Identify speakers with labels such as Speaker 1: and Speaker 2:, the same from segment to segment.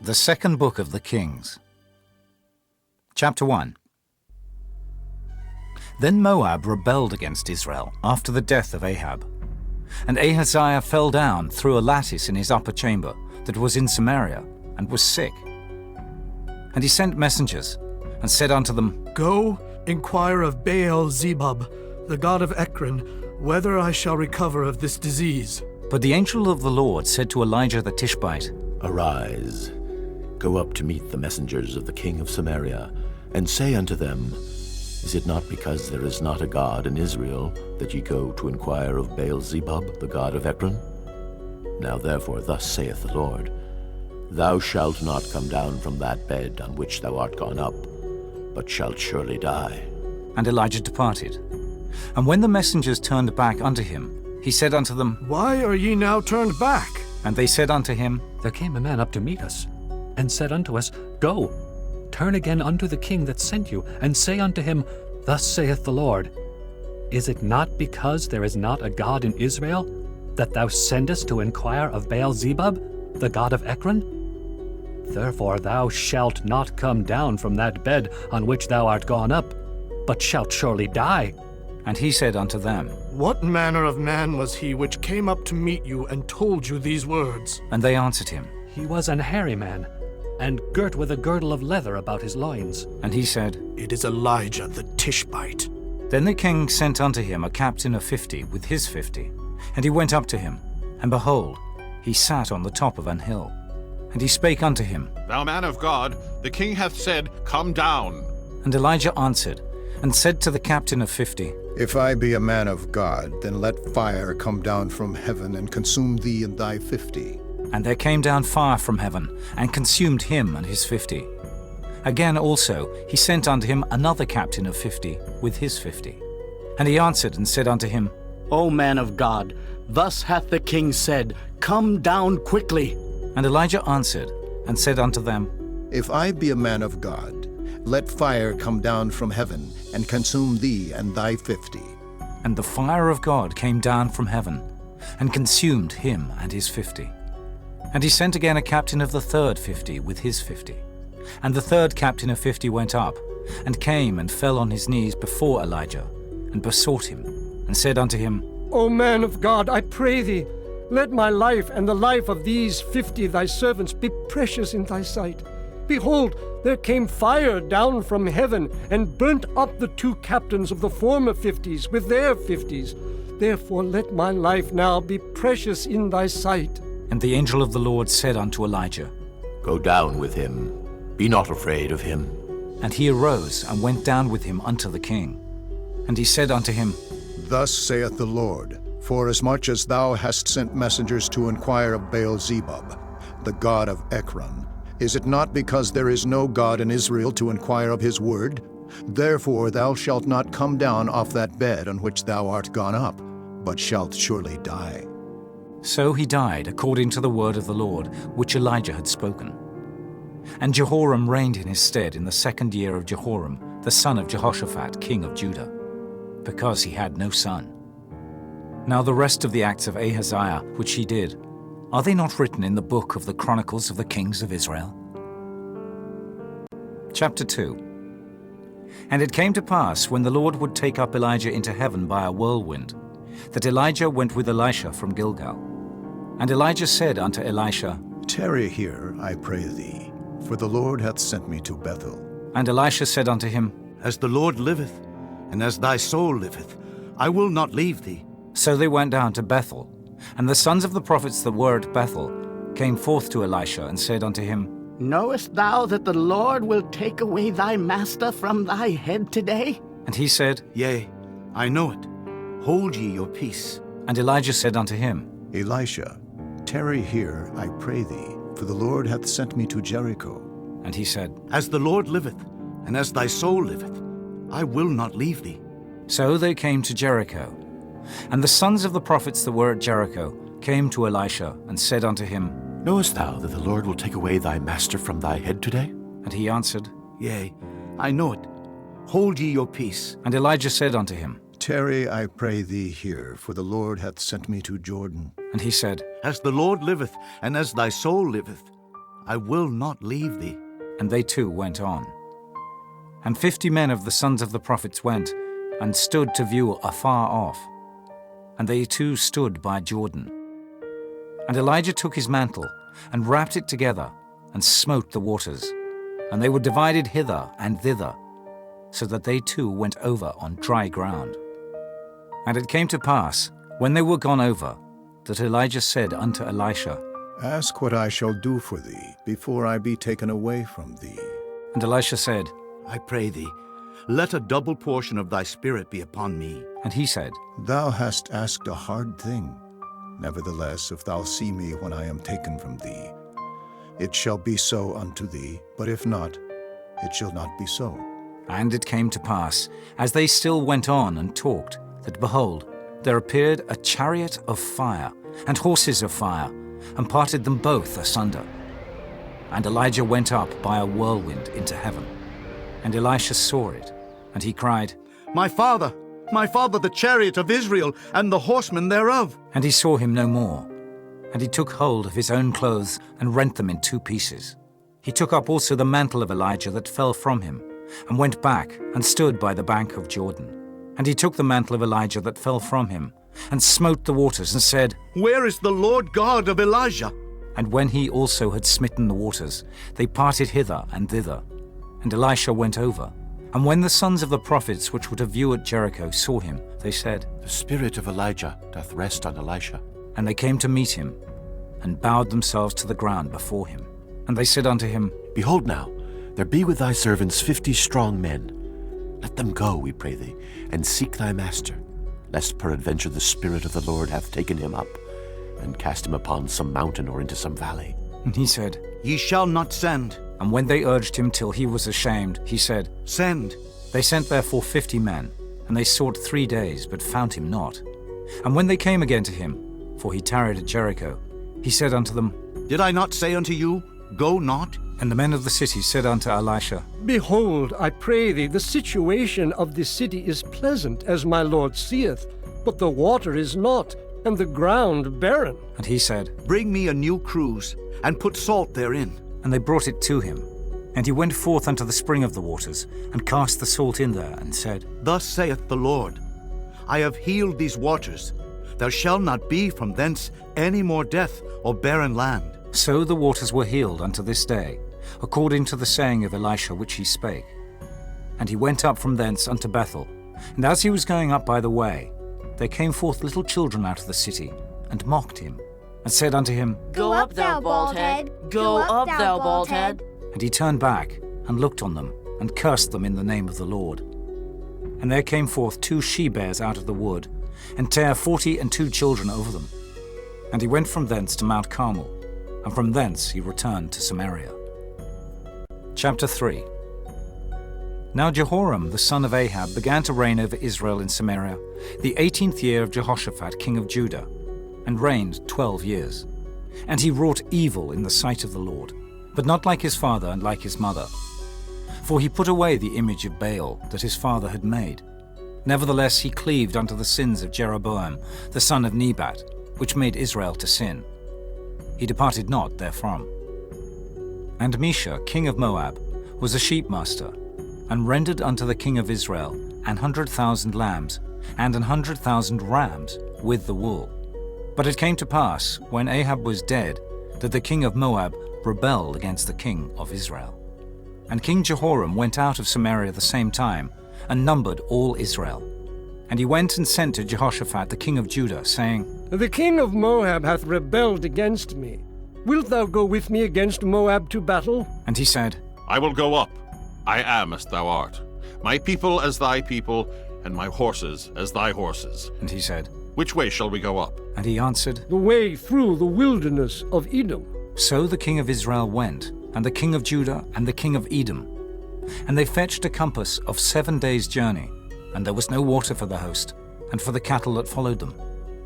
Speaker 1: The second book of the Kings. Chapter 1. Then Moab rebelled against Israel after the death of Ahab. And Ahaziah fell down through a lattice in his upper chamber that was in Samaria, and was sick. And he sent messengers, and said unto them,
Speaker 2: Go, inquire of Baal-zebub, the god of Ekron, whether I shall recover of this disease.
Speaker 1: But the angel of the Lord said to Elijah the Tishbite,
Speaker 3: Arise, go up to meet the messengers of the king of Samaria, and say unto them, Is it not because there is not a God in Israel that ye go to inquire of Baal-zebub, the god of Ekron? Now therefore thus saith the Lord, Thou shalt not come down from that bed on which thou art gone up, but shalt surely die.
Speaker 1: And Elijah departed. And when the messengers turned back unto him, he said unto them,
Speaker 2: Why are ye now turned back?
Speaker 1: And they said unto him,
Speaker 4: There came a man up to meet us, and said unto us, Go, turn again unto the king that sent you, and say unto him, Thus saith the Lord, Is it not because there is not a God in Israel, that thou sendest to inquire of Baal-zebub, the god of Ekron? Therefore thou shalt not come down from that bed on which thou art gone up, but shalt surely die.
Speaker 1: And he said unto them,
Speaker 2: What manner of man was he which came up to meet you and told you these words?
Speaker 1: And they answered him.
Speaker 4: He was an hairy man, and girt with a girdle of leather about his loins.
Speaker 1: And he said,
Speaker 2: It is Elijah the Tishbite.
Speaker 1: Then the king sent unto him a captain of 50 with his 50. And he went up to him, and behold, he sat on the top of an hill. And he spake unto him,
Speaker 5: Thou man of God, the king hath said, Come down.
Speaker 1: And Elijah answered, and said to the captain of 50,
Speaker 6: If I be a man of God, then let fire come down from heaven and consume thee and thy 50.
Speaker 1: And there came down fire from heaven, and consumed him and his 50. Again also he sent unto him another captain of 50 with his 50. And he answered and said unto him,
Speaker 7: O man of God, thus hath the king said, Come down quickly.
Speaker 1: And Elijah answered and said unto them,
Speaker 6: If I be a man of God, let fire come down from heaven and consume thee and thy 50.
Speaker 1: And the fire of God came down from heaven, and consumed him and his 50. And he sent again a captain of the third 50 with his 50. And the third captain of 50 went up, and came and fell on his knees before Elijah, and besought him, and said unto him,
Speaker 8: O man of God, I pray thee, let my life and the life of these 50 thy servants be precious in thy sight. Behold, there came fire down from heaven, and burnt up the 2 captains of the former 50s with their 50s. Therefore let my life now be precious in thy sight.
Speaker 1: And the angel of the Lord said unto Elijah,
Speaker 3: Go down with him, be not afraid of him.
Speaker 1: And he arose and went down with him unto the king. And he said unto him,
Speaker 6: Thus saith the Lord, Forasmuch as thou hast sent messengers to inquire of Baal-zebub, the god of Ekron, is it not because there is no God in Israel to inquire of his word? Therefore thou shalt not come down off that bed on which thou art gone up, but shalt surely die.
Speaker 1: So he died according to the word of the Lord, which Elijah had spoken. And Jehoram reigned in his stead in the 2nd year of Jehoram, the son of Jehoshaphat, king of Judah, because he had no son. Now the rest of the acts of Ahaziah, which he did, are they not written in the book of the Chronicles of the Kings of Israel? Chapter 2. And it came to pass, when the Lord would take up Elijah into heaven by a whirlwind, that Elijah went with Elisha from Gilgal. And Elijah said unto Elisha,
Speaker 6: Tarry here, I pray thee, for the Lord hath sent me to Bethel.
Speaker 1: And Elisha said unto him,
Speaker 9: As the Lord liveth, and as thy soul liveth, I will not leave thee.
Speaker 1: So they went down to Bethel. And the sons of the prophets that were at Bethel came forth to Elisha, and said unto him,
Speaker 7: Knowest thou that the Lord will take away thy master from thy head today?
Speaker 1: And he said,
Speaker 9: Yea, I know it. Hold ye your peace.
Speaker 1: And Elijah said unto him,
Speaker 6: Elisha, tarry here, I pray thee, for the Lord hath sent me to Jericho.
Speaker 1: And he said,
Speaker 9: As the Lord liveth, and as thy soul liveth, I will not leave thee.
Speaker 1: So they came to Jericho. And the sons of the prophets that were at Jericho came to Elisha, and said unto him,
Speaker 3: Knowest thou that the Lord will take away thy master from thy head today?
Speaker 1: And he answered,
Speaker 9: Yea, I know it. Hold ye your peace.
Speaker 1: And Elijah said unto him,
Speaker 6: Tarry, I pray thee here, for the Lord hath sent me to Jordan.
Speaker 1: And he said,
Speaker 9: As the Lord liveth, and as thy soul liveth, I will not leave thee.
Speaker 1: And they too went on. And 50 men of the sons of the prophets went, and stood to view afar off. And they too stood by Jordan. And Elijah took his mantle, and wrapped it together, and smote the waters. And they were divided hither and thither, so that they too went over on dry ground. And it came to pass, when they were gone over, that Elijah said unto Elisha,
Speaker 6: Ask what I shall do for thee before I be taken away from thee.
Speaker 1: And Elisha said,
Speaker 9: I pray thee, let a double portion of thy spirit be upon me.
Speaker 1: and he said,
Speaker 6: Thou hast asked a hard thing. Nevertheless, if thou see me when I am taken from thee, it shall be so unto thee, but if not, it shall not be so.
Speaker 1: And it came to pass, as they still went on and talked, that behold, there appeared a chariot of fire, and horses of fire, and parted them both asunder. And Elijah went up by a whirlwind into heaven. And Elisha saw it, and he cried,
Speaker 9: My father, the chariot of Israel, and the horsemen thereof.
Speaker 1: and he saw him no more. And he took hold of his own clothes, and rent them in 2 pieces. He took up also the mantle of Elijah that fell from him, and went back, and stood by the bank of Jordan. And he took the mantle of Elijah that fell from him, and smote the waters, and said,
Speaker 9: Where is the Lord God of Elijah?
Speaker 1: And when he also had smitten the waters, they parted hither and thither. And Elisha went over. And when the sons of the prophets which were to view at Jericho saw him, they said,
Speaker 3: The spirit of Elijah doth rest on Elisha.
Speaker 1: And they came to meet him, and bowed themselves to the ground before him. And they said unto him,
Speaker 3: Behold now, there be with thy servants 50 strong men. Let them go, we pray thee, and seek thy master, lest peradventure the Spirit of the Lord hath taken him up, and cast him upon some mountain or into some valley.
Speaker 1: And he said,
Speaker 9: Ye shall not send.
Speaker 1: And when they urged him till he was ashamed, he said,
Speaker 9: Send.
Speaker 1: They sent therefore 50 men, and they sought 3 days, but found him not. And when they came again to him, for he tarried at Jericho, he said unto them,
Speaker 9: Did I not say unto you, Go not?
Speaker 1: And the men of the city said unto Elisha,
Speaker 8: Behold, I pray thee, the situation of this city is pleasant, as my Lord seeth, but the water is not, and the ground barren.
Speaker 1: And he said,
Speaker 9: Bring me a new cruse, and put salt therein.
Speaker 1: And they brought it to him. And he went forth unto the spring of the waters, and cast the salt in there, and said,
Speaker 9: Thus saith the Lord, I have healed these waters. There shall not be from thence any more death or barren land.
Speaker 1: So the waters were healed unto this day, according to the saying of Elisha which he spake. And he went up from thence unto Bethel. And as he was going up by the way, there came forth little children out of the city, and mocked him, and said unto him,
Speaker 10: Go up, thou bald head! Go up, thou bald head!
Speaker 1: And he turned back, and looked on them, and cursed them in the name of the Lord. And there came forth 2 she-bears out of the wood, and tare 42 children over them. And he went from thence to Mount Carmel, and from thence he returned to Samaria. Chapter 3. Now Jehoram the son of Ahab began to reign over Israel in Samaria, the 18th year of Jehoshaphat king of Judah, and reigned 12 years. And he wrought evil in the sight of the Lord, but not like his father and like his mother. For he put away the image of Baal that his father had made. Nevertheless he cleaved unto the sins of Jeroboam the son of Nebat, which made Israel to sin. He departed not therefrom. And Mesha, king of Moab, was a sheepmaster, and rendered unto the king of Israel 100,000 lambs, and 100,000 rams, with the wool. But it came to pass, when Ahab was dead, that the king of Moab rebelled against the king of Israel. And King Jehoram went out of Samaria the same time, and numbered all Israel. And he went and sent to Jehoshaphat the king of Judah, saying,
Speaker 8: The king of Moab hath rebelled against me. Wilt thou go with me against Moab to battle?
Speaker 1: And he said,
Speaker 5: I will go up. I am as thou art. My people as thy people, and my horses as thy horses.
Speaker 1: And he said,
Speaker 5: Which way shall we go up?
Speaker 1: And he answered,
Speaker 8: The way through the wilderness of Edom.
Speaker 1: So the king of Israel went, and the king of Judah, and the king of Edom. And they fetched a compass of 7 days' journey, and there was no water for the host, and for the cattle that followed them.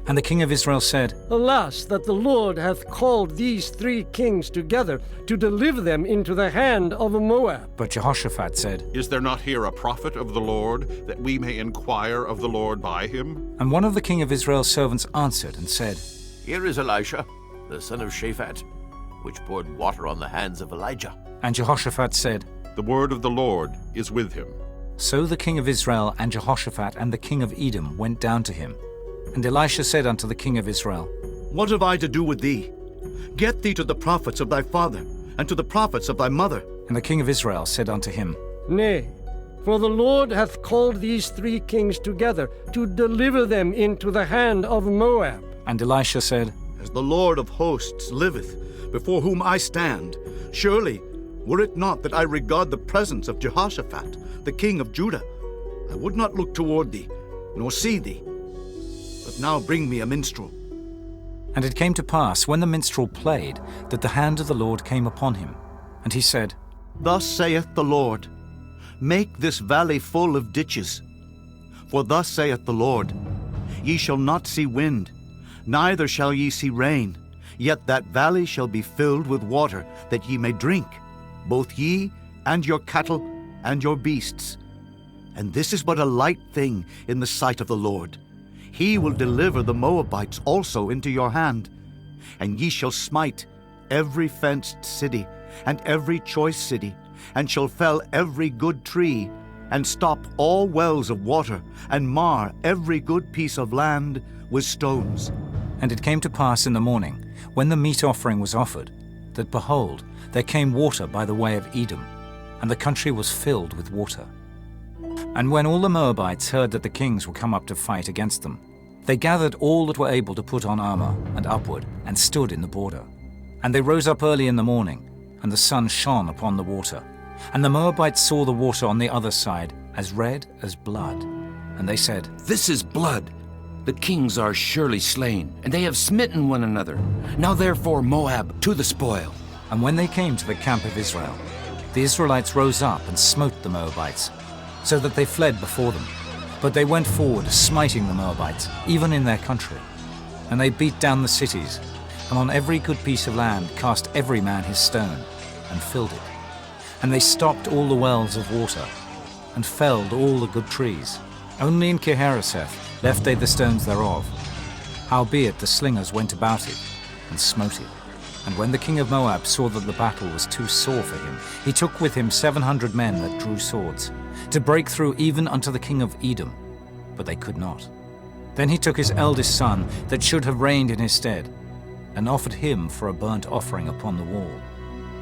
Speaker 1: And the king of Israel said,
Speaker 8: Alas, that the Lord hath called these 3 kings together to deliver them into the hand of Moab.
Speaker 1: But Jehoshaphat said,
Speaker 5: Is there not here a prophet of the Lord, that we may inquire of the Lord by him?
Speaker 1: And one of the king of Israel's servants answered and said,
Speaker 3: Here is Elisha, the son of Shaphat. which poured water on the hands of Elijah.
Speaker 1: And Jehoshaphat said,
Speaker 5: The word of the Lord is with him.
Speaker 1: So the king of Israel and Jehoshaphat and the king of Edom went down to him. And Elisha said unto the king of Israel,
Speaker 9: What have I to do with thee? Get thee to the prophets of thy father, and to the prophets of thy mother.
Speaker 1: And the king of Israel said unto him,
Speaker 8: Nay, for the Lord hath called these 3 kings together to deliver them into the hand of Moab.
Speaker 1: And Elisha said,
Speaker 9: As the Lord of hosts liveth, before whom I stand, surely, were it not that I regard the presence of Jehoshaphat, the king of Judah, I would not look toward thee, nor see thee. But now bring me a minstrel.
Speaker 1: And it came to pass, when the minstrel played, that the hand of the Lord came upon him. And he said,
Speaker 9: Thus saith the Lord, Make this valley full of ditches. For thus saith the Lord, Ye shall not see wind, neither shall ye see rain, yet that valley shall be filled with water, that ye may drink, both ye and your cattle and your beasts. And this is but a light thing in the sight of the Lord. He will deliver the Moabites also into your hand, and ye shall smite every fenced city and every choice city, and shall fell every good tree, and stop all wells of water, and mar every good piece of land with stones.
Speaker 1: And it came to pass in the morning, when the meat offering was offered, that behold, there came water by the way of Edom, and the country was filled with water. And when all the Moabites heard that the kings were come up to fight against them, they gathered all that were able to put on armor, and upward, and stood in the border. And they rose up early in the morning, and the sun shone upon the water. And the Moabites saw the water on the other side as red as blood. And they said,
Speaker 11: This is blood. The kings are surely slain, and they have smitten one another. Now therefore, Moab, to the spoil.
Speaker 1: And when they came to the camp of Israel, the Israelites rose up and smote the Moabites, so that they fled before them. But they went forward, smiting the Moabites, even in their country. And they beat down the cities, and on every good piece of land cast every man his stone, and filled it. And they stopped all the wells of water, and felled all the good trees. Only in Keharaseth left they the stones thereof. Howbeit the slingers went about it, and smote it. And when the king of Moab saw that the battle was too sore for him, he took with him 700 men that drew swords, to break through even unto the king of Edom, but they could not. Then he took his eldest son, that should have reigned in his stead, and offered him for a burnt offering upon the wall.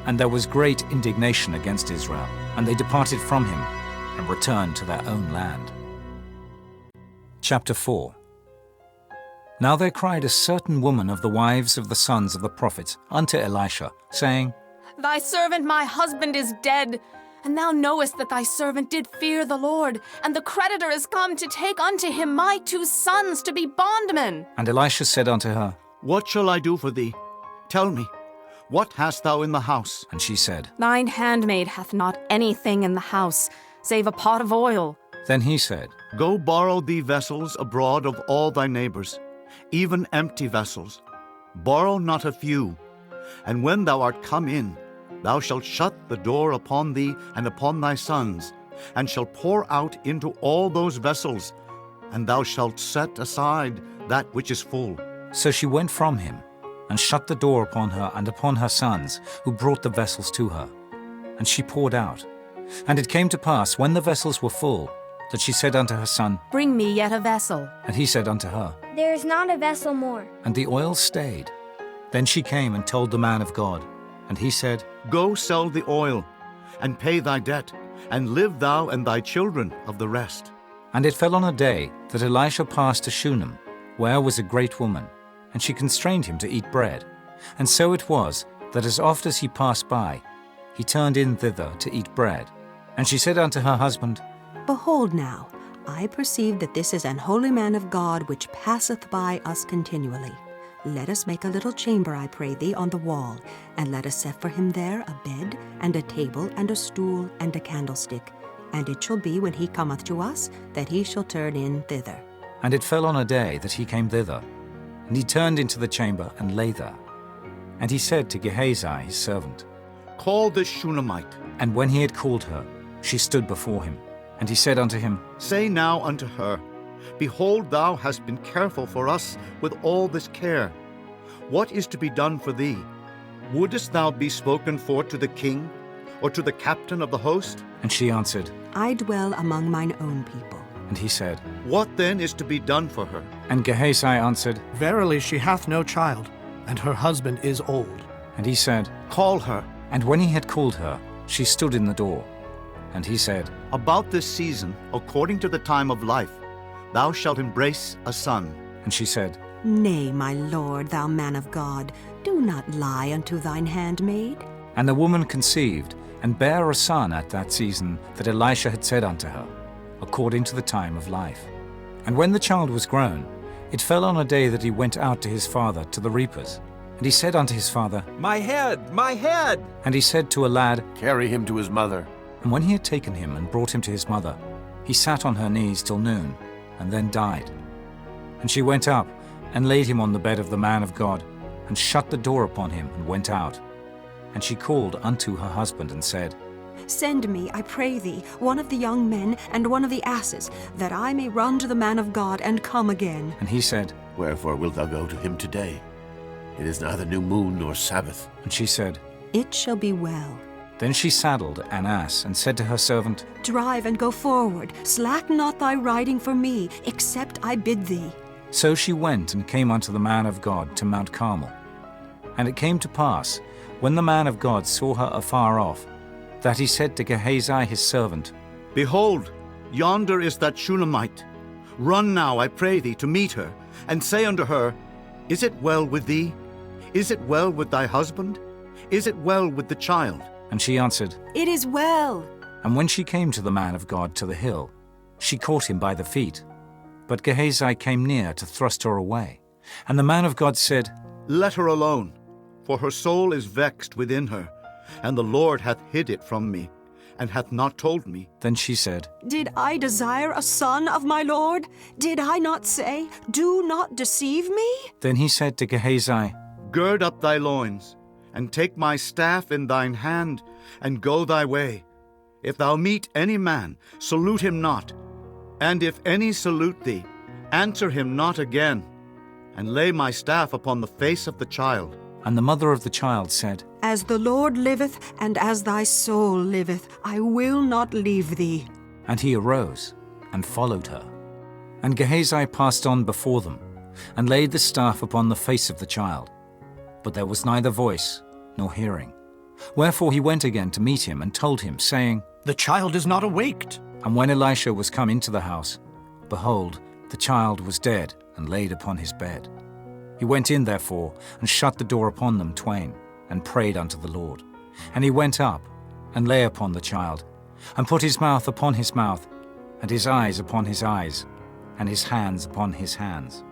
Speaker 1: And there was great indignation against Israel, and they departed from him, and returned to their own land. Chapter 4. Now there cried a certain woman of the wives of the sons of the prophets unto Elisha, saying,
Speaker 10: Thy servant my husband is dead, and thou knowest that thy servant did fear the Lord, and the creditor is come to take unto him my 2 sons to be bondmen.
Speaker 1: And Elisha said unto her,
Speaker 9: What shall I do for thee? Tell me, what hast thou in the house?
Speaker 1: And she said,
Speaker 10: Thine handmaid hath not anything in the house, save a pot of oil.
Speaker 1: Then he said,
Speaker 9: Go borrow thee vessels abroad of all thy neighbors, even empty vessels. Borrow not a few. And when thou art come in, thou shalt shut the door upon thee and upon thy sons, and shalt pour out into all those vessels, and thou shalt set aside that which is full.
Speaker 1: So she went from him, and shut the door upon her and upon her sons, who brought the vessels to her. And she poured out. And it came to pass, when the vessels were full, that she said unto her son,
Speaker 10: Bring me yet a vessel.
Speaker 1: And he said unto her,
Speaker 12: There is not a vessel more.
Speaker 1: And the oil stayed. Then she came and told the man of God. And he said,
Speaker 9: Go sell the oil, and pay thy debt, and live thou and thy children of the rest.
Speaker 1: And it fell on a day that Elisha passed to Shunem, where was a great woman, and she constrained him to eat bread. And so it was, that as oft as he passed by, he turned in thither to eat bread. And she said unto her husband,
Speaker 13: Behold now, I perceive that this is an holy man of God which passeth by us continually. Let us make a little chamber, I pray thee, on the wall, and let us set for him there a bed, and a table, and a stool, and a candlestick. And it shall be, when he cometh to us, that he shall turn in thither.
Speaker 1: And it fell on a day that he came thither. And he turned into the chamber, and lay there. And he said to Gehazi his servant,
Speaker 9: Call this Shunammite.
Speaker 1: And when he had called her, she stood before him. And he said unto him,
Speaker 9: Say now unto her, Behold, thou hast been careful for us with all this care. What is to be done for thee? Wouldest thou be spoken for to the king, or to the captain of the host?
Speaker 1: And she answered,
Speaker 13: I dwell among mine own people.
Speaker 1: and he said,
Speaker 9: What then is to be done for her?
Speaker 1: And Gehazi answered,
Speaker 2: Verily she hath no child, and her husband is old.
Speaker 1: And he said,
Speaker 9: Call her.
Speaker 1: And when he had called her, she stood in the door. And he said,
Speaker 9: About this season, according to the time of life, thou shalt embrace a son.
Speaker 1: And she said,
Speaker 13: Nay, my lord, thou man of God, do not lie unto thine handmaid.
Speaker 1: And the woman conceived, and bare a son at that season that Elisha had said unto her, according to the time of life. And when the child was grown, it fell on a day that he went out to his father to the reapers. And he said unto his father,
Speaker 14: My head, my head!
Speaker 1: And he said to a lad,
Speaker 15: Carry him to his mother.
Speaker 1: And when he had taken him and brought him to his mother, he sat on her knees till noon, and then died. And she went up, and laid him on the bed of the man of God, and shut the door upon him, and went out. And she called unto her husband, and said,
Speaker 13: Send me, I pray thee, one of the young men and one of the asses, that I may run to the man of God and come again.
Speaker 1: And he said,
Speaker 15: Wherefore wilt thou go to him today? It is neither new moon nor Sabbath.
Speaker 1: And she said,
Speaker 13: It shall be well.
Speaker 1: Then she saddled an ass, and said to her servant,
Speaker 13: Drive and go forward, slack not thy riding for me, except I bid thee.
Speaker 1: So she went and came unto the man of God to Mount Carmel. And it came to pass, when the man of God saw her afar off, that he said to Gehazi his servant,
Speaker 9: Behold, yonder is that Shunammite. Run now, I pray thee, to meet her, and say unto her, Is it well with thee? Is it well with thy husband? Is it well with the child?
Speaker 1: And she answered,
Speaker 13: It is well.
Speaker 1: And when she came to the man of God to the hill, she caught him by the feet. But Gehazi came near to thrust her away. And the man of God said,
Speaker 9: Let her alone, for her soul is vexed within her, and the Lord hath hid it from me, and hath not told me.
Speaker 1: Then she said,
Speaker 13: Did I desire a son of my Lord? Did I not say, Do not deceive me?
Speaker 1: Then he said to Gehazi,
Speaker 9: Gird up thy loins, and take my staff in thine hand, and go thy way. If thou meet any man, salute him not. And if any salute thee, answer him not again. And lay my staff upon the face of the child.
Speaker 1: And the mother of the child said,
Speaker 13: As the Lord liveth, and as thy soul liveth, I will not leave thee.
Speaker 1: And he arose, and followed her. And Gehazi passed on before them, and laid the staff upon the face of the child. But there was neither voice, nor hearing. Wherefore he went again to meet him, and told him, saying,
Speaker 2: The child is not awaked.
Speaker 1: And when Elisha was come into the house, behold, the child was dead, and laid upon his bed. He went in therefore, and shut the door upon them twain, and prayed unto the Lord. And he went up, and lay upon the child, and put his mouth upon his mouth, and his eyes upon his eyes, and his hands upon his hands.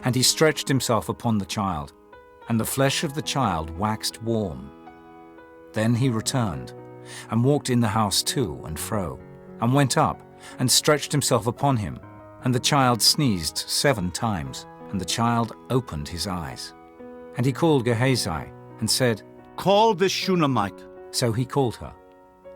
Speaker 1: And he stretched himself upon the child, and the flesh of the child waxed warm. Then he returned, and walked in the house to and fro, and went up, and stretched himself upon him. And the child sneezed 7 times, and the child opened his eyes. And he called Gehazi, and said,
Speaker 9: Call this Shunammite.
Speaker 1: So he called her.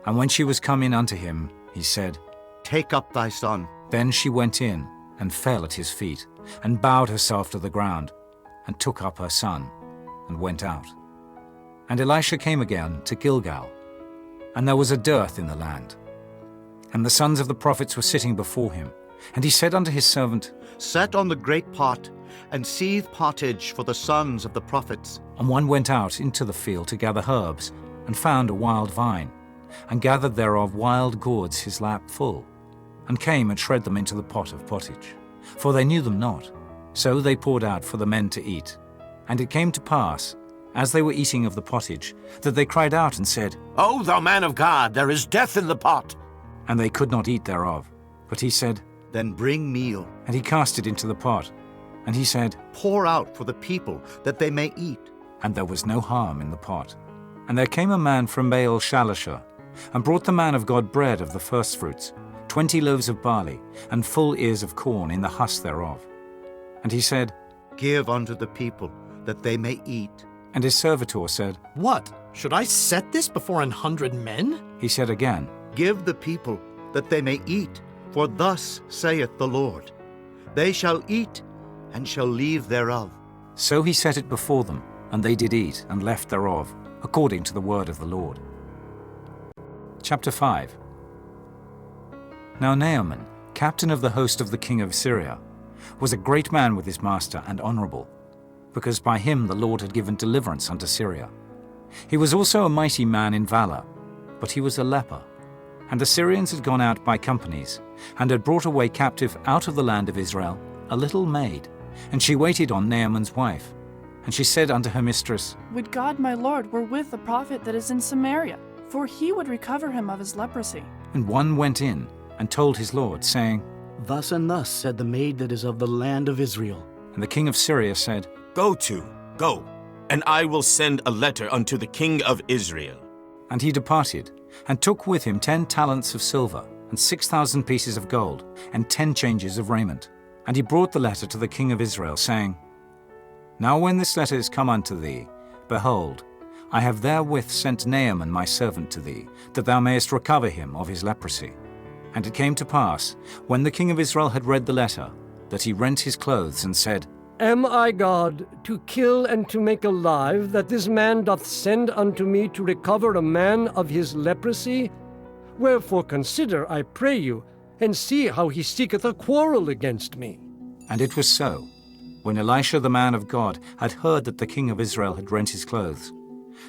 Speaker 1: And when she was come in unto him, he said,
Speaker 9: Take up thy son.
Speaker 1: Then she went in, and fell at his feet, and bowed herself to the ground, and took up her son, and went out. And Elisha came again to Gilgal, and there was a dearth in the land. And the sons of the prophets were sitting before him. And he said unto his servant,
Speaker 9: Set on the great pot, and seethe pottage for the sons of the prophets.
Speaker 1: And one went out into the field to gather herbs, and found a wild vine, and gathered thereof wild gourds his lap full, and came and shred them into the pot of pottage. For they knew them not. So they poured out for the men to eat. And it came to pass, as they were eating of the pottage, that they cried out and said,
Speaker 15: O thou man of God, there is death in the pot.
Speaker 1: And they could not eat thereof. But he said,
Speaker 9: Then bring meal.
Speaker 1: And he cast it into the pot. And he said,
Speaker 9: Pour out for the people, that they may eat.
Speaker 1: And there was no harm in the pot. And there came a man from Baal Shalishah, and brought the man of God bread of the firstfruits, 20 loaves of barley, and full ears of corn in the husk thereof. And he said,
Speaker 9: Give unto the people, that they may eat.
Speaker 1: And his servitor said,
Speaker 2: What? Should I set this before 100 men?
Speaker 1: He said again,
Speaker 9: Give the people, that they may eat. For thus saith the Lord, They shall eat, and shall leave thereof.
Speaker 1: So he set it before them, And they did eat and left thereof, according to the word of the Lord. Chapter 5. Now Naaman, captain of the host of the king of Syria, was a great man with his master and honorable, because by him the Lord had given deliverance unto Syria. He was also a mighty man in valor, but he was a leper. And the Syrians had gone out by companies, and had brought away captive out of the land of Israel a little maid, and she waited on Naaman's wife. And she said unto her mistress,
Speaker 16: Would God my Lord were with the prophet that is in Samaria, for he would recover him of his leprosy.
Speaker 1: And one went in and told his lord, saying,
Speaker 7: Thus and thus said the maid that is of the land of Israel.
Speaker 1: And the king of Syria said,
Speaker 17: Go, and I will send a letter unto the king of Israel.
Speaker 1: And he departed, and took with him 10 talents of silver, and 6,000 pieces of gold, and 10 changes of raiment. And he brought the letter to the king of Israel, saying, Now when this letter is come unto thee, behold, I have therewith sent Naaman my servant to thee, that thou mayest recover him of his leprosy. And it came to pass, when the king of Israel had read the letter, that he rent his clothes, and said,
Speaker 8: Am I God, to kill and to make alive, that this man doth send unto me to recover a man of his leprosy? Wherefore consider, I pray you, and see how he seeketh a quarrel against me.
Speaker 1: And it was so, when Elisha the man of God had heard that the king of Israel had rent his clothes,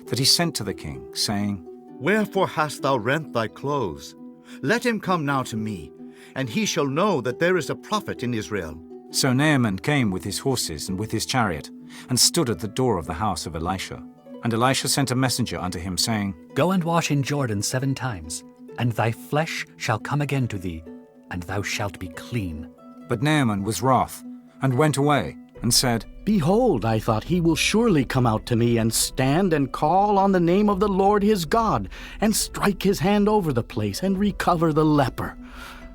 Speaker 1: that he sent to the king, saying,
Speaker 9: Wherefore hast thou rent thy clothes? Let him come now to me, and he shall know that there is a prophet in Israel.
Speaker 1: So Naaman came with his horses and with his chariot, and stood at the door of the house of Elisha. And Elisha sent a messenger unto him, saying,
Speaker 4: Go and wash in Jordan 7 times, and thy flesh shall come again to thee, and thou shalt be clean.
Speaker 1: But Naaman was wroth, and went away, and said,
Speaker 7: Behold, I thought he will surely come out to me, and stand and call on the name of the Lord his God, and strike his hand over the place, and recover the leper.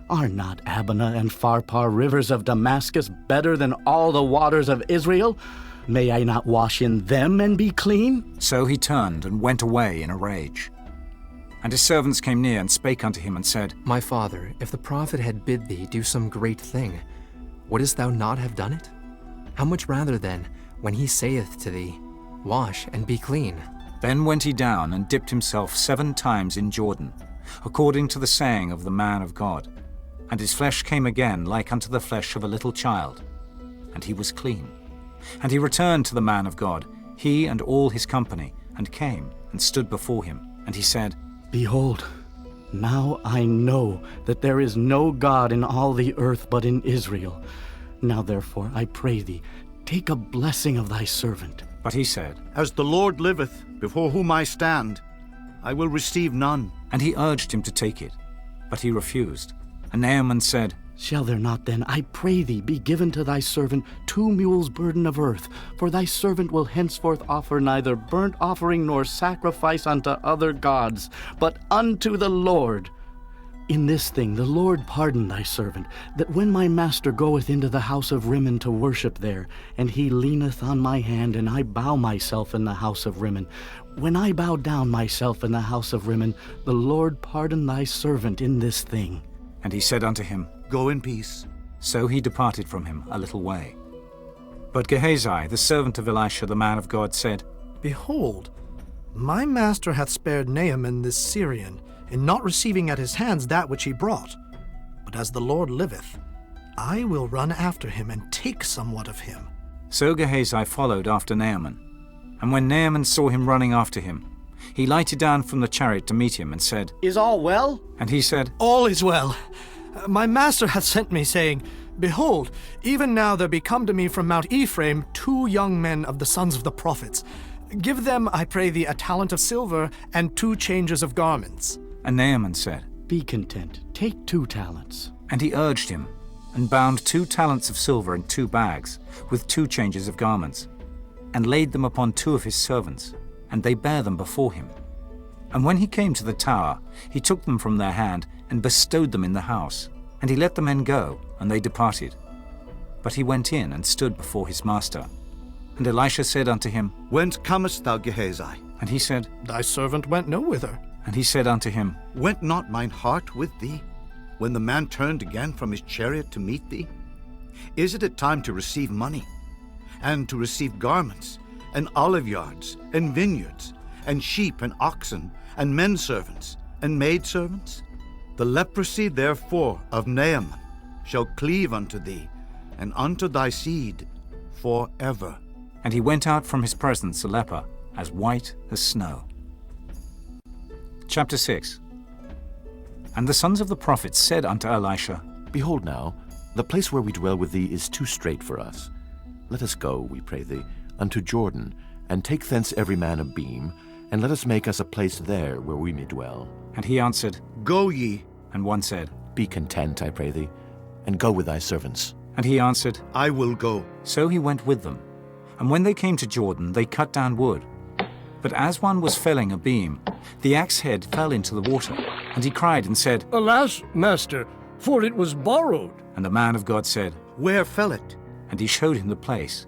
Speaker 7: Are not Abana and Pharpar rivers of Damascus better than all the waters of Israel? May I not wash in them and be clean?
Speaker 1: So he turned and went away in a rage. And his servants came near and spake unto him, and said,
Speaker 18: My father, if the prophet had bid thee do some great thing, wouldest thou not have done it? How much rather then, when he saith to thee, Wash and be clean?
Speaker 1: Then went he down and dipped himself 7 times in Jordan, according to the saying of the man of God. And his flesh came again like unto the flesh of a little child, and he was clean. And he returned to the man of God, he and all his company, and came and stood before him. And he said,
Speaker 7: Behold, now I know that there is no God in all the earth but in Israel. Now therefore, I pray thee, take a blessing of thy servant.
Speaker 1: But he said,
Speaker 9: As the Lord liveth, before whom I stand, I will receive none.
Speaker 1: And he urged him to take it, but he refused. And Naaman said,
Speaker 7: Shall there not then, I pray thee, be given to thy servant 2 mules' burden of earth? For thy servant will henceforth offer neither burnt offering nor sacrifice unto other gods, but unto the Lord. In this thing the Lord pardon thy servant, that when my master goeth into the house of Rimmon to worship there, and he leaneth on my hand, and I bow myself in the house of Rimmon, when I bow down myself in the house of Rimmon, the Lord pardon thy servant in this thing.
Speaker 1: And he said unto him,
Speaker 9: Go in peace.
Speaker 1: So he departed from him a little way. But Gehazi, the servant of Elisha the man of God, said,
Speaker 2: Behold, my master hath spared Naaman this Syrian, in not receiving at his hands that which he brought. But as the Lord liveth, I will run after him and take somewhat of him.
Speaker 1: So Gehazi followed after Naaman. And when Naaman saw him running after him, he lighted down from the chariot to meet him, and said,
Speaker 7: Is all well?
Speaker 1: And he said,
Speaker 2: All is well. My master hath sent me, saying, Behold, even now there be come to me from Mount Ephraim 2 young men of the sons of the prophets. Give them, I pray thee, a talent of silver and 2 changes of garments.
Speaker 1: And Naaman said,
Speaker 7: Be content, take 2 talents.
Speaker 1: And he urged him, and bound 2 talents of silver in 2 bags, with 2 changes of garments, and laid them upon 2 of his servants, and they bare them before him. And when he came to the tower, he took them from their hand, and bestowed them in the house. And he let the men go, and they departed. But he went in and stood before his master. And Elisha said unto him,
Speaker 9: Whence comest thou, Gehazi?
Speaker 1: And he said,
Speaker 2: Thy servant went no whither.
Speaker 1: And he said unto him,
Speaker 9: Went not mine heart with thee, when the man turned again from his chariot to meet thee? Is it a time to receive money, and to receive garments, and olive yards, and vineyards, and sheep and oxen, and men servants, and maidservants? The leprosy therefore of Naaman shall cleave unto thee, and unto thy seed forever.
Speaker 1: And he went out from his presence a leper, as white as snow. Chapter 6. And the sons of the prophets said unto Elisha,
Speaker 3: Behold now, the place where we dwell with thee is too strait for us. Let us go, we pray thee, unto Jordan, and take thence every man a beam, and let us make us a place there where we may dwell.
Speaker 1: And he answered,
Speaker 9: Go ye.
Speaker 1: And one said,
Speaker 3: Be content, I pray thee, and go with thy servants.
Speaker 1: And he answered,
Speaker 9: I will go.
Speaker 1: So he went with them. And when they came to Jordan, they cut down wood. But as one was felling a beam, the axe head fell into the water. And he cried and said,
Speaker 8: Alas, master, for it was borrowed.
Speaker 1: And the man of God said,
Speaker 9: Where fell it?
Speaker 1: And he showed him the place.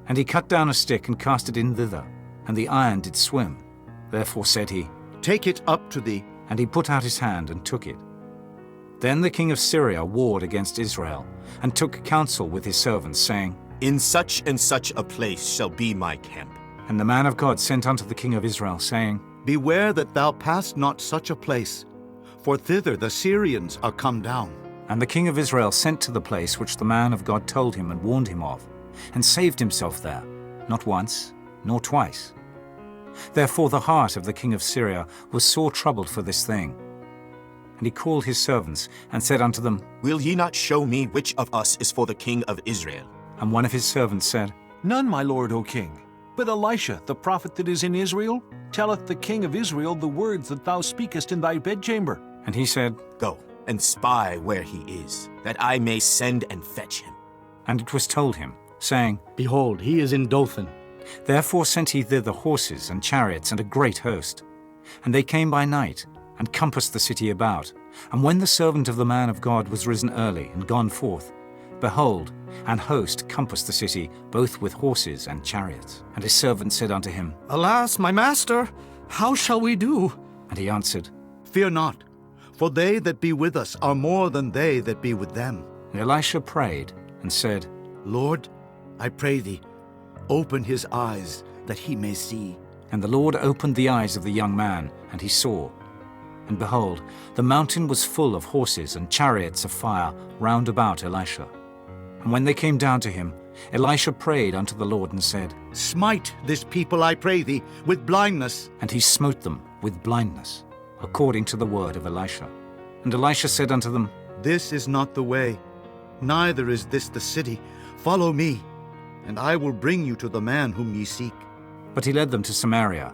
Speaker 1: And he cut down a stick and cast it in thither, and the iron did swim. Therefore said he,
Speaker 9: Take it up to thee.
Speaker 1: And he put out his hand and took it. Then the king of Syria warred against Israel, and took counsel with his servants, saying,
Speaker 17: In such and such a place shall be my camp.
Speaker 1: And the man of God sent unto the king of Israel, saying,
Speaker 9: Beware that thou pass not such a place, for thither the Syrians are come down.
Speaker 1: And the king of Israel sent to the place which the man of God told him and warned him of, and saved himself there, not once, nor twice. Therefore the heart of the king of Syria was sore troubled for this thing. And he called his servants, and said unto them,
Speaker 17: Will ye not show me which of us is for the king of Israel?
Speaker 1: And one of his servants said,
Speaker 19: None, my lord, O king. But Elisha, the prophet that is in Israel, telleth the king of Israel the words that thou speakest in thy bedchamber.
Speaker 1: And he said,
Speaker 17: Go, and spy where he is, that I may send and fetch him.
Speaker 1: And it was told him, saying,
Speaker 7: Behold, he is in Dothan.
Speaker 1: Therefore sent he thither horses and chariots and a great host. And they came by night, and compassed the city about. And when the servant of the man of God was risen early and gone forth, behold, an host compassed the city, both with horses and chariots. And his servant said unto him,
Speaker 2: Alas, my master, how shall we do?
Speaker 1: And he answered,
Speaker 9: Fear not, for they that be with us are more than they that be with them.
Speaker 1: And Elisha prayed and said,
Speaker 9: Lord, I pray thee, open his eyes, that he may see.
Speaker 1: And the Lord opened the eyes of the young man, and he saw. And behold, the mountain was full of horses and chariots of fire round about Elisha. And when they came down to him, Elisha prayed unto the Lord and said,
Speaker 9: Smite this people, I pray thee, with blindness.
Speaker 1: And he smote them with blindness, according to the word of Elisha. And Elisha said unto them,
Speaker 9: This is not the way, neither is this the city. Follow me, and I will bring you to the man whom ye seek.
Speaker 1: But he led them to Samaria.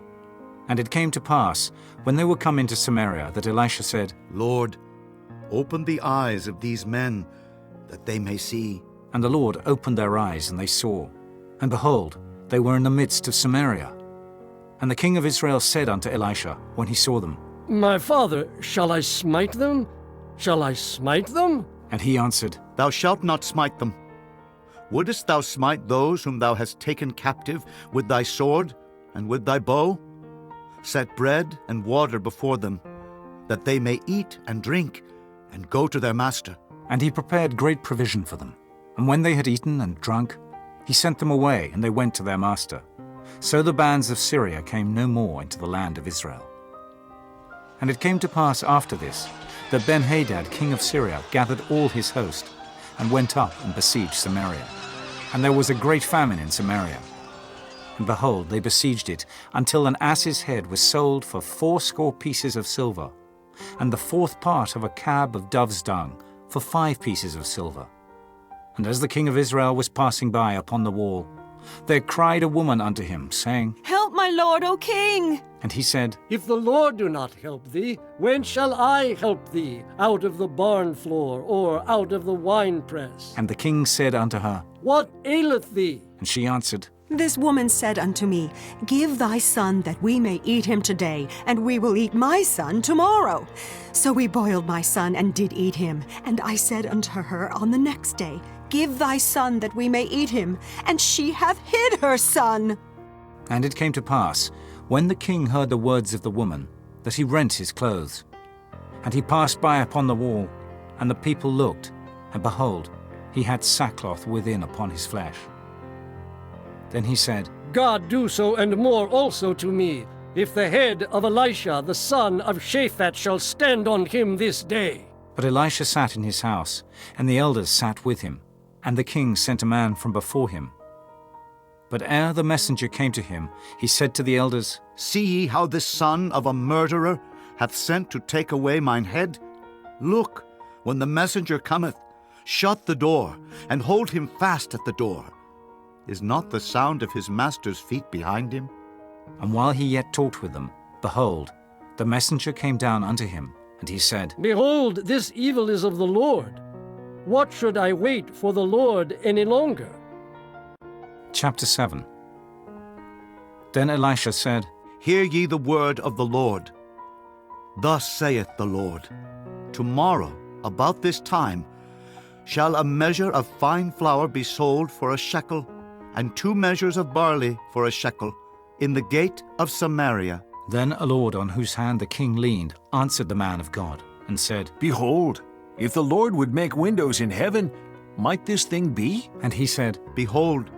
Speaker 1: And it came to pass, when they were come into Samaria, that Elisha said,
Speaker 9: Lord, open the eyes of these men, that they may see.
Speaker 1: And the Lord opened their eyes, and they saw. And behold, they were in the midst of Samaria. And the king of Israel said unto Elisha, when he saw them,
Speaker 8: My father, shall I smite them? Shall I smite them?
Speaker 1: And he answered,
Speaker 9: Thou shalt not smite them. Wouldest thou smite those whom thou hast taken captive with thy sword and with thy bow? Set bread and water before them, that they may eat and drink, and go to their master.
Speaker 1: And he prepared great provision for them. And when they had eaten and drunk, he sent them away, and they went to their master. So the bands of Syria came no more into the land of Israel. And it came to pass after this, that Ben-Hadad king of Syria gathered all his host, and went up and besieged Samaria. And there was a great famine in Samaria. And behold, they besieged it, until an ass's head was sold for 80 pieces of silver, and the 4th part of a cab of dove's dung for 5 pieces of silver. And as the king of Israel was passing by upon the wall, there cried a woman unto him, saying,
Speaker 10: Help, my lord, O king!
Speaker 1: And he said,
Speaker 8: If the Lord do not help thee, when shall I help thee out of the barn floor, or out of the winepress?
Speaker 1: And the king said unto her,
Speaker 8: What aileth thee?
Speaker 1: And she answered,
Speaker 13: This woman said unto me, Give thy son that we may eat him today, and we will eat my son tomorrow. So we boiled my son and did eat him. And I said unto her on the next day, Give thy son that we may eat him. And she hath hid her son.
Speaker 1: And it came to pass, when the king heard the words of the woman, that he rent his clothes. And he passed by upon the wall, and the people looked, and behold, he had sackcloth within upon his flesh. Then he said,
Speaker 8: God do so and more also to me, if the head of Elisha the son of Shaphat shall stand on him this day.
Speaker 1: But Elisha sat in his house, and the elders sat with him, and the king sent a man from before him. But ere the messenger came to him, he said to the elders,
Speaker 9: See ye how this son of a murderer hath sent to take away mine head? Look, when the messenger cometh, shut the door, and hold him fast at the door. Is not the sound of his master's feet behind him?
Speaker 1: And while he yet talked with them, behold, the messenger came down unto him, and he said,
Speaker 8: Behold, this evil is of the Lord. What should I wait for the Lord any longer?
Speaker 1: Chapter 7. Then Elisha said,
Speaker 9: Hear ye the word of the Lord. Thus saith the Lord, Tomorrow, about this time, shall a measure of fine flour be sold for a shekel, and 2 measures of barley for a shekel, in the gate of Samaria.
Speaker 1: Then a lord on whose hand the king leaned answered the man of God, and said,
Speaker 19: Behold, if the Lord would make windows in heaven, might this thing be?
Speaker 1: And he said,
Speaker 9: Behold,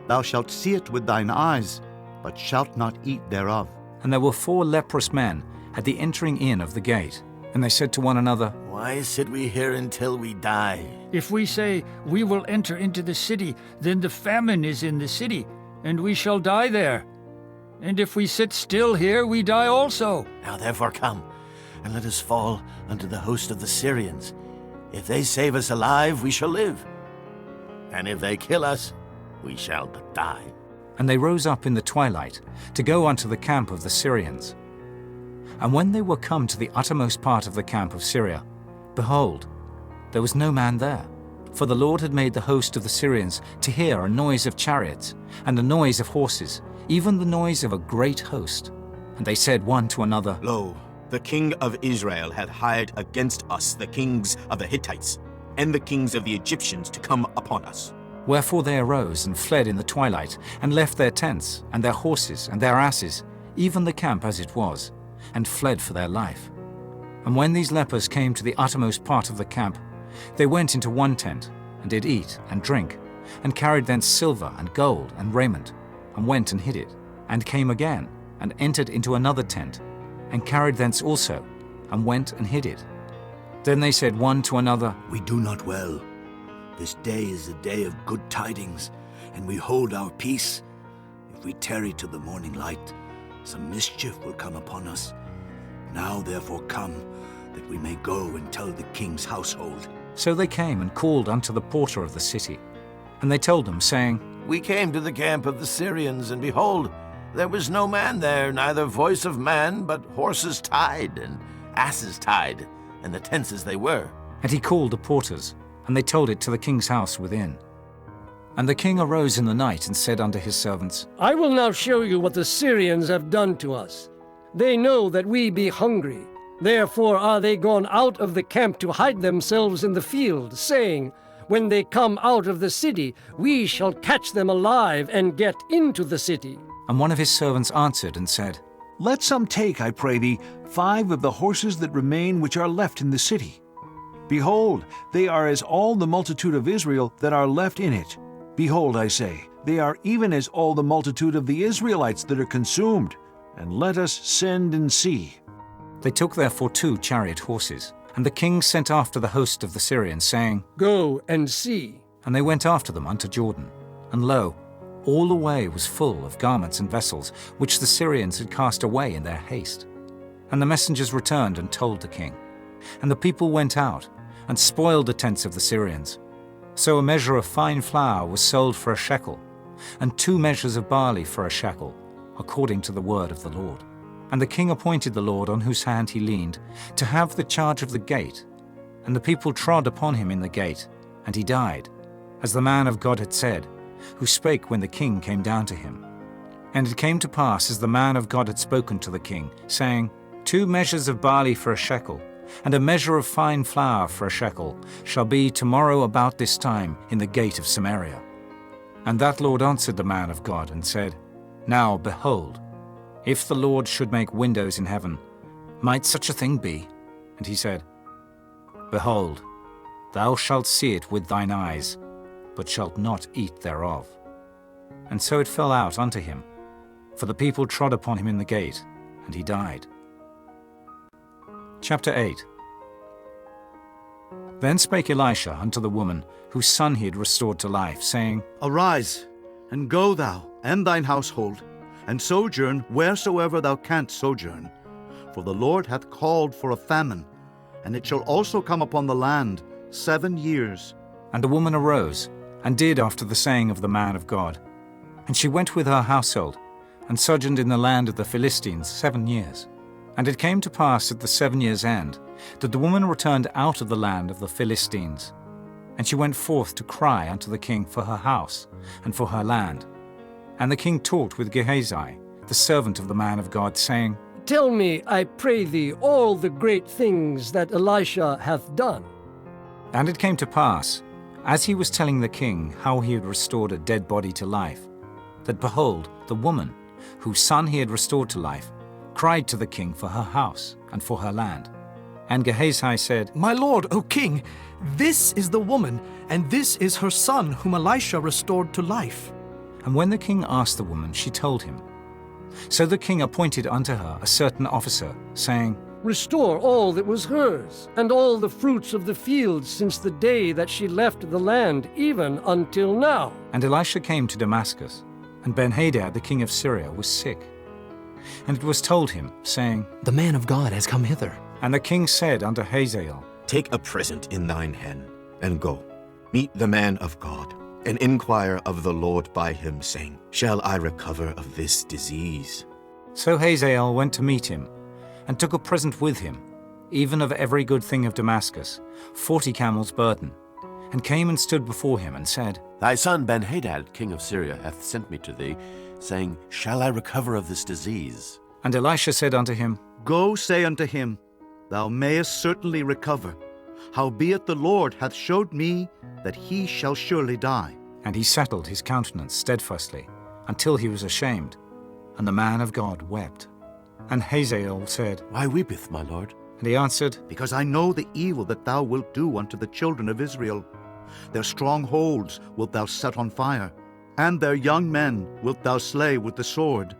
Speaker 9: thou shalt see it with thine eyes, but shalt not eat thereof.
Speaker 1: And there were 4 leprous men at the entering in of the gate, and they said to one another,
Speaker 15: Why sit we here until we die?
Speaker 20: If we say, We will enter into the city, then the famine is in the city, and we shall die there. And if we sit still here, we die also.
Speaker 15: Now therefore come, and let us fall unto the host of the Syrians. If they save us alive, we shall live. And if they kill us, we shall but die.
Speaker 1: And they rose up in the twilight to go unto the camp of the Syrians. And when they were come to the uttermost part of the camp of Syria, behold, there was no man there. For the Lord had made the host of the Syrians to hear a noise of chariots, and a noise of horses, even the noise of a great host. And they said one to another,
Speaker 17: Lo, the king of Israel hath hired against us the kings of the Hittites, and the kings of the Egyptians to come upon us.
Speaker 1: Wherefore they arose and fled in the twilight, and left their tents, and their horses, and their asses, even the camp as it was, and fled for their life. And when these lepers came to the uttermost part of the camp, they went into one tent, and did eat and drink, and carried thence silver and gold and raiment, and went and hid it, and came again, and entered into another tent, and carried thence also, and went and hid it. Then they said one to another,
Speaker 15: We do not well. This day is a day of good tidings, and we hold our peace. If we tarry till the morning light, some mischief will come upon us. Now therefore come, that we may go and tell the king's household.
Speaker 1: So they came and called unto the porter of the city. And they told them, saying,
Speaker 15: We came to the camp of the Syrians, and behold, there was no man there, neither voice of man, but horses tied, and asses tied, and the tents as they were.
Speaker 1: And he called the porters, and they told it to the king's house within. And the king arose in the night, and said unto his servants,
Speaker 8: I will now show you what the Syrians have done to us. They know that we be hungry. Therefore are they gone out of the camp to hide themselves in the field, saying, When they come out of the city, we shall catch them alive and get into the city.
Speaker 1: And one of his servants answered and said,
Speaker 19: Let some take, I pray thee, 5 of the horses that remain which are left in the city. Behold, they are as all the multitude of Israel that are left in it. Behold, I say, they are even as all the multitude of the Israelites that are consumed. And let us send and see.
Speaker 1: They took therefore 2 chariot horses, and the king sent after the host of the Syrians, saying,
Speaker 8: Go and see.
Speaker 1: And they went after them unto Jordan. And lo, all the way was full of garments and vessels, which the Syrians had cast away in their haste. And the messengers returned and told the king. And the people went out, and spoiled the tents of the Syrians. So a measure of fine flour was sold for a shekel, and 2 measures of barley for a shekel, according to the word of the Lord. And the king appointed the Lord on whose hand he leaned, to have the charge of the gate. And the people trod upon him in the gate, and he died, as the man of God had said, who spake when the king came down to him. And it came to pass, as the man of God had spoken to the king, saying, 2 measures of barley for a shekel, and a measure of fine flour for a shekel, shall be tomorrow about this time in the gate of Samaria. And that Lord answered the man of God, and said, Now, behold, if the Lord should make windows in heaven, might such a thing be? And he said, Behold, thou shalt see it with thine eyes, but shalt not eat thereof. and so it fell out unto him. For the people trod upon him in the gate, and he died. Chapter 8. Then spake Elisha unto the woman, whose son he had restored to life, saying,
Speaker 9: Arise, and go thou, and thine household, and sojourn wheresoever thou canst sojourn. For the Lord hath called for a famine, and it shall also come upon the land 7 years.
Speaker 1: And the woman arose, and did after the saying of the man of God. And she went with her household, and sojourned in the land of the Philistines 7 years. And it came to pass at the 7 years' end, that the woman returned out of the land of the Philistines. And she went forth to cry unto the king for her house, and for her land. And the king talked with Gehazi, the servant of the man of God, saying,
Speaker 8: Tell me, I pray thee, all the great things that Elisha hath done.
Speaker 1: And it came to pass, as he was telling the king how he had restored a dead body to life, that behold, the woman, whose son he had restored to life, cried to the king for her house and for her land. And Gehazi said,
Speaker 2: My lord, O king, this is the woman, and this is her son whom Elisha restored to life.
Speaker 1: And when the king asked the woman, she told him. So the king appointed unto her a certain officer, saying,
Speaker 8: Restore all that was hers, and all the fruits of the field since the day that she left the land, even until now.
Speaker 1: And Elisha came to Damascus, and Benhadad the king of Syria was sick. And it was told him, saying,
Speaker 18: The man of God has come hither.
Speaker 1: And the king said unto Hazael,
Speaker 17: Take a present in thine hand, and go. Meet the man of God, and inquire of the Lord by him, saying, Shall I recover of this disease?
Speaker 1: So Hazael went to meet him, and took a present with him, even of every good thing of Damascus, 40 camels' burden, and came and stood before him, and said,
Speaker 3: Thy son Benhadad, king of Syria, hath sent me to thee, saying, Shall I recover of this disease?
Speaker 1: And Elisha said unto him,
Speaker 9: Go say unto him, Thou mayest certainly recover. Howbeit the Lord hath showed me that he shall surely die.
Speaker 1: And he settled his countenance steadfastly, until he was ashamed. And the man of God wept. And Hazael said,
Speaker 3: Why weepeth my lord?
Speaker 1: And he answered,
Speaker 9: Because I know the evil that thou wilt do unto the children of Israel. Their strongholds wilt thou set on fire, and their young men wilt thou slay with the sword,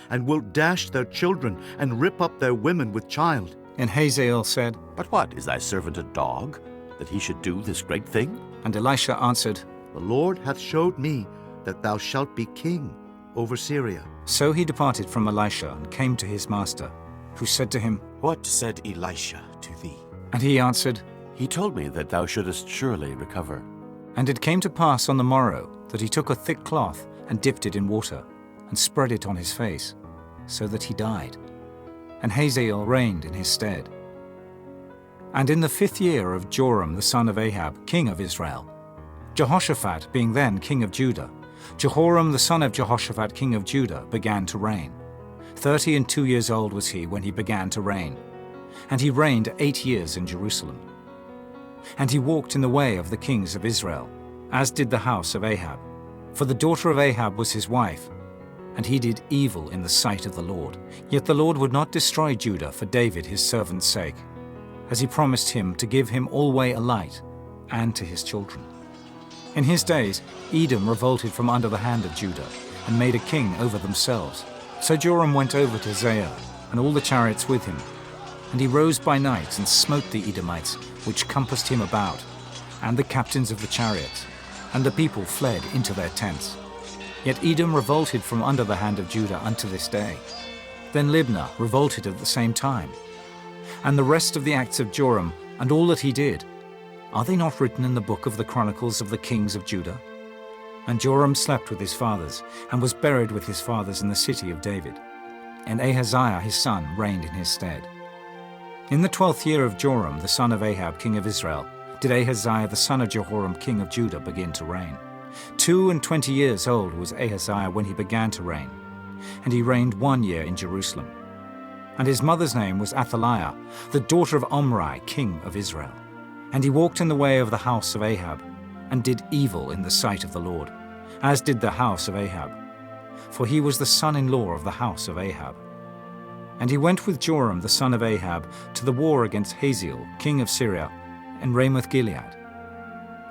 Speaker 9: and wilt dash their children, and rip up their women with child.
Speaker 1: And Hazael said,
Speaker 3: But what, is thy servant a dog, that he should do this great thing?
Speaker 1: And Elisha answered,
Speaker 9: The Lord hath showed me that thou shalt be king over Syria.
Speaker 1: So he departed from Elisha, and came to his master, who said to him,
Speaker 17: What said Elisha to thee?
Speaker 1: And he answered,
Speaker 3: He told me that thou shouldest surely recover.
Speaker 1: And it came to pass on the morrow, that he took a thick cloth, and dipped it in water, and spread it on his face, so that he died. And Hazael reigned in his stead. And in the 5th year of Joram the son of Ahab, king of Israel, Jehoshaphat being then king of Judah, Jehoram the son of Jehoshaphat king of Judah began to reign. 32 years old was he when he began to reign, and he reigned 8 years in Jerusalem. And he walked in the way of the kings of Israel, as did the house of Ahab. For the daughter of Ahab was his wife, and he did evil in the sight of the Lord. Yet the Lord would not destroy Judah for David his servant's sake, as he promised him to give him alway a light, and to his children. In his days Edom revolted from under the hand of Judah, and made a king over themselves. So Joram went over to Zair, and all the chariots with him. And he rose by night, and smote the Edomites, which compassed him about, and the captains of the chariots. And the people fled into their tents. Yet Edom revolted from under the hand of Judah unto this day. Then Libnah revolted at the same time. And the rest of the acts of Joram, and all that he did, are they not written in the book of the Chronicles of the kings of Judah? And Joram slept with his fathers, and was buried with his fathers in the city of David. And Ahaziah his son reigned in his stead. In the 12th year of Joram the son of Ahab king of Israel did Ahaziah the son of Jehoram king of Judah begin to reign. 22 years old was Ahaziah when he began to reign, and he reigned 1 year in Jerusalem. And his mother's name was Athaliah, the daughter of Omri king of Israel. And he walked in the way of the house of Ahab, and did evil in the sight of the Lord, as did the house of Ahab, for he was the son-in-law of the house of Ahab. And he went with Joram the son of Ahab to the war against Hazael king of Syria in Ramoth Gilead.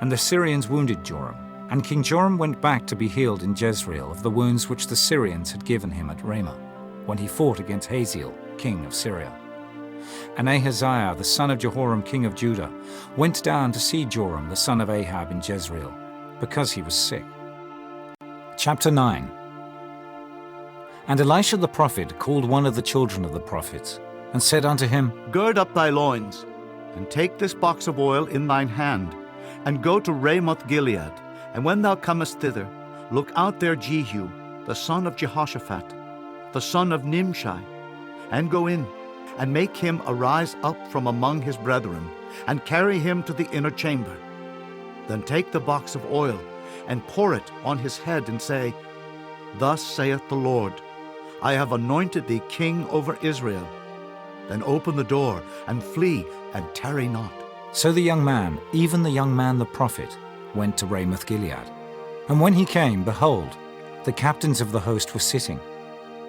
Speaker 1: And the Syrians wounded Joram, And King Joram went back to be healed in Jezreel of the wounds which the Syrians had given him at Ramah, when he fought against Hazael, king of Syria. And Ahaziah, the son of Jehoram, king of Judah, went down to see Joram, the son of Ahab, in Jezreel, because he was sick. Chapter 9. And Elisha the prophet called one of the children of the prophets, and said unto him,
Speaker 9: Gird up thy loins, and take this box of oil in thine hand, and go to Ramoth Gilead. And when thou comest thither, look out there Jehu, the son of Jehoshaphat, the son of Nimshi, and go in, and make him arise up from among his brethren, and carry him to the inner chamber. Then take the box of oil, and pour it on his head, and say, Thus saith the Lord, I have anointed thee king over Israel. Then open the door, and flee, and tarry not.
Speaker 1: So the young man, even the young man the prophet, went to Ramoth Gilead. And when he came, behold, the captains of the host were sitting.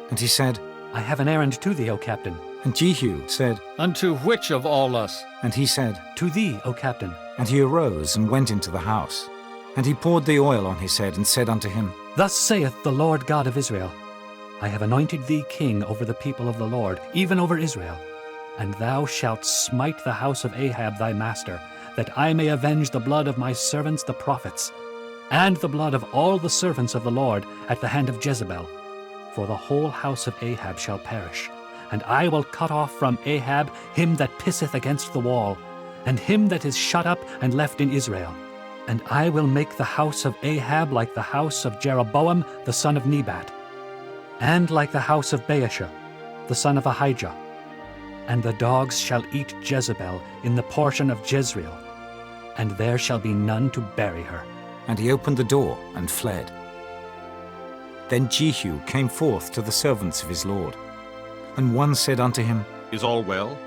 Speaker 1: And he said,
Speaker 4: I have an errand to thee, O captain.
Speaker 1: And Jehu said,
Speaker 20: Unto which of all us?
Speaker 1: And he said,
Speaker 4: To thee, O captain.
Speaker 1: And he arose and went into the house. And he poured the oil on his head, and said unto him,
Speaker 4: Thus saith the Lord God of Israel, I have anointed thee king over the people of the Lord, even over Israel. And thou shalt smite the house of Ahab thy master, that I may avenge the blood of my servants the prophets, and the blood of all the servants of the Lord at the hand of Jezebel. For the whole house of Ahab shall perish, and I will cut off from Ahab him that pisseth against the wall, and him that is shut up and left in Israel. And I will make the house of Ahab like the house of Jeroboam the son of Nebat, and like the house of Baasha the son of Ahijah. And the dogs shall eat Jezebel in the portion of Jezreel, and there shall be none to bury her.
Speaker 1: And he opened the door and fled. Then Jehu came forth to the servants of his lord. And one said unto him,
Speaker 5: Is all well?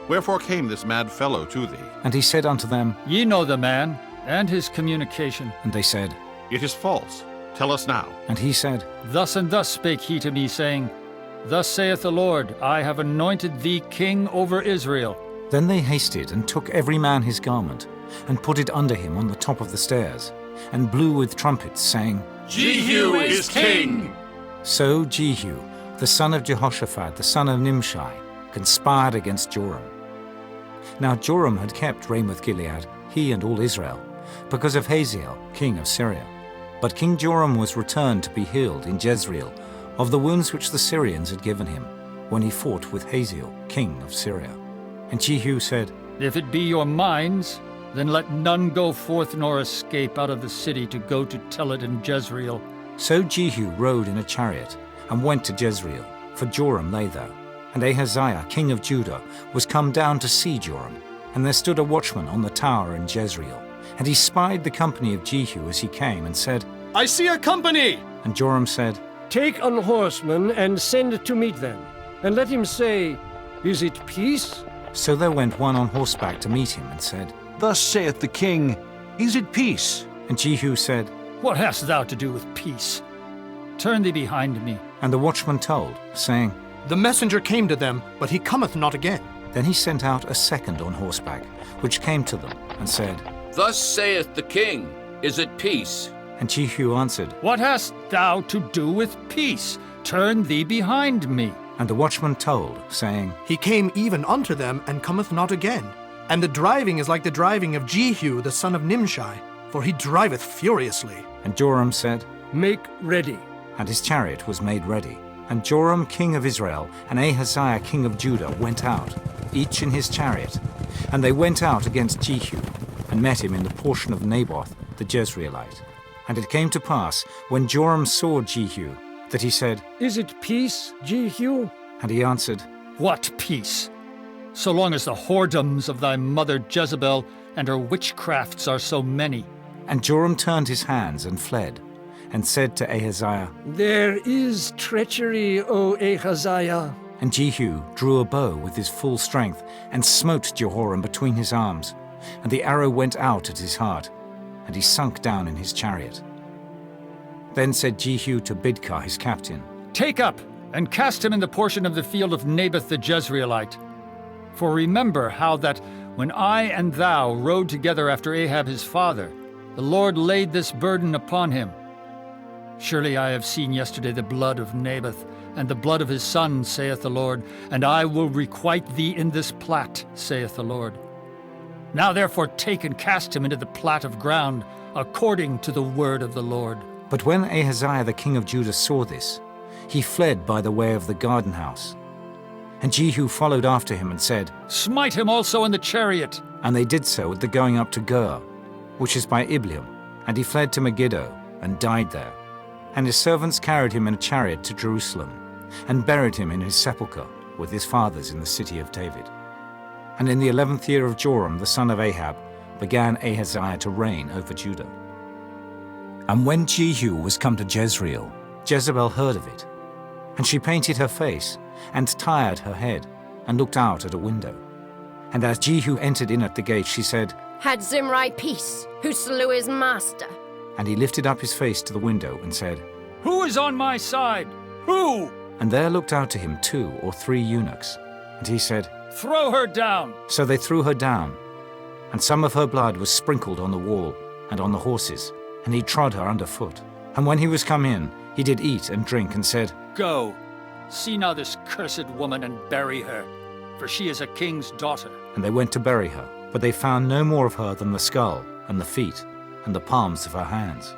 Speaker 5: Wherefore came this mad fellow to thee?
Speaker 1: And he said unto them,
Speaker 20: Ye know the man, and his communication.
Speaker 1: And they said,
Speaker 5: It is false. Tell us now.
Speaker 1: And he said,
Speaker 20: Thus and thus spake he to me, saying, Thus saith the Lord, I have anointed thee king over Israel.
Speaker 1: Then they hasted and took every man his garment, and put it under him on the top of the stairs, and blew with trumpets, saying,
Speaker 5: Jehu is king!
Speaker 1: So Jehu, the son of Jehoshaphat, the son of Nimshi, conspired against Joram. Now Joram had kept Ramoth Gilead, he and all Israel, because of Hazael, king of Syria. But King Joram was returned to be healed in Jezreel of the wounds which the Syrians had given him, when he fought with Hazael, king of Syria. And Jehu said,
Speaker 20: If it be your minds, then let none go forth nor escape out of the city to go to tell it in Jezreel.
Speaker 1: So Jehu rode in a chariot, and went to Jezreel, for Joram lay there. And Ahaziah, king of Judah, was come down to see Joram. And there stood a watchman on the tower in Jezreel. And he spied the company of Jehu as he came, and said,
Speaker 8: I see a company!
Speaker 1: And Joram said,
Speaker 8: Take an horseman and send to meet them, and let him say, Is it peace?
Speaker 1: So there went one on horseback to meet him, and said,
Speaker 19: Thus saith the king, Is it peace?
Speaker 1: And Jehu said,
Speaker 20: What hast thou to do with peace? Turn thee behind me.
Speaker 1: And the watchman told, saying,
Speaker 2: The messenger came to them, but he cometh not again.
Speaker 1: Then he sent out a second on horseback, which came to them, and said,
Speaker 11: Thus saith the king, Is it peace?
Speaker 1: And Jehu answered,
Speaker 20: What hast thou to do with peace? Turn thee behind me.
Speaker 1: And the watchman told, saying,
Speaker 2: He came even unto them, and cometh not again. And the driving is like the driving of Jehu the son of Nimshi, for he driveth furiously.
Speaker 1: And Joram said,
Speaker 8: Make ready.
Speaker 1: And his chariot was made ready. And Joram king of Israel and Ahaziah king of Judah went out, each in his chariot. And they went out against Jehu, and met him in the portion of Naboth the Jezreelite. And it came to pass, when Joram saw Jehu, that he said,
Speaker 8: Is it peace, Jehu?
Speaker 1: And he answered,
Speaker 20: What peace? So long as the whoredoms of thy mother Jezebel and her witchcrafts are so many.
Speaker 1: And Joram turned his hands and fled, and said to Ahaziah,
Speaker 8: There is treachery, O Ahaziah.
Speaker 1: And Jehu drew a bow with his full strength, and smote Jehoram between his arms, and the arrow went out at his heart, and he sunk down in his chariot. Then said Jehu to Bidkar his captain,
Speaker 20: Take up, and cast him in the portion of the field of Naboth the Jezreelite. For remember how that when I and thou rode together after Ahab his father, the Lord laid this burden upon him. Surely I have seen yesterday the blood of Naboth, and the blood of his son, saith the Lord, and I will requite thee in this plat, saith the Lord. Now therefore take and cast him into the plat of ground, according to the word of the Lord.
Speaker 1: But when Ahaziah the king of Judah saw this, he fled by the way of the garden house. And Jehu followed after him and said,
Speaker 20: Smite him also in the chariot.
Speaker 1: And they did so at the going up to Gur, which is by Ibleam. And he fled to Megiddo, and died there. And his servants carried him in a chariot to Jerusalem, and buried him in his sepulchre with his fathers in the city of David. And in the 11th year of Joram the son of Ahab began Ahaziah to reign over Judah. And when Jehu was come to Jezreel, Jezebel heard of it. And she painted her face, and tired her head, and looked out at a window. And as Jehu entered in at the gate, she said,
Speaker 21: Had Zimri peace, who slew his master?
Speaker 1: And he lifted up his face to the window and said,
Speaker 20: Who is on my side? Who?
Speaker 1: And there looked out to him 2 or 3 eunuchs. And he said,
Speaker 20: Throw her down.
Speaker 1: So they threw her down. And some of her blood was sprinkled on the wall and on the horses, and he trod her under foot. And when he was come in, he did eat and drink, and said,
Speaker 20: Go, see now this cursed woman, and bury her, for she is a king's daughter.
Speaker 1: And they went to bury her, but they found no more of her than the skull, and the feet, and the palms of her hands.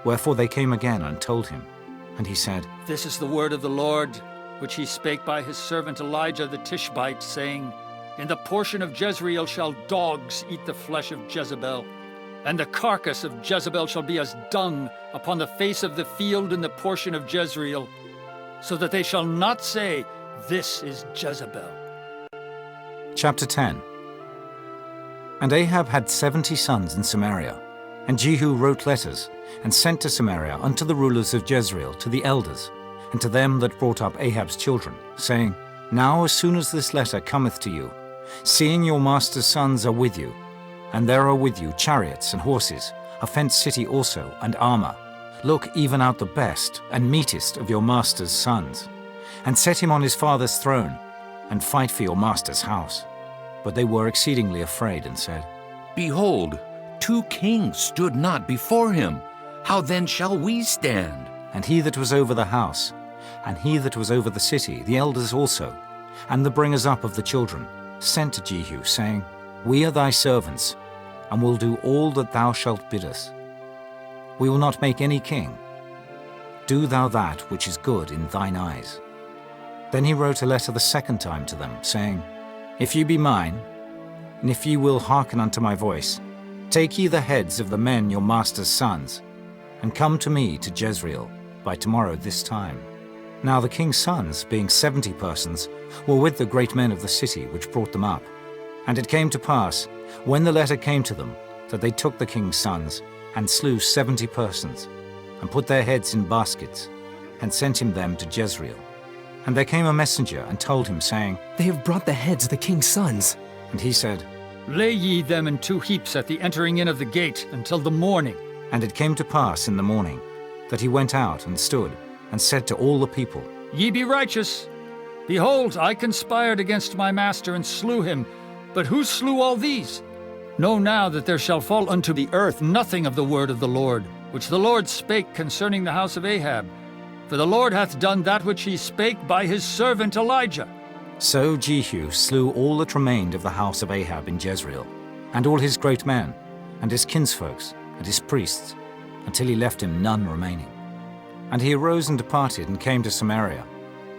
Speaker 1: Wherefore they came again and told him. And he said,
Speaker 20: This is the word of the Lord, which he spake by his servant Elijah the Tishbite, saying, In the portion of Jezreel shall dogs eat the flesh of Jezebel, and the carcass of Jezebel shall be as dung upon the face of the field in the portion of Jezreel, so that they shall not say, This is Jezebel.
Speaker 1: Chapter 10. And Ahab had 70 sons in Samaria. And Jehu wrote letters, and sent to Samaria unto the rulers of Jezreel, to the elders, and to them that brought up Ahab's children, saying, Now as soon as this letter cometh to you, seeing your master's sons are with you, and there are with you chariots and horses, a fenced city also, and armor, look even out the best and meetest of your master's sons, and set him on his father's throne, and fight for your master's house. But they were exceedingly afraid, and said,
Speaker 11: Behold, 2 kings stood not before him. How then shall we stand?
Speaker 1: And he that was over the house, and he that was over the city, the elders also, and the bringers up of the children, sent to Jehu, saying, We are thy servants, and will do all that thou shalt bid us. We will not make any king. Do thou that which is good in thine eyes. Then he wrote a letter the second time to them, saying, If ye be mine, and if ye will hearken unto my voice, take ye the heads of the men your master's sons, and come to me to Jezreel by tomorrow this time. Now the king's sons, being 70 persons, were with the great men of the city which brought them up. And it came to pass, when the letter came to them, that they took the king's sons, and slew 70 persons, and put their heads in baskets, and sent him them to Jezreel. And there came a messenger, and told him, saying,
Speaker 18: They have brought the heads of the king's sons.
Speaker 1: And he said,
Speaker 20: Lay ye them in 2 heaps at the entering in of the gate until the morning.
Speaker 1: And it came to pass in the morning, that he went out and stood, and said to all the people,
Speaker 20: Ye be righteous. Behold, I conspired against my master, and slew him. But who slew all these? Know now that there shall fall unto the earth nothing of the word of the Lord, which the Lord spake concerning the house of Ahab. For the Lord hath done that which he spake by his servant Elijah.
Speaker 1: So Jehu slew all that remained of the house of Ahab in Jezreel, and all his great men, and his kinsfolks, and his priests, until he left him none remaining. And he arose and departed, and came to Samaria.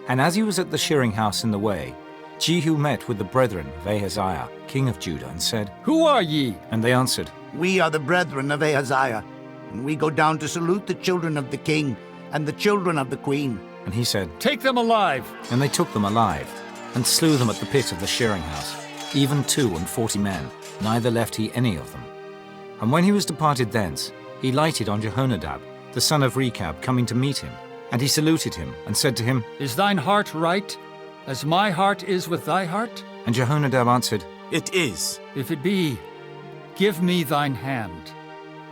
Speaker 1: And as he was at the shearing house in the way, Jehu met with the brethren of Ahaziah, king of Judah, and said,
Speaker 20: Who are ye?
Speaker 1: And they answered,
Speaker 9: We are the brethren of Ahaziah, and we go down to salute the children of the king and the children of the queen.
Speaker 1: And he said,
Speaker 20: Take them alive.
Speaker 1: And they took them alive, and slew them at the pit of the shearing house, even 42 men, neither left he any of them. And when he was departed thence, he lighted on Jehonadab, the son of Rechab, coming to meet him. And he saluted him, and said to him,
Speaker 20: Is thine heart right, as my heart is with thy heart?
Speaker 1: And Jehonadab answered,
Speaker 17: It is.
Speaker 20: If it be, give me thine hand.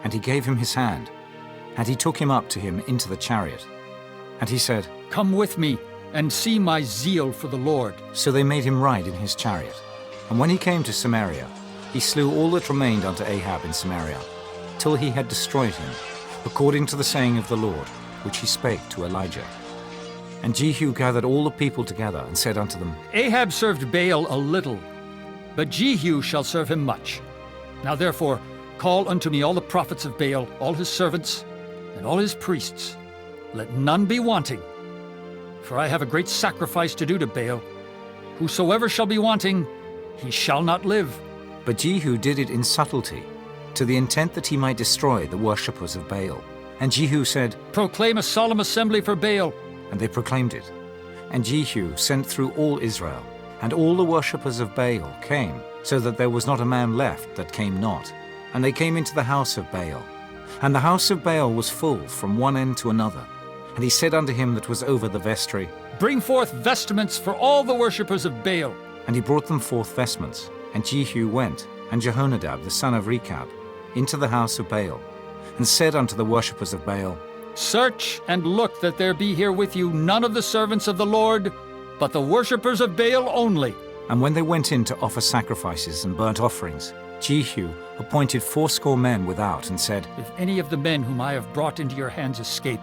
Speaker 1: And he gave him his hand, and he took him up to him into the chariot. And he said,
Speaker 20: Come with me, and see my zeal for the Lord.
Speaker 1: So they made him ride in his chariot. And when he came to Samaria, he slew all that remained unto Ahab in Samaria, till he had destroyed him, according to the saying of the Lord, which he spake to Elijah. And Jehu gathered all the people together, and said unto them,
Speaker 20: Ahab served Baal a little, but Jehu shall serve him much. Now therefore call unto me all the prophets of Baal, all his servants, and all his priests. Let none be wanting. For I have a great sacrifice to do to Baal. Whosoever shall be wanting, he shall not live.
Speaker 1: But Jehu did it in subtlety, to the intent that he might destroy the worshippers of Baal. And Jehu said,
Speaker 20: Proclaim a solemn assembly for Baal.
Speaker 1: And they proclaimed it. And Jehu sent through all Israel, and all the worshippers of Baal came, so that there was not a man left that came not. And they came into the house of Baal. And the house of Baal was full from one end to another. And he said unto him that was over the vestry,
Speaker 20: Bring forth vestments for all the worshippers of Baal.
Speaker 1: And he brought them forth vestments. And Jehu went, and Jehonadab the son of Rechab, into the house of Baal, and said unto the worshippers of Baal,
Speaker 20: Search and look that there be here with you none of the servants of the Lord, but the worshippers of Baal only.
Speaker 1: And when they went in to offer sacrifices and burnt offerings, Jehu appointed 80 men without, and said,
Speaker 20: If any of the men whom I have brought into your hands escape,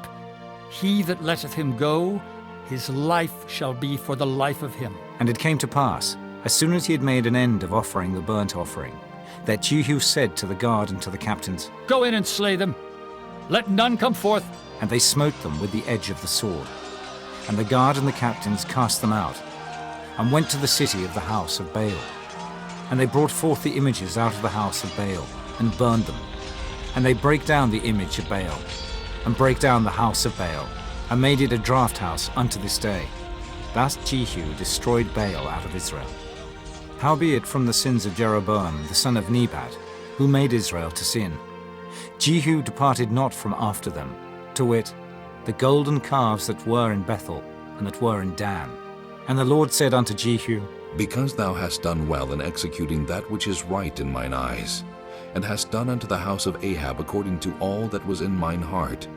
Speaker 20: he that letteth him go, his life shall be for the life of him.
Speaker 1: And it came to pass, as soon as he had made an end of offering the burnt offering, that Jehu said to the guard and to the captains,
Speaker 20: Go in and slay them. Let none come forth.
Speaker 1: And they smote them with the edge of the sword. And the guard and the captains cast them out, and went to the city of the house of Baal. And they brought forth the images out of the house of Baal, and burned them. And they brake down the image of Baal, and brake down the house of Baal, and made it a draught house unto this day. Thus Jehu destroyed Baal out of Israel. Howbeit from the sins of Jeroboam the son of Nebat, who made Israel to sin, Jehu departed not from after them, to wit, the golden calves that were in Bethel, and that were in Dan. And the Lord said unto Jehu,
Speaker 6: Because thou hast done well in executing that which is right in mine eyes, and hast done unto the house of Ahab according to all that was in mine heart,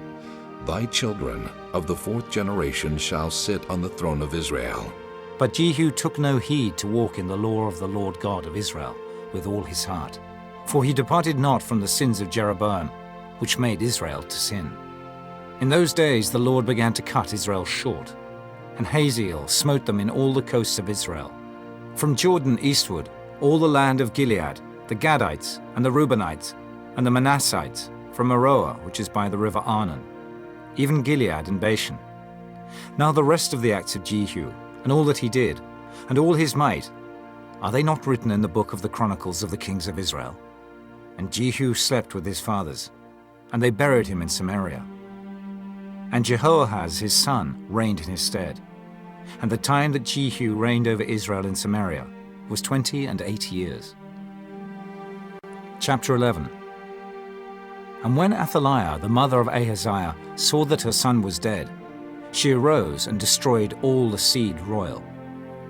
Speaker 6: thy children of the 4th generation shall sit on the throne of Israel.
Speaker 1: But Jehu took no heed to walk in the law of the Lord God of Israel with all his heart. For he departed not from the sins of Jeroboam, which made Israel to sin. In those days the Lord began to cut Israel short, and Hazael smote them in all the coasts of Israel. From Jordan eastward, all the land of Gilead, the Gadites, and the Reubenites, and the Manassites, from Aroah, which is by the river Arnon, even Gilead and Bashan. Now the rest of the acts of Jehu, and all that he did, and all his might, are they not written in the book of the Chronicles of the kings of Israel? And Jehu slept with his fathers, and they buried him in Samaria. And Jehoahaz his son reigned in his stead. And the time that Jehu reigned over Israel in Samaria was 28 years. Chapter 11. And when Athaliah, the mother of Ahaziah, saw that her son was dead, she arose and destroyed all the seed royal.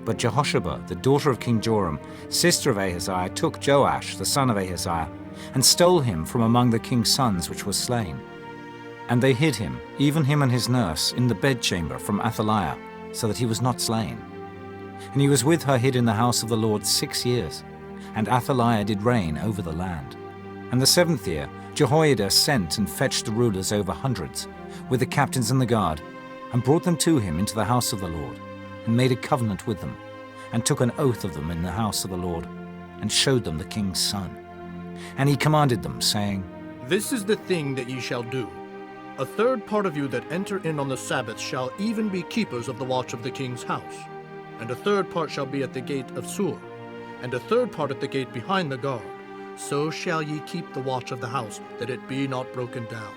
Speaker 1: But Jehosheba, the daughter of King Joram, sister of Ahaziah, took Joash, the son of Ahaziah, and stole him from among the king's sons which was slain. And they hid him, even him and his nurse, in the bedchamber from Athaliah, so that he was not slain. And he was with her hid in the house of the Lord 6 years. And Athaliah did reign over the land. And the 7th year Jehoiada sent and fetched the rulers over hundreds, with the captains and the guard, and brought them to him into the house of the Lord, and made a covenant with them, and took an oath of them in the house of the Lord, and showed them the king's son. And he commanded them, saying,
Speaker 2: This is the thing that ye shall do. A third part of you that enter in on the Sabbath shall even be keepers of the watch of the king's house. And a third part shall be at the gate of Sur, and a third part at the gate behind the guard. So shall ye keep the watch of the house, that it be not broken down.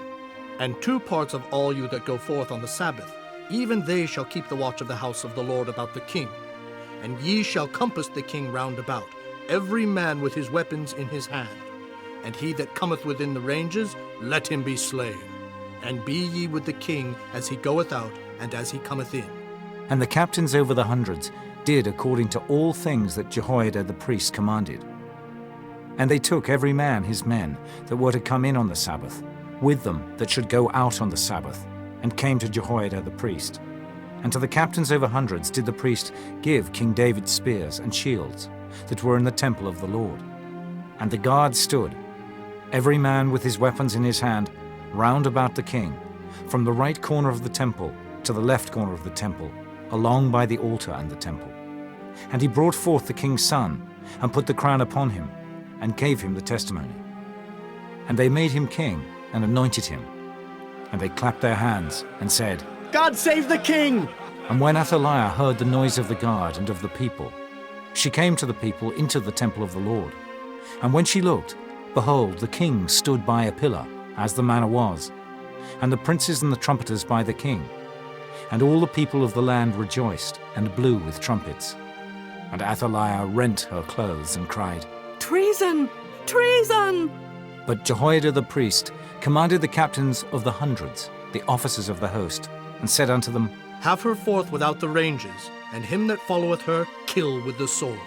Speaker 2: And 2 parts of all you that go forth on the Sabbath, even they shall keep the watch of the house of the Lord about the king. And ye shall compass the king round about, every man with his weapons in his hand. And he that cometh within the ranges, let him be slain. And be ye with the king as he goeth out, and as he cometh in.
Speaker 1: And the captains over the hundreds did according to all things that Jehoiada the priest commanded. And they took every man his men that were to come in on the Sabbath, with them that should go out on the Sabbath, and came to Jehoiada the priest. And to the captains over hundreds did the priest give King David's spears and shields that were in the temple of the Lord. And the guard stood, every man with his weapons in his hand, round about the king, from the right corner of the temple to the left corner of the temple, along by the altar and the temple. And he brought forth the king's son, and put the crown upon him, and gave him the testimony. And they made him king, and anointed him. And they clapped their hands, and said,
Speaker 7: God save the king!
Speaker 1: And when Athaliah heard the noise of the guard and of the people, she came to the people into the temple of the Lord. And when she looked, behold, the king stood by a pillar, as the manner was, and the princes and the trumpeters by the king. And all the people of the land rejoiced, and blew with trumpets. And Athaliah rent her clothes, and cried,
Speaker 13: Treason! Treason!
Speaker 1: But Jehoiada the priest commanded the captains of the hundreds, the officers of the host, and said unto them,
Speaker 2: Have her forth without the ranges, and him that followeth her kill with the sword.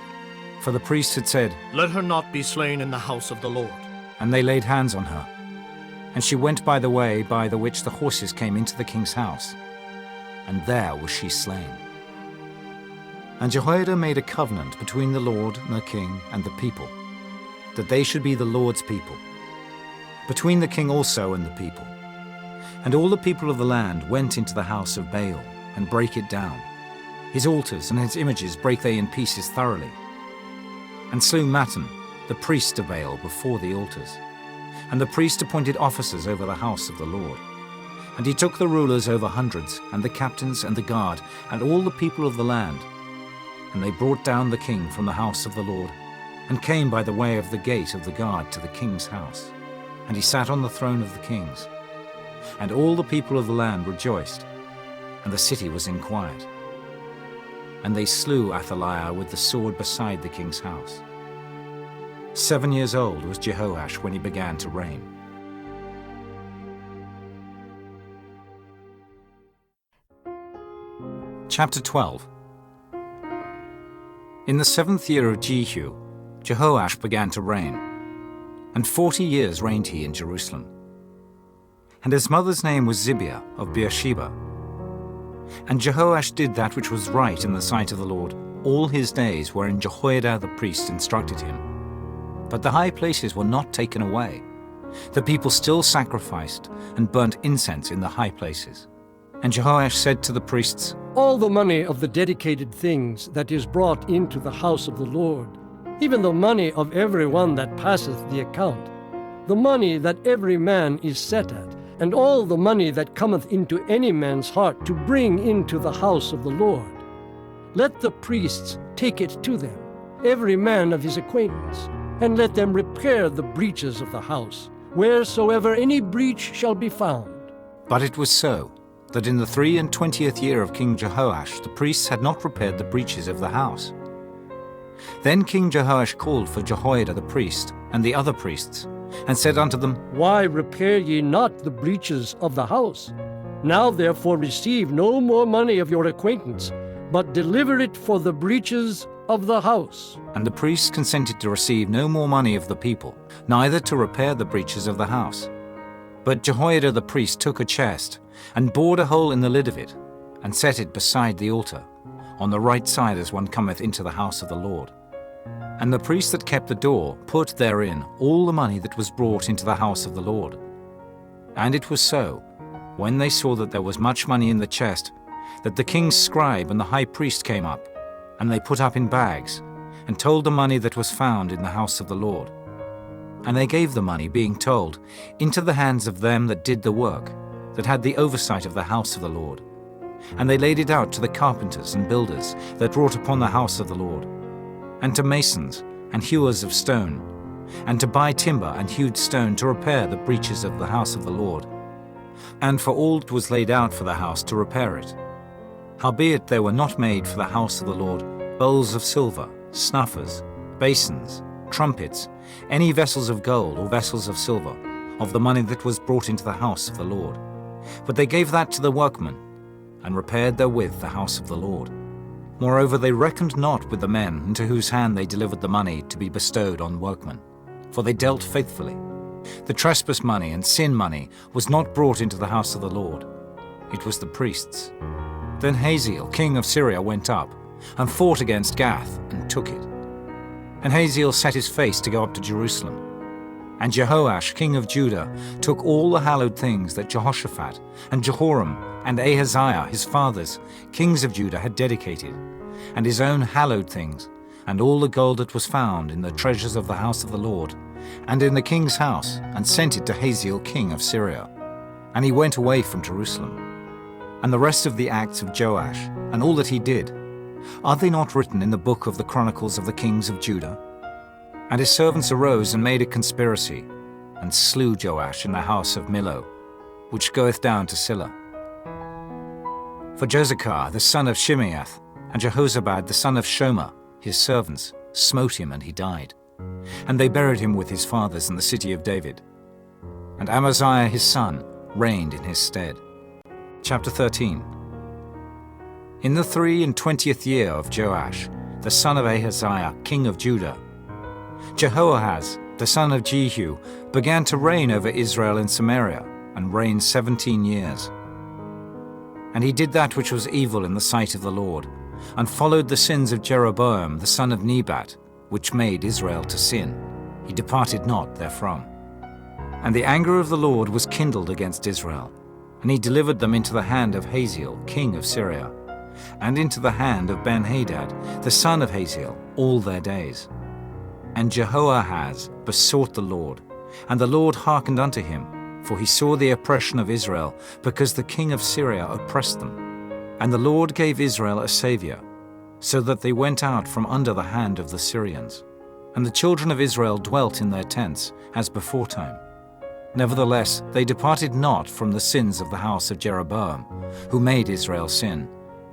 Speaker 1: For the priests had said,
Speaker 2: Let her not be slain in the house of the Lord.
Speaker 1: And they laid hands on her. And she went by the way by the which the horses came into the king's house. And there was she slain. And Jehoiada made a covenant between the Lord and the king and the people, that they should be the Lord's people, between the king also and the people. And all the people of the land went into the house of Baal, and brake it down. His altars and his images brake they in pieces thoroughly, and slew Mattan, the priest of Baal, before the altars. And the priest appointed officers over the house of the Lord. And he took the rulers over hundreds, and the captains and the guard, and all the people of the land. And they brought down the king from the house of the Lord, and came by the way of the gate of the guard to the king's house. And he sat on the throne of the kings. And all the people of the land rejoiced, and the city was in quiet. And they slew Athaliah with the sword beside the king's house. 7 years old was Jehoash when he began to reign. Chapter 12. In the 7th year of Jehu, Jehoash began to reign, and 40 years reigned he in Jerusalem. And his mother's name was Zibiah of Beersheba. And Jehoash did that which was right in the sight of the Lord all his days wherein Jehoiada the priest instructed him. But the high places were not taken away. The people still sacrificed and burnt incense in the high places. And Jehoash said to the priests,
Speaker 8: All the money of the dedicated things that is brought into the house of the Lord, even the money of every one that passeth the account, the money that every man is set at, and all the money that cometh into any man's heart to bring into the house of the Lord, let the priests take it to them, every man of his acquaintance, and let them repair the breaches of the house, wheresoever any breach shall be found.
Speaker 1: But it was so, that in the 23rd year of King Jehoash the priests had not repaired the breaches of the house. Then King Jehoash called for Jehoiada the priest and the other priests, and said unto them,
Speaker 8: Why repair ye not the breaches of the house? Now therefore receive no more money of your acquaintance, but deliver it for the breaches of the house.
Speaker 1: And the priests consented to receive no more money of the people, neither to repair the breaches of the house. But Jehoiada the priest took a chest, and bored a hole in the lid of it, and set it beside the altar, on the right side as one cometh into the house of the Lord. And the priest that kept the door put therein all the money that was brought into the house of the Lord. And it was so, when they saw that there was much money in the chest, that the king's scribe and the high priest came up, and they put up in bags, and told the money that was found in the house of the Lord. And they gave the money, being told, into the hands of them that did the work, that had the oversight of the house of the Lord. And they laid it out to the carpenters and builders that wrought upon the house of the Lord, and to masons and hewers of stone, and to buy timber and hewed stone to repair the breaches of the house of the Lord, and for all that was laid out for the house to repair it. Howbeit there were not made for the house of the Lord bowls of silver, snuffers, basins, trumpets, any vessels of gold or vessels of silver, of the money that was brought into the house of the Lord. But they gave that to the workmen, and repaired therewith the house of the Lord. Moreover, they reckoned not with the men into whose hand they delivered the money to be bestowed on workmen, for they dealt faithfully. The trespass money and sin money was not brought into the house of the Lord. It was the priests. Then Hazael, king of Syria, went up, and fought against Gath, and took it. And Hazael set his face to go up to Jerusalem. And Jehoash, king of Judah, took all the hallowed things that Jehoshaphat and Jehoram and Ahaziah, his fathers, kings of Judah, had dedicated, and his own hallowed things, and all the gold that was found in the treasures of the house of the Lord, and in the king's house, and sent it to Hazael, king of Syria. And he went away from Jerusalem. And the rest of the acts of Joash, and all that he did, are they not written in the book of the Chronicles of the kings of Judah? And his servants arose and made a conspiracy, and slew Joash in the house of Millo, which goeth down to Silla. For Jozachar the son of Shimeath, and Jehozabad the son of Shomer, his servants, smote him, and he died. And they buried him with his fathers in the city of David. And Amaziah his son reigned in his stead. Chapter 13. In the 23 year of Joash, the son of Ahaziah, king of Judah, Jehoahaz, the son of Jehu, began to reign over Israel in Samaria, and reigned 17 years. And he did that which was evil in the sight of the Lord, and followed the sins of Jeroboam the son of Nebat, which made Israel to sin. He departed not therefrom. And the anger of the Lord was kindled against Israel, and he delivered them into the hand of Hazael, king of Syria, and into the hand of Ben-Hadad, the son of Hazael, all their days. And Jehoahaz besought the Lord, and the Lord hearkened unto him, for he saw the oppression of Israel, because the king of Syria oppressed them. And the Lord gave Israel a saviour, so that they went out from under the hand of the Syrians. And the children of Israel dwelt in their tents, as beforetime. Nevertheless, they departed not from the sins of the house of Jeroboam, who made Israel sin,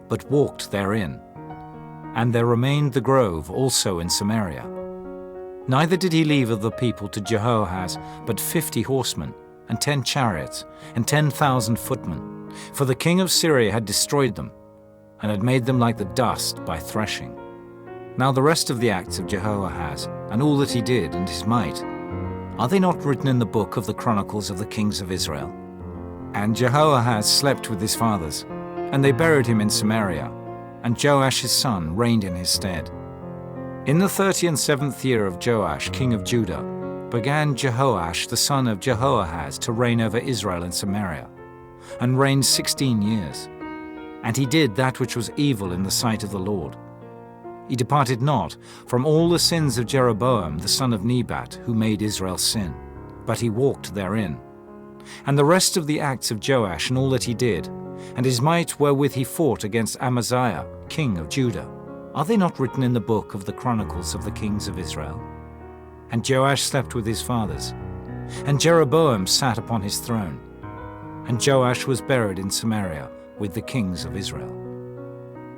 Speaker 1: but walked therein. And there remained the grove also in Samaria. Neither did he leave of the people to Jehoahaz but 50 horsemen, and 10 chariots, and 10,000 footmen, for the king of Syria had destroyed them, and had made them like the dust by threshing. Now the rest of the acts of Jehoahaz, and all that he did, and his might, are they not written in the book of the Chronicles of the kings of Israel? And Jehoahaz slept with his fathers, and they buried him in Samaria, and Joash his son reigned in his stead. In the 37th year of Joash, king of Judah, began Jehoash the son of Jehoahaz to reign over Israel in Samaria, and reigned 16 years. And he did that which was evil in the sight of the Lord. He departed not from all the sins of Jeroboam the son of Nebat, who made Israel sin, but he walked therein. And the rest of the acts of Joash and all that he did, and his might wherewith he fought against Amaziah, king of Judah, are they not written in the book of the Chronicles of the kings of Israel? And Joash slept with his fathers, and Jeroboam sat upon his throne, and Joash was buried in Samaria with the kings of Israel.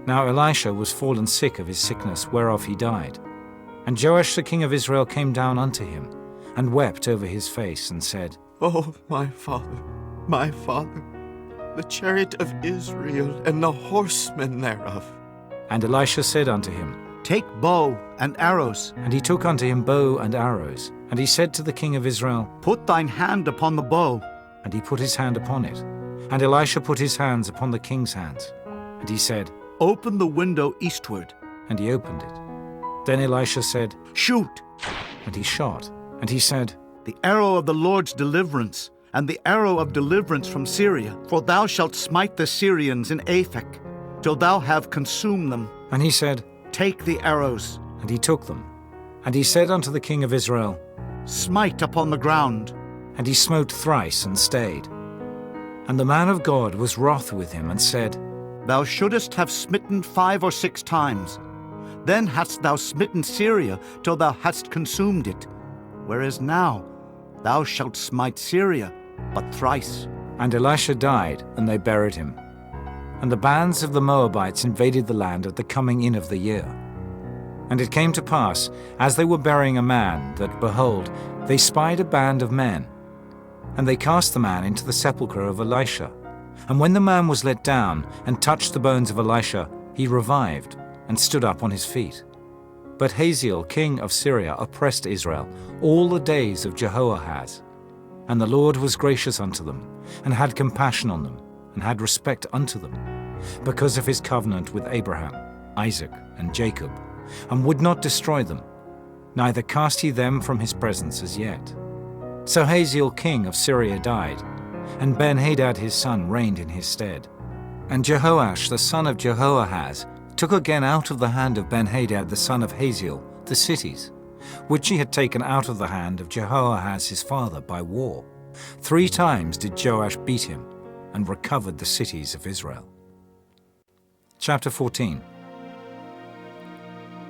Speaker 1: Now Elisha was fallen sick of his sickness, whereof he died. And Joash the king of Israel came down unto him, and wept over his face, and said,
Speaker 17: Oh, my father, the chariot of Israel, and the horsemen thereof.
Speaker 1: And Elisha said unto him,
Speaker 9: Take bow and arrows.
Speaker 1: And he took unto him bow and arrows. And he said to the king of Israel,
Speaker 9: Put thine hand upon the bow.
Speaker 1: And he put his hand upon it. And Elisha put his hands upon the king's hands. And he said,
Speaker 9: Open the window eastward.
Speaker 1: And he opened it. Then Elisha said,
Speaker 9: Shoot.
Speaker 1: And he shot. And he said,
Speaker 9: The arrow of the Lord's deliverance, and the arrow of deliverance from Syria. For thou shalt smite the Syrians in Aphek, till thou have consumed them.
Speaker 1: And he said,
Speaker 9: Take the arrows.
Speaker 1: And he took them. And he said unto the king of Israel,
Speaker 9: Smite upon the ground.
Speaker 1: And he smote thrice and stayed. And the man of God was wroth with him, and said,
Speaker 9: Thou shouldest have smitten 5 or 6 times. Then hadst thou smitten Syria till thou hadst consumed it. Whereas now thou shalt smite Syria but thrice.
Speaker 1: And Elisha died, and they buried him. And the bands of the Moabites invaded the land at the coming in of the year. And it came to pass, as they were burying a man, that, behold, they spied a band of men. And they cast the man into the sepulchre of Elisha. And when the man was let down, and touched the bones of Elisha, he revived, and stood up on his feet. But Hazael, king of Syria, oppressed Israel all the days of Jehoahaz. And the Lord was gracious unto them, and had compassion on them, and had respect unto them, because of his covenant with Abraham, Isaac, and Jacob, and would not destroy them, neither cast he them from his presence as yet. So Hazael king of Syria died, and Ben-Hadad his son reigned in his stead. And Jehoash the son of Jehoahaz took again out of the hand of Ben-Hadad the son of Hazael the cities, which he had taken out of the hand of Jehoahaz his father by war. 3 times did Joash beat him, and recovered the cities of Israel. Chapter 14.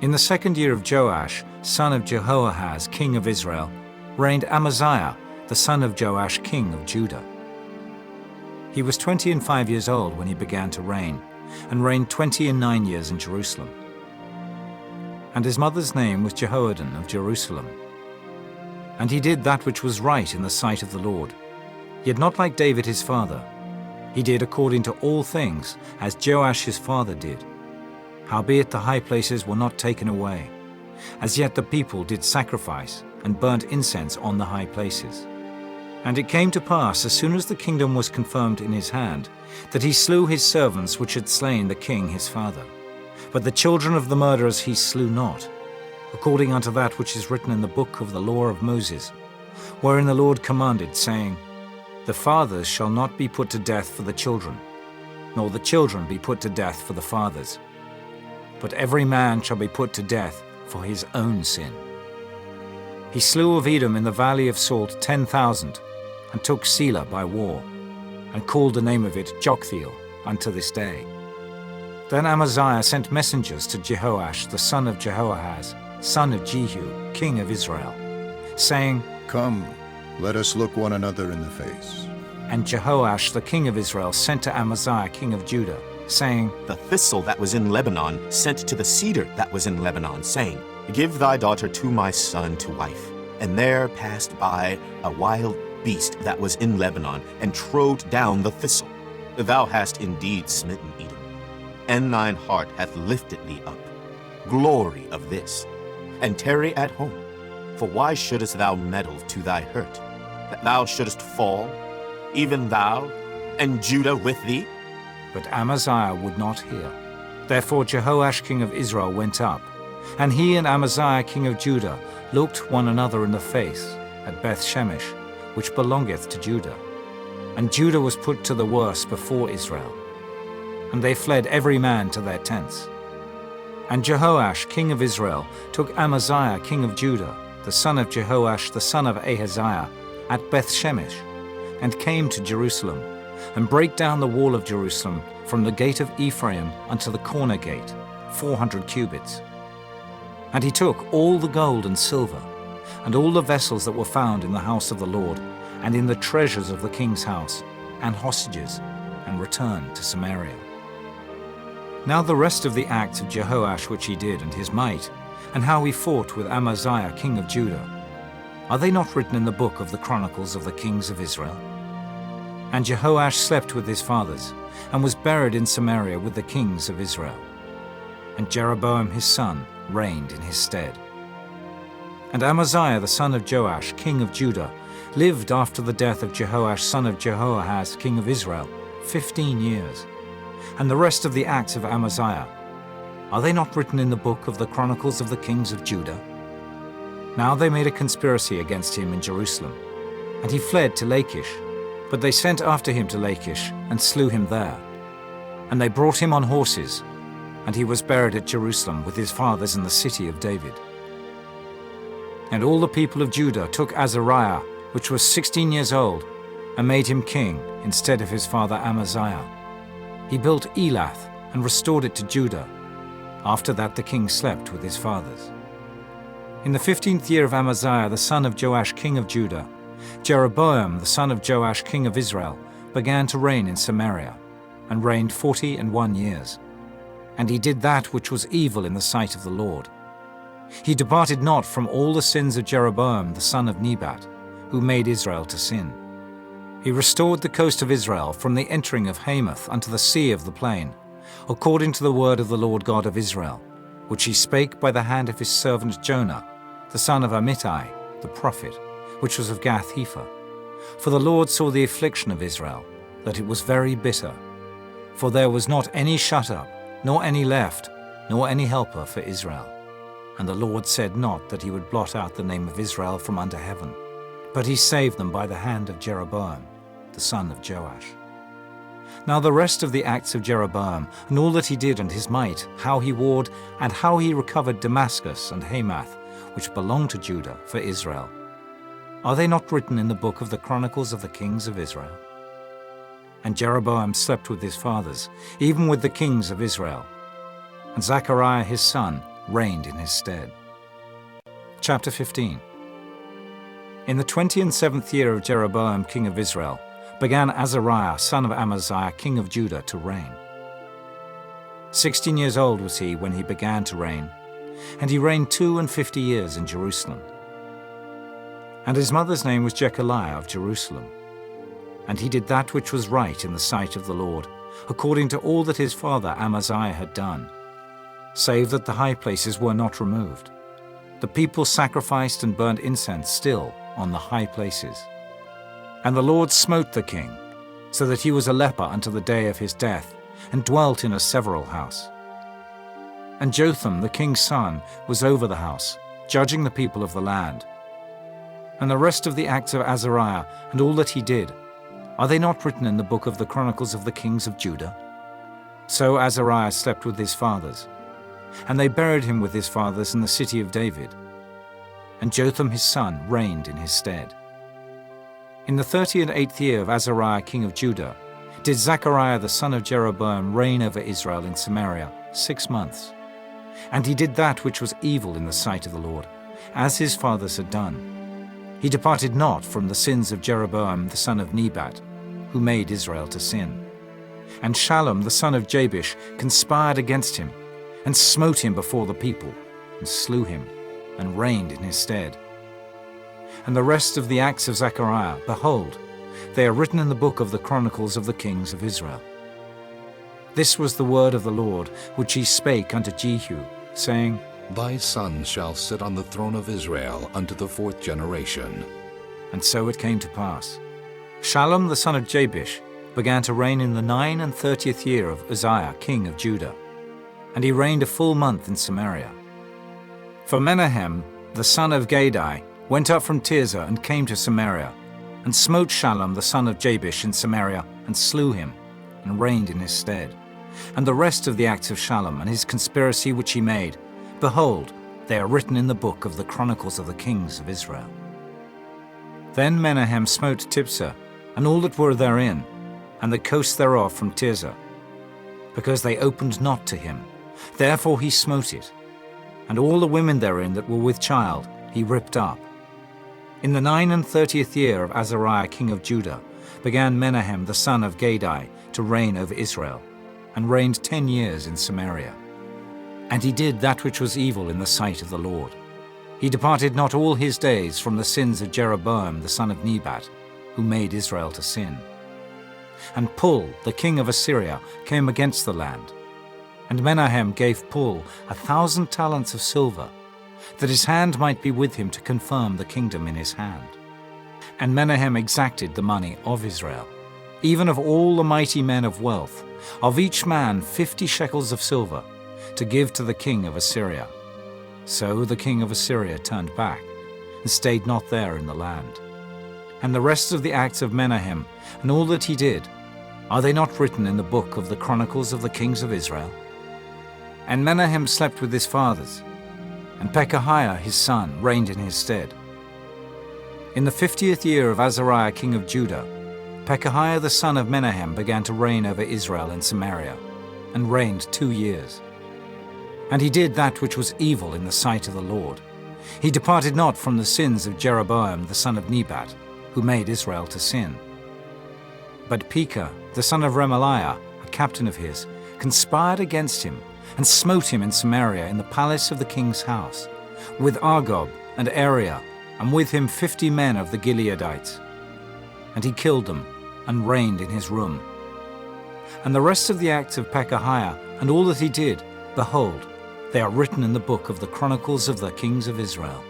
Speaker 1: In the 2nd year of Joash, son of Jehoahaz, king of Israel, reigned Amaziah, the son of Joash, king of Judah. He was 25 years old when he began to reign, and reigned 29 years in Jerusalem. And his mother's name was Jehoadan of Jerusalem. And he did that which was right in the sight of the Lord, yet not like David his father. He did according to all things as Joash his father did. Howbeit the high places were not taken away. As yet the people did sacrifice and burnt incense on the high places. And it came to pass, as soon as the kingdom was confirmed in his hand, that he slew his servants which had slain the king his father. But the children of the murderers he slew not, according unto that which is written in the book of the law of Moses, wherein the Lord commanded, saying, The fathers shall not be put to death for the children, nor the children be put to death for the fathers. But every man shall be put to death for his own sin. He slew of Edom in the valley of Salt 10,000, and took Selah by war, and called the name of it Joktheel unto this day. Then Amaziah sent messengers to Jehoash the son of Jehoahaz, son of Jehu, king of Israel, saying,
Speaker 12: Come, let us look one another in the face.
Speaker 1: And Jehoash the king of Israel sent to Amaziah king of Judah, saying,
Speaker 17: The thistle that was in Lebanon sent to the cedar that was in Lebanon, saying, Give thy daughter to my son to wife. And there passed by a wild beast that was in Lebanon, and trode down the thistle. Thou hast indeed smitten Edom, and thine heart hath lifted thee up. Glory of this, and tarry at home. For why shouldest thou meddle to thy hurt, that thou shouldest fall, even thou, and Judah with thee?
Speaker 1: But Amaziah would not hear. Therefore Jehoash king of Israel went up, and he and Amaziah king of Judah looked one another in the face at Beth-Shemesh, which belongeth to Judah. And Judah was put to the worse before Israel. And they fled every man to their tents. And Jehoash king of Israel took Amaziah king of Judah, the son of Jehoash the son of Ahaziah, at Beth-Shemesh, and came to Jerusalem, and brake down the wall of Jerusalem from the gate of Ephraim unto the corner gate, 400 cubits. And he took all the gold and silver, and all the vessels that were found in the house of the Lord, and in the treasures of the king's house, and hostages, and returned to Samaria. Now the rest of the acts of Jehoash which he did, and his might, and how he fought with Amaziah king of Judah, are they not written in the book of the Chronicles of the kings of Israel? And Jehoash slept with his fathers, and was buried in Samaria with the kings of Israel. And Jeroboam his son reigned in his stead. And Amaziah the son of Joash, king of Judah, lived after the death of Jehoash son of Jehoahaz, king of Israel, 15 years. And the rest of the acts of Amaziah, are they not written in the book of the Chronicles of the kings of Judah? Now they made a conspiracy against him in Jerusalem, and he fled to Lachish. But they sent after him to Lachish, and slew him there. And they brought him on horses, and he was buried at Jerusalem with his fathers in the city of David. And all the people of Judah took Azariah, which was 16 years old, and made him king instead of his father Amaziah. He built Elath and restored it to Judah. After that the king slept with his fathers. In the 15th year of Amaziah the son of Joash king of Judah, Jeroboam the son of Joash king of Israel began to reign in Samaria, and reigned 41 years. And he did that which was evil in the sight of the Lord. He departed not from all the sins of Jeroboam the son of Nebat, who made Israel to sin. He restored the coast of Israel from the entering of Hamath unto the sea of the plain, according to the word of the Lord God of Israel, which he spake by the hand of his servant Jonah, the son of Amittai, the prophet, which was of Gath-hepher. For the Lord saw the affliction of Israel, that it was very bitter. For there was not any shut up, nor any left, nor any helper for Israel. And the Lord said not that he would blot out the name of Israel from under heaven. but he saved them by the hand of Jeroboam, the son of Joash. Now the rest of the acts of Jeroboam, and all that he did and his might, how he warred, and how he recovered Damascus and Hamath, which belonged to Judah, for Israel, are they not written in the book of the Chronicles of the kings of Israel? And Jeroboam slept with his fathers, even with the kings of Israel. And Zechariah his son reigned in his stead. Chapter 15. In the 27th year of Jeroboam king of Israel, began Azariah son of Amaziah king of Judah to reign. 16 years old was he when he began to reign, and he reigned 52 years in Jerusalem. And his mother's name was Jechaliah of Jerusalem. And he did that which was right in the sight of the Lord, according to all that his father Amaziah had done, save that the high places were not removed. The people sacrificed and burnt incense still on the high places. And the Lord smote the king, so that he was a leper unto the day of his death, and dwelt in a several house. And Jotham the king's son was over the house, judging the people of the land. And the rest of the acts of Azariah, and all that he did, are they not written in the book of the Chronicles of the kings of Judah? So Azariah slept with his fathers, and they buried him with his fathers in the city of David. And Jotham his son reigned in his stead. In the 38th year of Azariah king of Judah, did Zechariah the son of Jeroboam reign over Israel in Samaria 6 months. And he did that which was evil in the sight of the Lord, as his fathers had done. He departed not from the sins of Jeroboam the son of Nebat, who made Israel to sin. And Shallum the son of Jabesh conspired against him, and smote him before the people, and slew him, and reigned in his stead. And the rest of the acts of Zechariah, behold, they are written in the book of the Chronicles of the kings of Israel. This was the word of the Lord, which he spake unto Jehu, saying,
Speaker 6: Thy son shall sit on the throne of Israel unto the 4th generation.
Speaker 1: And so it came to pass. Shallum the son of Jabesh began to reign in the 39th year of Uzziah king of Judah, and he reigned a full month in Samaria. For Menahem the son of Gadai went up from Tirzah and came to Samaria, and smote Shallum the son of Jabesh in Samaria, and slew him, and reigned in his stead. And the rest of the acts of Shallum and his conspiracy which he made, behold, they are written in the book of the Chronicles of the kings of Israel. Then Menahem smote Tiphsah, and all that were therein, and the coast thereof from Tirzah, because they opened not to him. Therefore he smote it, and all the women therein that were with child he ripped up. In the 39th year of Azariah king of Judah began Menahem the son of Gadai to reign over Israel, and reigned 10 years in Samaria. And he did that which was evil in the sight of the Lord. He departed not all his days from the sins of Jeroboam the son of Nebat, who made Israel to sin. And Pul, the king of Assyria, came against the land. And Menahem gave Pul 1,000 talents of silver, that his hand might be with him to confirm the kingdom in his hand. And Menahem exacted the money of Israel, even of all the mighty men of wealth, of each man 50 shekels of silver, to give to the king of Assyria. So the king of Assyria turned back, and stayed not there in the land. And the rest of the acts of Menahem, and all that he did, are they not written in the book of the Chronicles of the kings of Israel? And Menahem slept with his fathers, and Pekahiah his son reigned in his stead. In the 50th year of Azariah king of Judah, Pekahiah the son of Menahem began to reign over Israel in Samaria, and reigned 2 years. And he did that which was evil in the sight of the Lord. He departed not from the sins of Jeroboam the son of Nebat, who made Israel to sin. But Pekah the son of Remaliah, a captain of his, conspired against him, and smote him in Samaria in the palace of the king's house, with Argob and Ariah, and with him 50 men of the Gileadites. And he killed them, and reigned in his room. And the rest of the acts of Pekahiah, and all that he did, behold, they are written in the book of the Chronicles of the kings of Israel.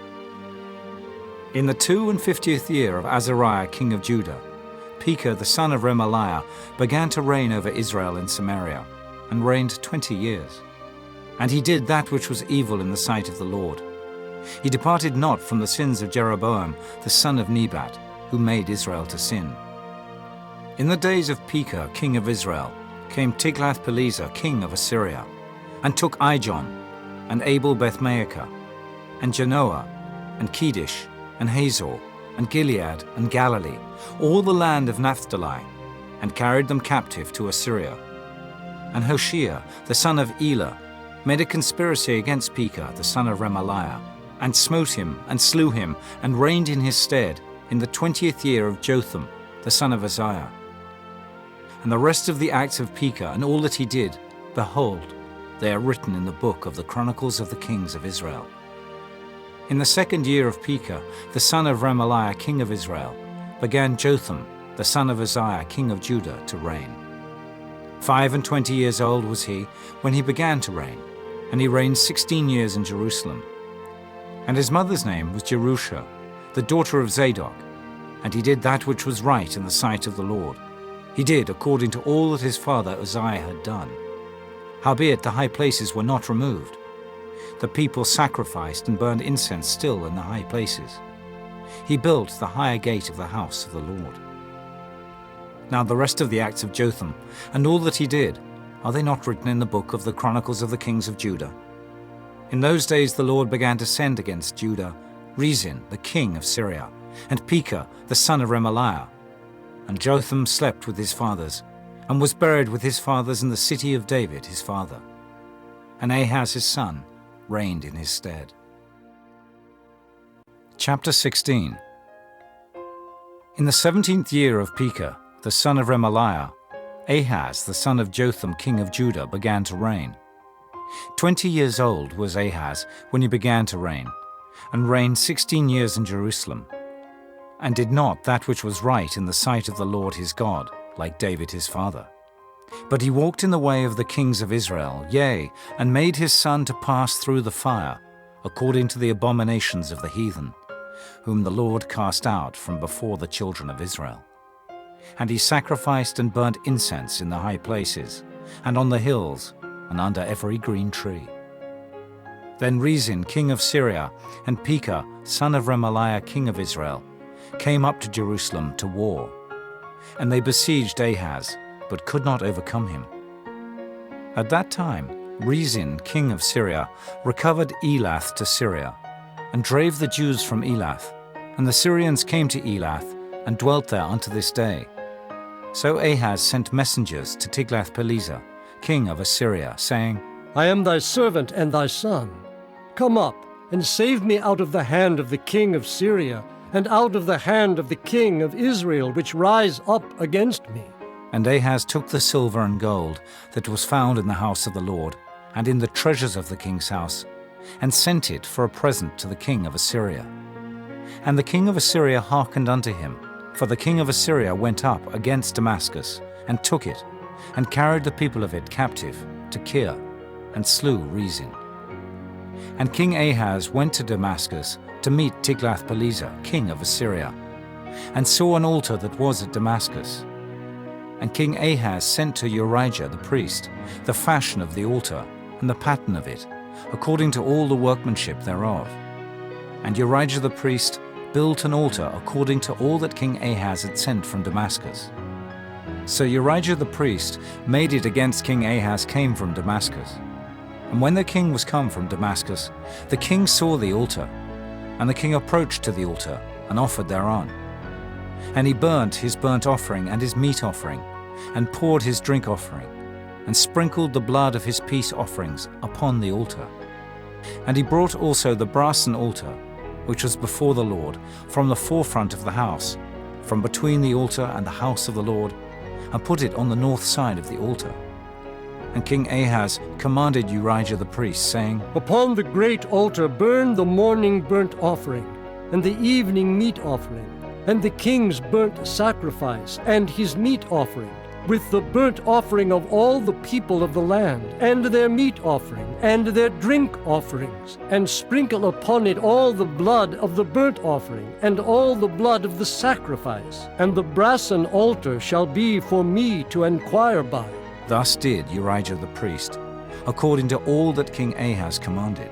Speaker 1: In the 52nd year of Azariah king of Judah, Pekah the son of Remaliah began to reign over Israel in Samaria, and reigned 20 years. And he did that which was evil in the sight of the Lord. He departed not from the sins of Jeroboam, the son of Nebat, who made Israel to sin. In the days of Pekah, king of Israel, came Tiglath-Pileser, king of Assyria, and took Ijon, and Abel-Beth-Maachah, and Genoa, and Kedesh, and Hazor, and Gilead, and Galilee, all the land of Naphtali, and carried them captive to Assyria. And Hoshea, the son of Elah, made a conspiracy against Pekah, the son of Remaliah, and smote him, and slew him, and reigned in his stead, in the 20th year of Jotham, the son of Uzziah. And the rest of the acts of Pekah, and all that he did, behold, they are written in the book of the Chronicles of the Kings of Israel. In the 2nd year of Pekah, the son of Remaliah, king of Israel, began Jotham, the son of Uzziah, king of Judah, to reign. 25 years old was he when he began to reign, and he reigned 16 years in Jerusalem. And his mother's name was Jerusha, the daughter of Zadok, and he did that which was right in the sight of the Lord. He did according to all that his father Uzziah had done. Howbeit the high places were not removed. The people sacrificed and burned incense still in the high places. He built the higher gate of the house of the Lord. Now the rest of the acts of Jotham, and all that he did, are they not written in the book of the Chronicles of the Kings of Judah? In those days the Lord began to send against Judah Rezin, the king of Syria, and Pekah, the son of Remaliah. And Jotham slept with his fathers, and was buried with his fathers in the city of David his father. And Ahaz his son reigned in his stead. Chapter 16. In the 17th year of Pekah, the son of Remaliah, Ahaz the son of Jotham king of Judah began to reign. 20 years old was Ahaz when he began to reign, and reigned 16 years in Jerusalem, and did not that which was right in the sight of the Lord his God, like David his father. But he walked in the way of the kings of Israel, yea, and made his son to pass through the fire, according to the abominations of the heathen, whom the Lord cast out from before the children of Israel. And he sacrificed and burnt incense in the high places, and on the hills, and under every green tree. Then Rezin, king of Syria, and Pekah, son of Remaliah, king of Israel, came up to Jerusalem to war. And they besieged Ahaz, but could not overcome him. At that time, Rezin, king of Syria, recovered Elath to Syria, and drave the Jews from Elath. And the Syrians came to Elath, and dwelt there unto this day. So Ahaz sent messengers to Tiglath-Pileser, king of Assyria, saying,
Speaker 8: I am thy servant and thy son. Come up, and save me out of the hand of the king of Syria, and out of the hand of the king of Israel, which rise up against me.
Speaker 1: And Ahaz took the silver and gold that was found in the house of the Lord, and in the treasures of the king's house, and sent it for a present to the king of Assyria. And the king of Assyria hearkened unto him, for the king of Assyria went up against Damascus, and took it, and carried the people of it captive to Kir, and slew Rezin. And King Ahaz went to Damascus to meet Tiglath-Pileser, king of Assyria, and saw an altar that was at Damascus. And King Ahaz sent to Urijah the priest the fashion of the altar, and the pattern of it, according to all the workmanship thereof. And Urijah the priest built an altar according to all that King Ahaz had sent from Damascus. So Urijah the priest made it against King Ahaz came from Damascus. And when the king was come from Damascus, the king saw the altar, and the king approached to the altar, and offered thereon. And he burnt his burnt offering and his meat offering, and poured his drink offering, and sprinkled the blood of his peace offerings upon the altar. And he brought also the brassen altar, which was before the Lord, from the forefront of the house, from between the altar and the house of the Lord, and put it on the north side of the altar. And King Ahaz commanded Urijah the priest, saying,
Speaker 8: Upon the great altar burn the morning burnt offering, and the evening meat offering, and the king's burnt sacrifice, and his meat offering, with the burnt offering of all the people of the land, and their meat offering, and their drink offerings, and sprinkle upon it all the blood of the burnt offering, and all the blood of the sacrifice. And the brassen altar shall be for me to enquire by.
Speaker 1: Thus did Urijah the priest, according to all that King Ahaz commanded.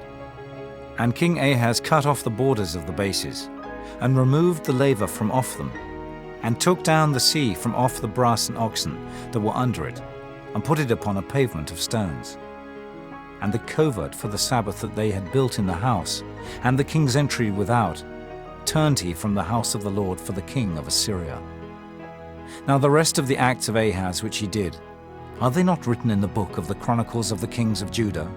Speaker 1: And King Ahaz cut off the borders of the bases, and removed the laver from off them, and took down the sea from off the brass and oxen that were under it, and put it upon a pavement of stones. And the covert for the Sabbath that they had built in the house, and the king's entry without, turned he from the house of the Lord for the king of Assyria. Now the rest of the acts of Ahaz which he did, are they not written in the book of the Chronicles of the kings of Judah?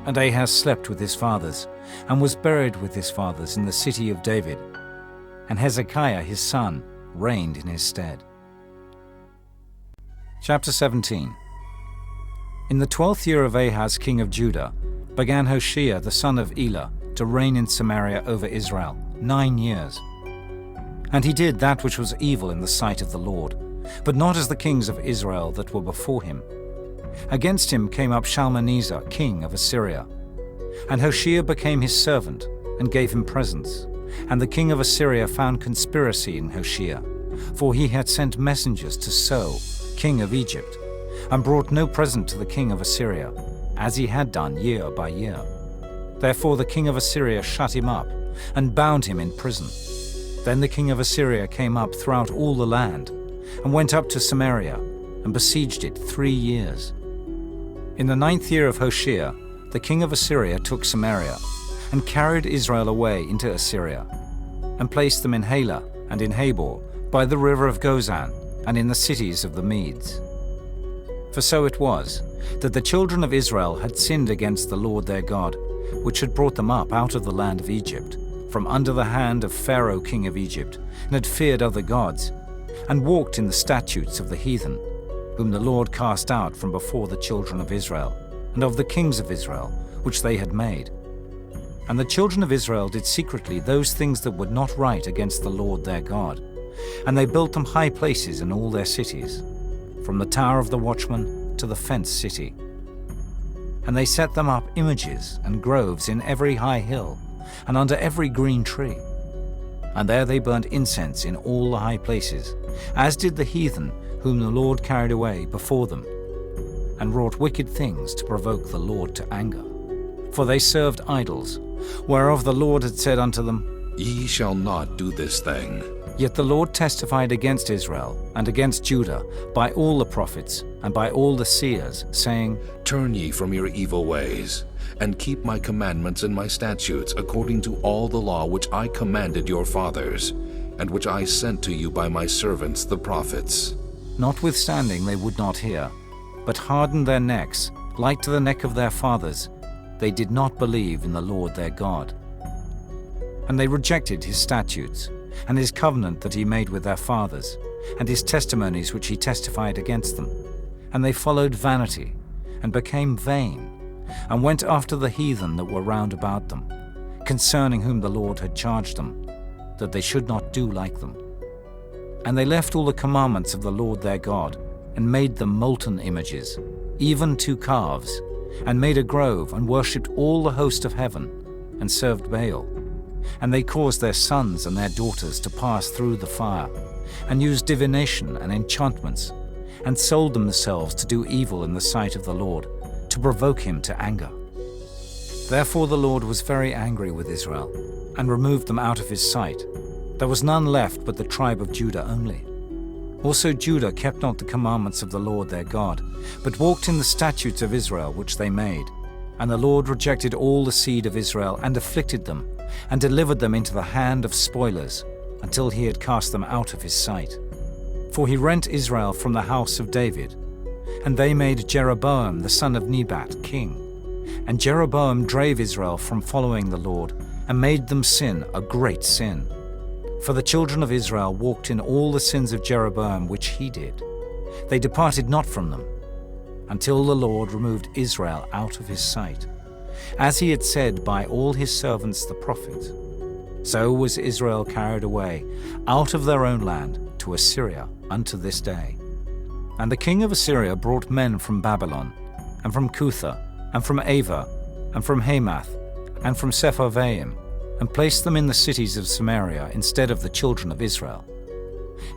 Speaker 1: And Ahaz slept with his fathers, and was buried with his fathers in the city of David, and Hezekiah his son reigned in his stead. Chapter 17. In the 12th year of Ahaz king of Judah, began Hoshea the son of Elah to reign in Samaria over Israel 9 years. And he did that which was evil in the sight of the Lord, but not as the kings of Israel that were before him. Against him came up Shalmaneser, king of Assyria. And Hoshea became his servant, and gave him presents. And the king of Assyria found conspiracy in Hoshea, for he had sent messengers to So, king of Egypt, and brought no present to the king of Assyria, as he had done year by year. Therefore the king of Assyria shut him up, and bound him in prison. Then the king of Assyria came up throughout all the land, and went up to Samaria, and besieged it 3 years. In the 9th year of Hoshea, the king of Assyria took Samaria, and carried Israel away into Assyria, and placed them in Halah and in Habor, by the river of Gozan, and in the cities of the Medes. For so it was, that the children of Israel had sinned against the Lord their God, which had brought them up out of the land of Egypt, from under the hand of Pharaoh king of Egypt, and had feared other gods, and walked in the statutes of the heathen, whom the Lord cast out from before the children of Israel, and of the kings of Israel, which they had made. And the children of Israel did secretly those things that were not right against the Lord their God, and they built them high places in all their cities, from the tower of the watchman to the fenced city. And they set them up images and groves in every high hill, and under every green tree. And there they burnt incense in all the high places, as did the heathen whom the Lord carried away before them, and wrought wicked things to provoke the Lord to anger. For they served idols, whereof the Lord had said unto them,
Speaker 6: Ye shall not do this thing.
Speaker 1: Yet the Lord testified against Israel and against Judah by all the prophets and by all the seers, saying,
Speaker 6: Turn ye from your evil ways, and keep my commandments and my statutes according to all the law which I commanded your fathers, and which I sent to you by my servants the prophets.
Speaker 1: Notwithstanding they would not hear, but hardened their necks, like to the neck of their fathers. They did not believe in the Lord their God. And they rejected his statutes, and his covenant that he made with their fathers, and his testimonies which he testified against them. And they followed vanity, and became vain, and went after the heathen that were round about them, concerning whom the Lord had charged them, that they should not do like them. And they left all the commandments of the Lord their God, and made them molten images, even 2 calves, and made a grove, and worshipped all the host of heaven, and served Baal. And they caused their sons and their daughters to pass through the fire, and used divination and enchantments, and sold themselves to do evil in the sight of the Lord, to provoke him to anger. Therefore the Lord was very angry with Israel, and removed them out of his sight. There was none left but the tribe of Judah only. Also Judah kept not the commandments of the Lord their God, but walked in the statutes of Israel which they made. And the Lord rejected all the seed of Israel, and afflicted them, and delivered them into the hand of spoilers, until he had cast them out of his sight. For he rent Israel from the house of David, and they made Jeroboam the son of Nebat king. And Jeroboam drave Israel from following the Lord, and made them sin a great sin. For the children of Israel walked in all the sins of Jeroboam which he did. They departed not from them, until the Lord removed Israel out of his sight, as he had said by all his servants the prophets. So was Israel carried away out of their own land to Assyria unto this day. And the king of Assyria brought men from Babylon, and from Cutha, and from Ava, and from Hamath, and from Sepharvaim, and placed them in the cities of Samaria instead of the children of Israel.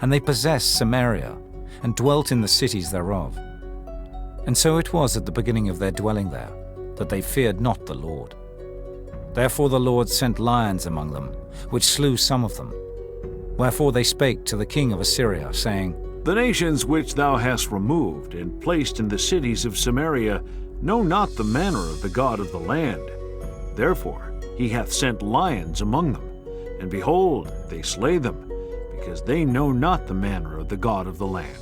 Speaker 1: And they possessed Samaria, and dwelt in the cities thereof. And so it was at the beginning of their dwelling there, that they feared not the Lord. Therefore the Lord sent lions among them, which slew some of them. Wherefore they spake to the king of Assyria, saying,
Speaker 19: The nations which thou hast removed and placed in the cities of Samaria know not the manner of the God of the land. Therefore he hath sent lions among them, and behold, they slay them, because they know not the manner of the God of the land.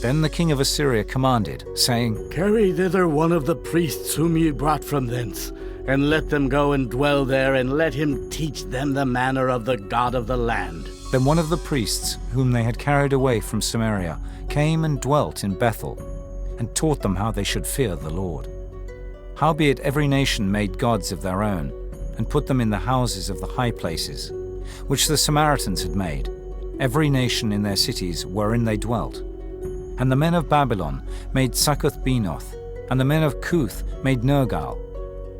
Speaker 1: Then the king of Assyria commanded, saying,
Speaker 7: Carry thither one of the priests whom ye brought from thence, and let them go and dwell there, and let him teach them the manner of the God of the land.
Speaker 1: Then one of the priests whom they had carried away from Samaria came and dwelt in Bethel, and taught them how they should fear the Lord. Howbeit every nation made gods of their own, and put them in the houses of the high places, which the Samaritans had made, every nation in their cities wherein they dwelt. And the men of Babylon made Succoth-Benoth, and the men of Cuth made Nergal,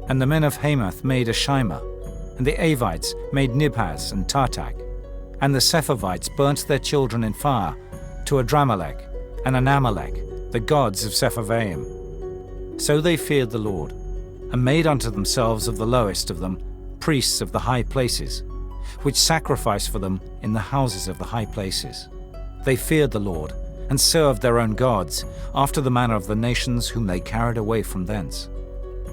Speaker 1: and the men of Hamath made Ashima, and the Avites made Nibhaz and Tartak, and the Sepharvites burnt their children in fire to Adramelech and Anamelech, the gods of Sepharvaim. So they feared the Lord, and made unto themselves of the lowest of them priests of the high places, which sacrificed for them in the houses of the high places. They feared the Lord, and served their own gods, after the manner of the nations whom they carried away from thence.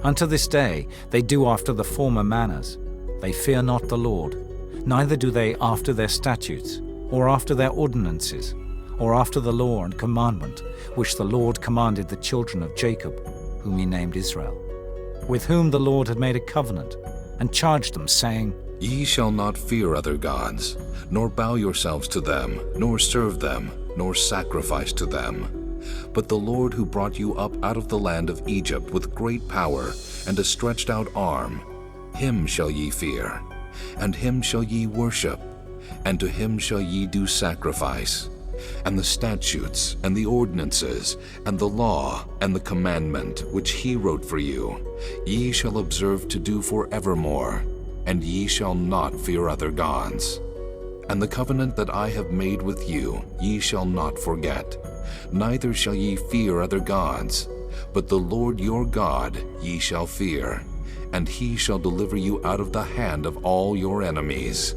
Speaker 1: Unto this day they do after the former manners. They fear not the Lord, neither do they after their statutes, or after their ordinances, or after the law and commandment, which the Lord commanded the children of Jacob, whom he named Israel, with whom the Lord had made a covenant, and charged them, saying,
Speaker 6: Ye shall not fear other gods, nor bow yourselves to them, nor serve them, nor sacrifice to them. But the Lord who brought you up out of the land of Egypt with great power and a stretched out arm, him shall ye fear, and him shall ye worship, and to him shall ye do sacrifice. And the statutes, and the ordinances, and the law, and the commandment, which he wrote for you, ye shall observe to do forevermore, and ye shall not fear other gods. And the covenant that I have made with you ye shall not forget, neither shall ye fear other gods, but the Lord your God ye shall fear, and he shall deliver you out of the hand of all your enemies.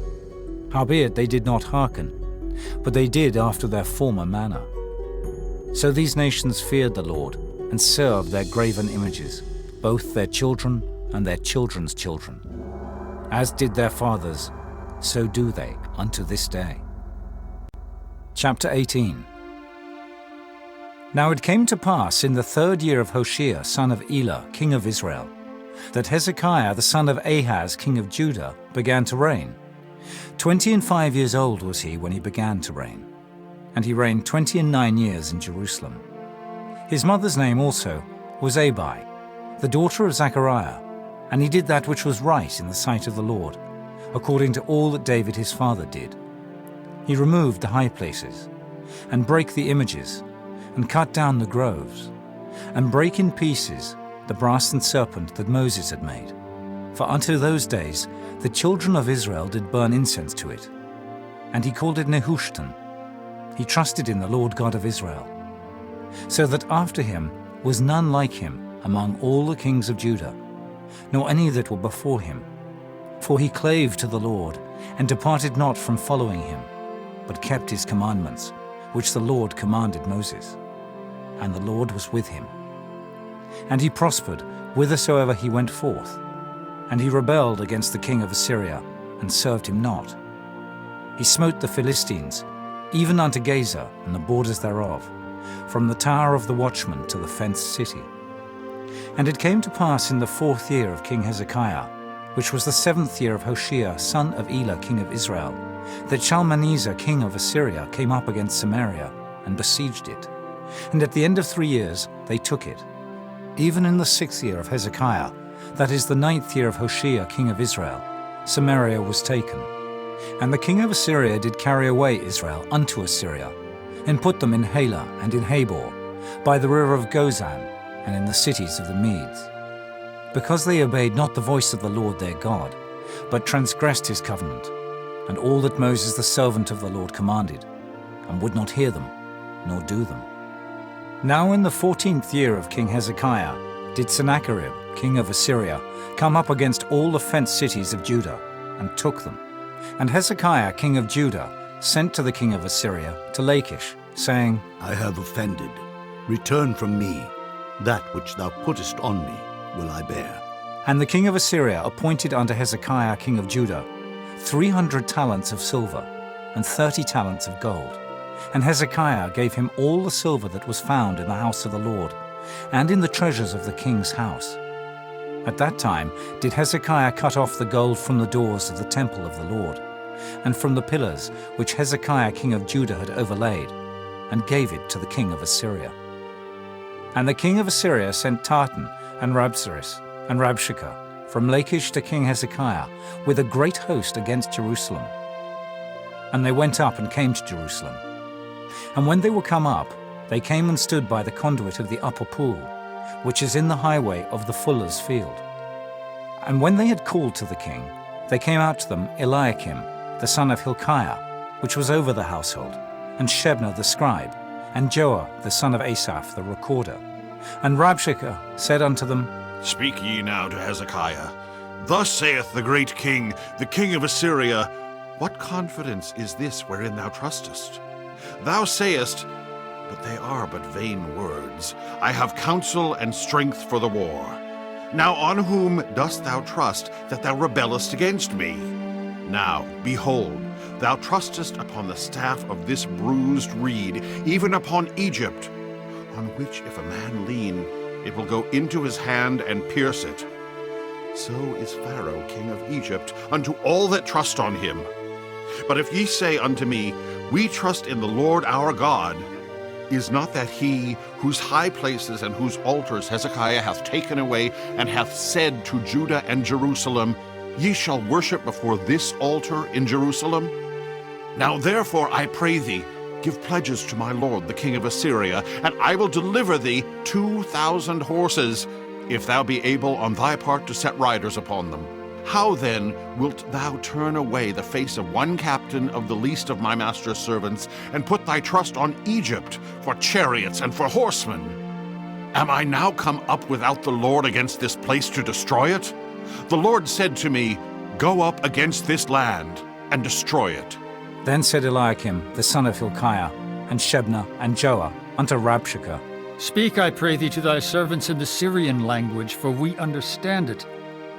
Speaker 1: Howbeit they did not hearken, but they did after their former manner. So these nations feared the Lord, and served their graven images, both their children and their children's children. As did their fathers, so do they unto this day. Chapter 18. Now it came to pass in the 3rd year of Hoshea, son of Elah, king of Israel, that Hezekiah the son of Ahaz, king of Judah, began to reign. 25 years old was he when he began to reign, and he reigned 29 years in Jerusalem. His mother's name also was Abi, the daughter of Zechariah, and he did that which was right in the sight of the Lord, according to all that David his father did. He removed the high places, and brake the images, and cut down the groves, and brake in pieces the brasen serpent that Moses had made. For unto those days the children of Israel did burn incense to it, and he called it Nehushtan. He trusted in the Lord God of Israel, so that after him was none like him among all the kings of Judah, nor any that were before him. For he clave to the Lord, and departed not from following him, but kept his commandments, which the Lord commanded Moses. And the Lord was with him. And he prospered whithersoever he went forth. And he rebelled against the king of Assyria, and served him not. He smote the Philistines, even unto Gaza and the borders thereof, from the tower of the watchman to the fenced city. And it came to pass in the 4th year of King Hezekiah, which was the 7th year of Hoshea, son of Elah, king of Israel, that Shalmaneser, king of Assyria, came up against Samaria, and besieged it. And at the end of 3 years they took it. Even in the 6th year of Hezekiah, that is the 9th year of Hoshea, king of Israel, Samaria was taken. And the king of Assyria did carry away Israel unto Assyria, and put them in Halah and in Habor, by the river of Gozan, and in the cities of the Medes. Because they obeyed not the voice of the Lord their God, but transgressed his covenant, and all that Moses the servant of the Lord commanded, and would not hear them, nor do them. Now in the 14th year of King Hezekiah, did Sennacherib, king of Assyria, come up against all the fenced cities of Judah, and took them. And Hezekiah, king of Judah, sent to the king of Assyria to Lachish, saying,
Speaker 15: I have offended. Return from me. That which thou puttest on me will I bear.
Speaker 1: And the king of Assyria appointed unto Hezekiah, king of Judah, 300 talents of silver, and 30 talents of gold. And Hezekiah gave him all the silver that was found in the house of the Lord, and in the treasures of the king's house. At that time did Hezekiah cut off the gold from the doors of the temple of the Lord, and from the pillars which Hezekiah king of Judah had overlaid, and gave it to the king of Assyria. And the king of Assyria sent Tartan, and Rabsaris, and Rabshakeh from Lachish to King Hezekiah with a great host against Jerusalem. And they went up and came to Jerusalem. And when they were come up, they came and stood by the conduit of the upper pool, which is in the highway of the fuller's field. And when they had called to the king, they came out to them Eliakim, the son of Hilkiah, which was over the household, and Shebna the scribe, and Joah the son of Asaph the recorder. And Rabshakeh said unto them,
Speaker 5: Speak ye now to Hezekiah. Thus saith the great king, the king of Assyria, What confidence is this wherein thou trustest? Thou sayest, but they are but vain words. I have counsel and strength for the war. Now on whom dost thou trust that thou rebellest against me? Now, behold, thou trustest upon the staff of this bruised reed, even upon Egypt, on which if a man lean, it will go into his hand and pierce it. So is Pharaoh king of Egypt unto all that trust on him. But if ye say unto me, We trust in the Lord our God, is not that he whose high places and whose altars Hezekiah hath taken away, and hath said to Judah and Jerusalem, Ye shall worship before this altar in Jerusalem? Now therefore I pray thee, give pledges to my lord the king of Assyria, and I will deliver thee 2,000 horses, if thou be able on thy part to set riders upon them. How then wilt thou turn away the face of one captain of the least of my master's servants, and put thy trust on Egypt for chariots and for horsemen? Am I now come up without the Lord against this place to destroy it? The Lord said to me, Go up against this land and destroy it.
Speaker 1: Then said Eliakim, the son of Hilkiah, and Shebna, and Joah, unto Rabshakeh,
Speaker 20: Speak, I pray thee, to thy servants in the Syrian language, for we understand it.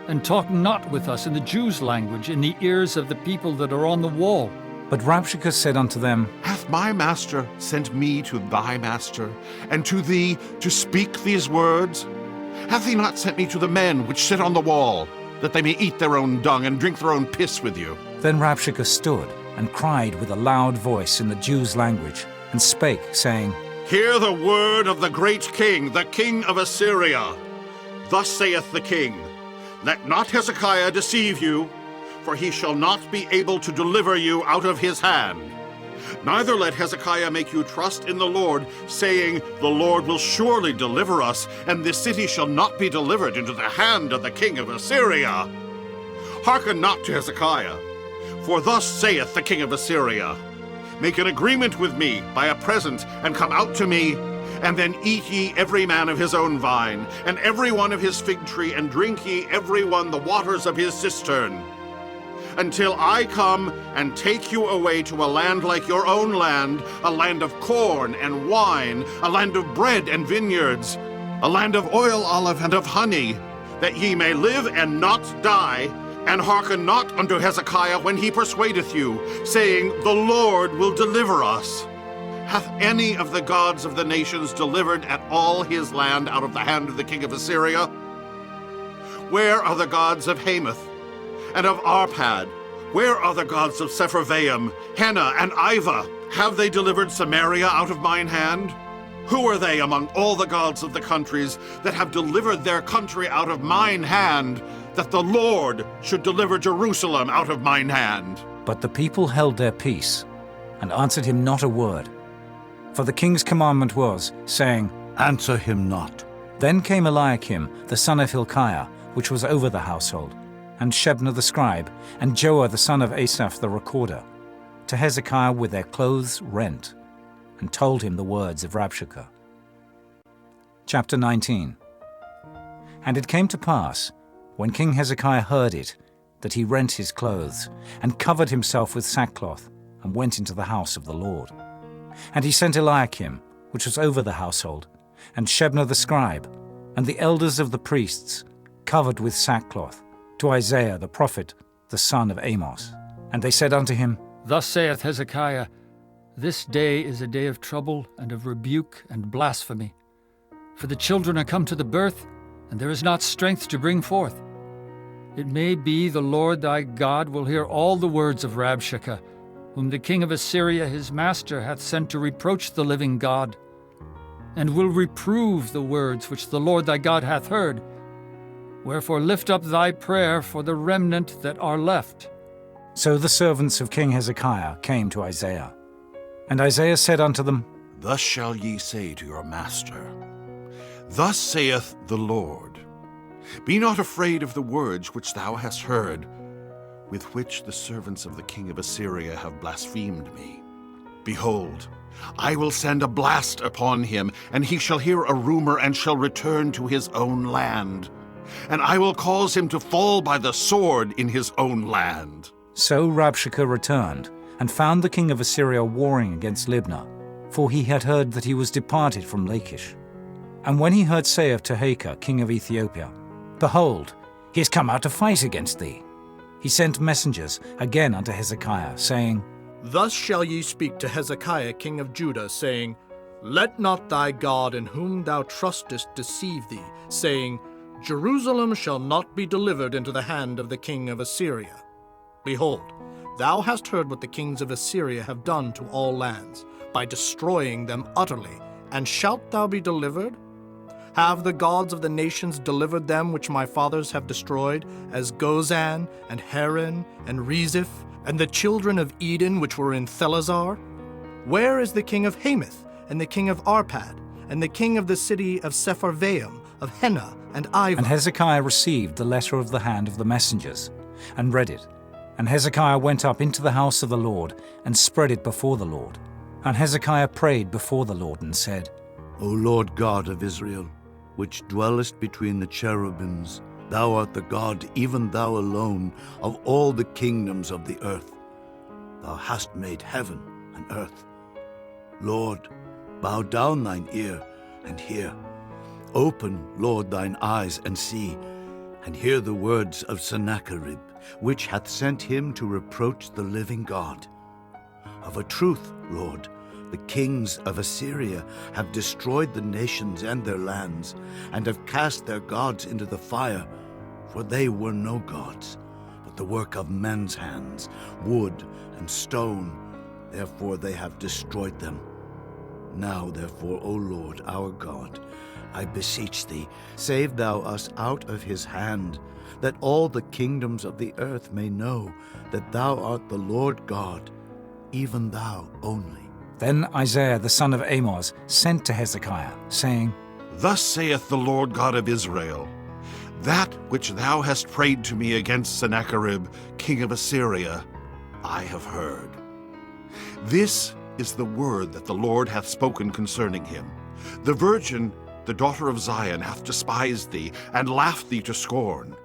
Speaker 20: And talk not with us in the Jews' language, in the ears of the people that are on the wall.
Speaker 1: But Rabshakeh said unto them,
Speaker 5: Hath my master sent me to thy master, and to thee to speak these words? Hath he not sent me to the men which sit on the wall, that they may eat their own dung and drink their own piss with you?
Speaker 1: Then Rabshakeh stood, and cried with a loud voice in the Jews' language, and spake, saying,
Speaker 5: Hear the word of the great king, the king of Assyria. Thus saith the king, Let not Hezekiah deceive you, for he shall not be able to deliver you out of his hand. Neither let Hezekiah make you trust in the Lord, saying, The Lord will surely deliver us, and this city shall not be delivered into the hand of the king of Assyria. Hearken not to Hezekiah, for thus saith the king of Assyria, Make an agreement with me by a present, and come out to me, and then eat ye every man of his own vine, and every one of his fig tree, and drink ye every one the waters of his cistern, until I come and take you away to a land like your own land, a land of corn and wine, a land of bread and vineyards, a land of oil, olive, and of honey, that ye may live and not die, and hearken not unto Hezekiah when he persuadeth you, saying, The Lord will deliver us. Hath any of the gods of the nations delivered at all his land out of the hand of the king of Assyria? Where are the gods of Hamath and of Arpad? Where are the gods of Sepharvaim, Hena, and Iva? Have they delivered Samaria out of mine hand? Who are they among all the gods of the countries that have delivered their country out of mine hand, that the Lord should deliver Jerusalem out of mine hand?
Speaker 1: But the people held their peace, and answered him not a word. For the king's commandment was, saying,
Speaker 15: Answer him not.
Speaker 1: Then came Eliakim, the son of Hilkiah, which was over the household, and Shebna the scribe, and Joah the son of Asaph the recorder, to Hezekiah with their clothes rent, and told him the words of Rabshakeh. Chapter 19. And it came to pass, when King Hezekiah heard it, that he rent his clothes, and covered himself with sackcloth, and went into the house of the Lord. And he sent Eliakim, which was over the household, and Shebna the scribe, and the elders of the priests, covered with sackcloth, to Isaiah the prophet, the son of Amos. And they said unto him,
Speaker 20: Thus saith Hezekiah, This day is a day of trouble and of rebuke and blasphemy. For the children are come to the birth, and there is not strength to bring forth. It may be the Lord thy God will hear all the words of Rabshakeh, whom the king of Assyria his master hath sent to reproach the living God, and will reprove the words which the Lord thy God hath heard. Wherefore lift up thy prayer for the remnant that are left.
Speaker 1: So the servants of King Hezekiah came to Isaiah. And Isaiah said unto them,
Speaker 5: Thus shall ye say to your master, Thus saith the Lord, Be not afraid of the words which thou hast heard, with which the servants of the king of Assyria have blasphemed me. Behold, I will send a blast upon him, and he shall hear a rumor, and shall return to his own land. And I will cause him to fall by the sword in his own land.
Speaker 1: So Rabshakeh returned, and found the king of Assyria warring against Libnah, for he had heard that he was departed from Lachish. And when he heard say of Tehekah, king of Ethiopia, Behold, he is come out to fight against thee, he sent messengers again unto Hezekiah, saying,
Speaker 2: Thus shall ye speak to Hezekiah king of Judah, saying, Let not thy God in whom thou trustest deceive thee, saying, Jerusalem shall not be delivered into the hand of the king of Assyria. Behold, thou hast heard what the kings of Assyria have done to all lands, by destroying them utterly, and shalt thou be delivered? Have the gods of the nations delivered them which my fathers have destroyed, as Gozan, and Haran, and Reziph, and the children of Eden which were in Thelazar? Where is the king of Hamath, and the king of Arpad, and the king of the city of Sepharvaim, of Henna, and Iva?
Speaker 1: And Hezekiah received the letter of the hand of the messengers, and read it. And Hezekiah went up into the house of the Lord, and spread it before the Lord. And Hezekiah prayed before the Lord, and said,
Speaker 9: O Lord God of Israel, which dwellest between the cherubims, thou art the God, even thou alone, of all the kingdoms of the earth. Thou hast made heaven and earth. Lord, bow down thine ear and hear. Open, Lord, thine eyes and see, and hear the words of Sennacherib, which hath sent him to reproach the living God. Of a truth, Lord, the kings of Assyria have destroyed the nations and their lands, and have cast their gods into the fire, for they were no gods, but the work of men's hands, wood and stone. Therefore they have destroyed them. Now therefore, O Lord our God, I beseech thee, save thou us out of his hand, that all the kingdoms of the earth may know that thou art the Lord God, even thou only.
Speaker 1: Then Isaiah the son of Amos sent to Hezekiah, saying,
Speaker 5: Thus saith the Lord God of Israel, That which thou hast prayed to me against Sennacherib, king of Assyria, I have heard. This is the word that the Lord hath spoken concerning him. The virgin, the daughter of Zion, hath despised thee, and laughed thee to scorn.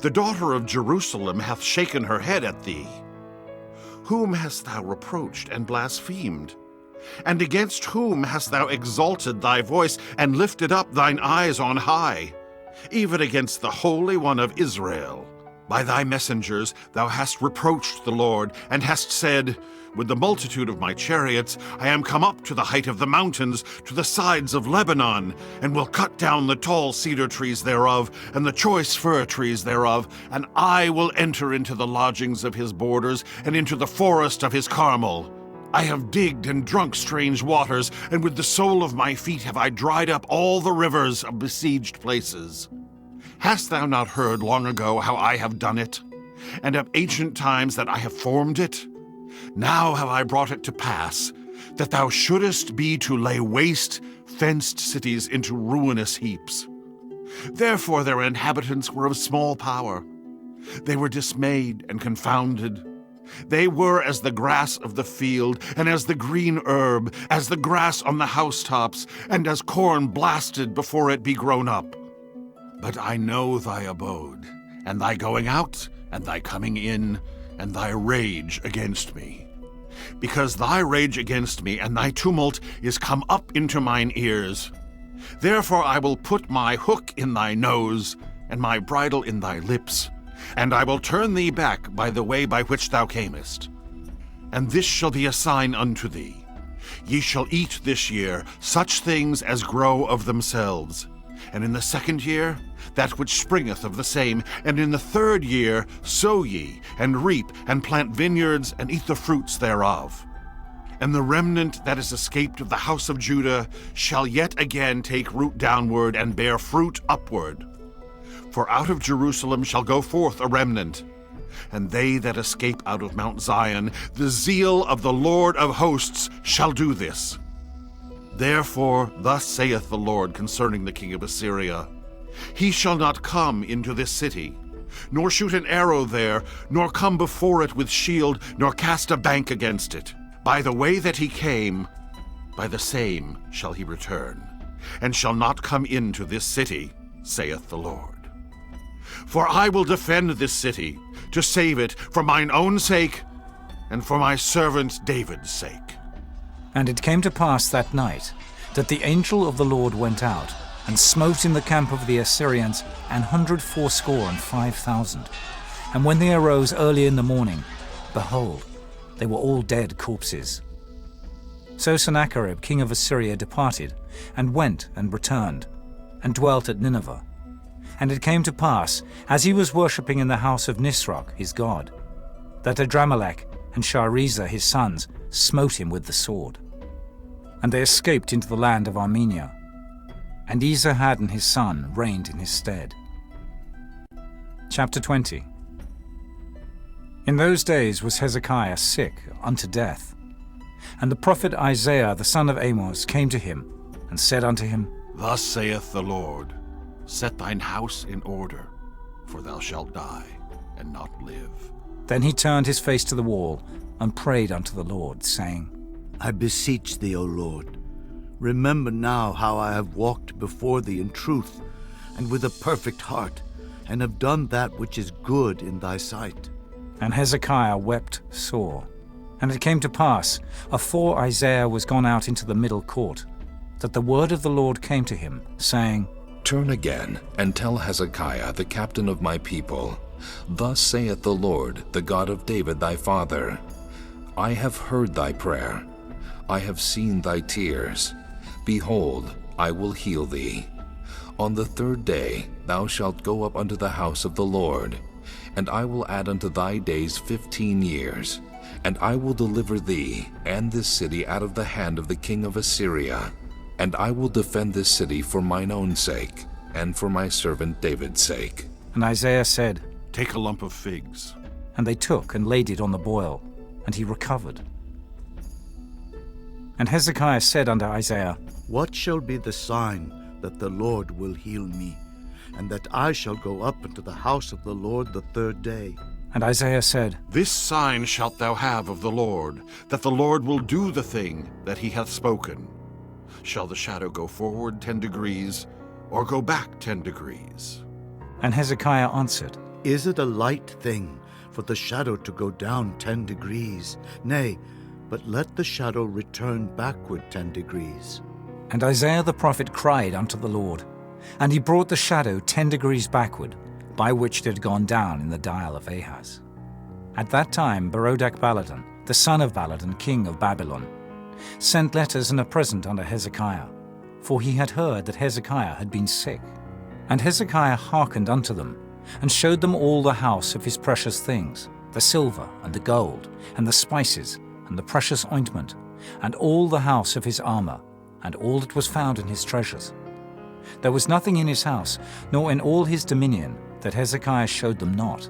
Speaker 5: The daughter of Jerusalem hath shaken her head at thee. Whom hast thou reproached and blasphemed? And against whom hast thou exalted thy voice, and lifted up thine eyes on high? Even against the Holy One of Israel. By thy messengers thou hast reproached the Lord, and hast said, With the multitude of my chariots I am come up to the height of the mountains, to the sides of Lebanon, and will cut down the tall cedar trees thereof, and the choice fir trees thereof, and I will enter into the lodgings of his borders, and into the forest of his Carmel. I have digged and drunk strange waters, and with the sole of my feet have I dried up all the rivers of besieged places. Hast thou not heard long ago how I have done it, and of ancient times that I have formed it? Now have I brought it to pass, that thou shouldest be to lay waste fenced cities into ruinous heaps. Therefore their inhabitants were of small power. They were dismayed and confounded. They were as the grass of the field, and as the green herb, as the grass on the housetops, and as corn blasted before it be grown up. But I know thy abode, and thy going out, and thy coming in, and thy rage against me. Because thy rage against me and thy tumult is come up into mine ears. Therefore I will put my hook in thy nose, and my bridle in thy lips, and I will turn thee back by the way by which thou camest. And this shall be a sign unto thee. Ye shall eat this year such things as grow of themselves, and in the second year that which springeth of the same, and in the third year sow ye, and reap, and plant vineyards, and eat the fruits thereof. And the remnant that is escaped of the house of Judah shall yet again take root downward, and bear fruit upward. For out of Jerusalem shall go forth a remnant, and they that escape out of Mount Zion, the zeal of the Lord of hosts shall do this. Therefore thus saith the Lord concerning the king of Assyria, He shall not come into this city, nor shoot an arrow there, nor come before it with shield, nor cast a bank against it. By the way that he came, by the same shall he return, and shall not come into this city, saith the Lord. For I will defend this city, to save it for mine own sake, and for my servant David's sake.
Speaker 1: And it came to pass that night, that the angel of the Lord went out, and smote in the camp of the Assyrians 185,000. And when they arose early in the morning, behold, they were all dead corpses. So Sennacherib king of Assyria departed, and went and returned, and dwelt at Nineveh. And it came to pass, as he was worshipping in the house of Nisroch his god, that Adramelech and Sharezer his sons smote him with the sword. And they escaped into the land of Armenia, and Esarhaddon his son reigned in his stead. Chapter 20. In those days was Hezekiah sick unto death. And the prophet Isaiah the son of Amos came to him, and said unto him,
Speaker 5: Thus saith the Lord, Set thine house in order, for thou shalt die, and not live.
Speaker 1: Then he turned his face to the wall, and prayed unto the Lord, saying,
Speaker 15: I beseech thee, O Lord, remember now how I have walked before thee in truth, and with a perfect heart, and have done that which is good in thy sight.
Speaker 1: And Hezekiah wept sore. And it came to pass, afore Isaiah was gone out into the middle court, that the word of the Lord came to him, saying,
Speaker 6: Turn again, and tell Hezekiah, the captain of my people, Thus saith the Lord, the God of David thy father, I have heard thy prayer, I have seen thy tears. Behold, I will heal thee. On the third day thou shalt go up unto the house of the Lord, and I will add unto thy days 15 years, and I will deliver thee and this city out of the hand of the king of Assyria. And I will defend this city for mine own sake, and for my servant David's sake.
Speaker 1: And Isaiah said,
Speaker 5: Take a lump of figs.
Speaker 1: And they took and laid it on the boil, and he recovered. And Hezekiah said unto Isaiah,
Speaker 15: What shall be the sign that the Lord will heal me, and that I shall go up into the house of the Lord the third day?
Speaker 1: And Isaiah said,
Speaker 5: This sign shalt thou have of the Lord, that the Lord will do the thing that he hath spoken. Shall the shadow go forward 10 degrees, or go back 10 degrees?
Speaker 1: And Hezekiah answered,
Speaker 15: Is it a light thing for the shadow to go down 10 degrees? Nay, but let the shadow return backward 10 degrees.
Speaker 1: And Isaiah the prophet cried unto the Lord, and he brought the shadow 10 degrees backward, by which it had gone down in the dial of Ahaz. At that time Berodach-Baladan, the son of Baladan, king of Babylon, sent letters and a present unto Hezekiah, for he had heard that Hezekiah had been sick. And Hezekiah hearkened unto them, and showed them all the house of his precious things, the silver and the gold, and the spices, and the precious ointment, and all the house of his armor, and all that was found in his treasures. There was nothing in his house, nor in all his dominion, that Hezekiah showed them not.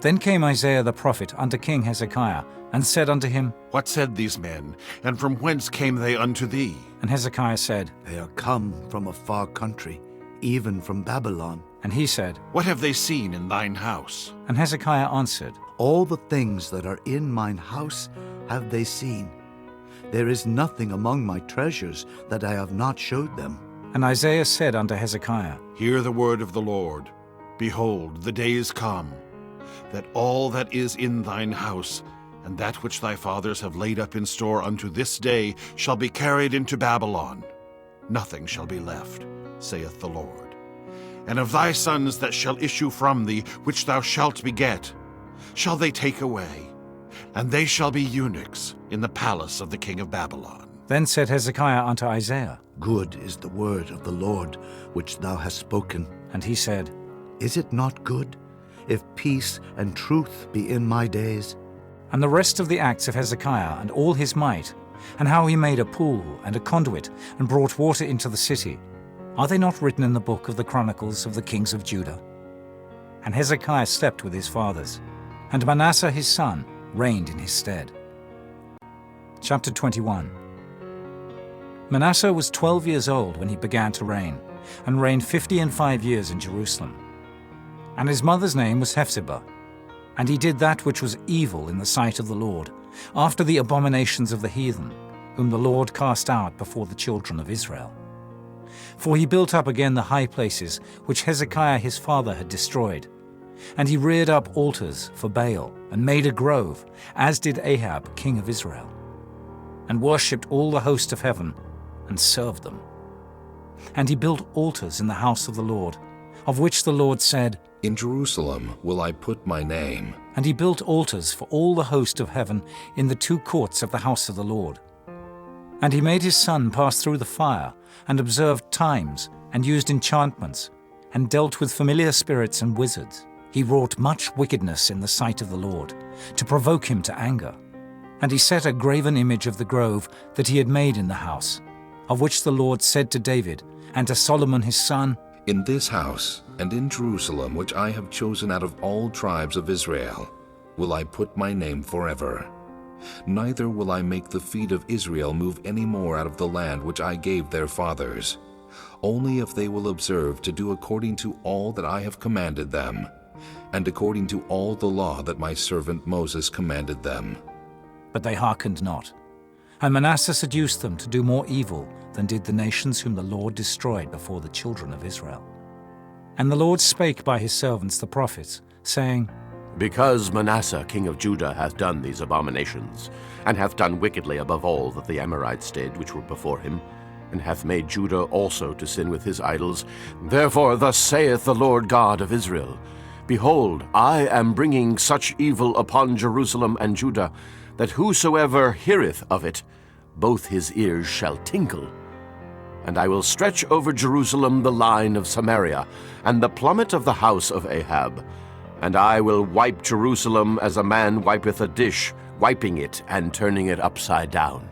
Speaker 1: Then came Isaiah the prophet unto King Hezekiah, and said unto him,
Speaker 5: What said these men, and from whence came they unto thee?
Speaker 1: And Hezekiah said,
Speaker 15: They are come from a far country, even from Babylon.
Speaker 1: And he said,
Speaker 5: What have they seen in thine house?
Speaker 1: And Hezekiah answered,
Speaker 15: All the things that are in mine house have they seen. There is nothing among my treasures that I have not showed them.
Speaker 1: And Isaiah said unto Hezekiah,
Speaker 5: Hear the word of the Lord. Behold, the days come, that all that is in thine house, and that which thy fathers have laid up in store unto this day, shall be carried into Babylon. Nothing shall be left, saith the Lord. And of thy sons that shall issue from thee, which thou shalt beget, shall they take away, and they shall be eunuchs in the palace of the king of Babylon.
Speaker 1: Then said Hezekiah unto Isaiah,
Speaker 15: Good is the word of the Lord which thou hast spoken.
Speaker 1: And he said,
Speaker 15: Is it not good, if peace and truth be in my days?
Speaker 1: And the rest of the acts of Hezekiah, and all his might, and how he made a pool and a conduit, and brought water into the city, are they not written in the book of the Chronicles of the kings of Judah? And Hezekiah slept with his fathers, and Manasseh his son reigned in his stead. Chapter 21. Manasseh was 12 years old when he began to reign, and reigned 55 years in Jerusalem. And his mother's name was Hephzibah. And he did that which was evil in the sight of the Lord, after the abominations of the heathen, whom the Lord cast out before the children of Israel. For he built up again the high places which Hezekiah his father had destroyed. And he reared up altars for Baal, and made a grove, as did Ahab king of Israel, and worshipped all the host of heaven, and served them. And he built altars in the house of the Lord, of which the Lord said,
Speaker 6: In Jerusalem will I put my name.
Speaker 1: And he built altars for all the host of heaven in the two courts of the house of the Lord. And he made his son pass through the fire, and observed times, and used enchantments, and dealt with familiar spirits and wizards. He wrought much wickedness in the sight of the Lord, to provoke him to anger. And he set a graven image of the grove that he had made in the house, of which the Lord said to David and to Solomon his son,
Speaker 6: In this house and in Jerusalem, which I have chosen out of all tribes of Israel, will I put my name forever. Neither will I make the feet of Israel move any more out of the land which I gave their fathers, only if they will observe to do according to all that I have commanded them, and according to all the law that my servant Moses commanded them.
Speaker 1: But they hearkened not. And Manasseh seduced them to do more evil than did the nations whom the Lord destroyed before the children of Israel. And the Lord spake by his servants the prophets, saying,
Speaker 3: Because Manasseh king of Judah hath done these abominations, and hath done wickedly above all that the Amorites did which were before him, and hath made Judah also to sin with his idols, therefore thus saith the Lord God of Israel, Behold, I am bringing such evil upon Jerusalem and Judah, that whosoever heareth of it, both his ears shall tingle. And I will stretch over Jerusalem the line of Samaria, and the plummet of the house of Ahab. And I will wipe Jerusalem as a man wipeth a dish, wiping it and turning it upside down.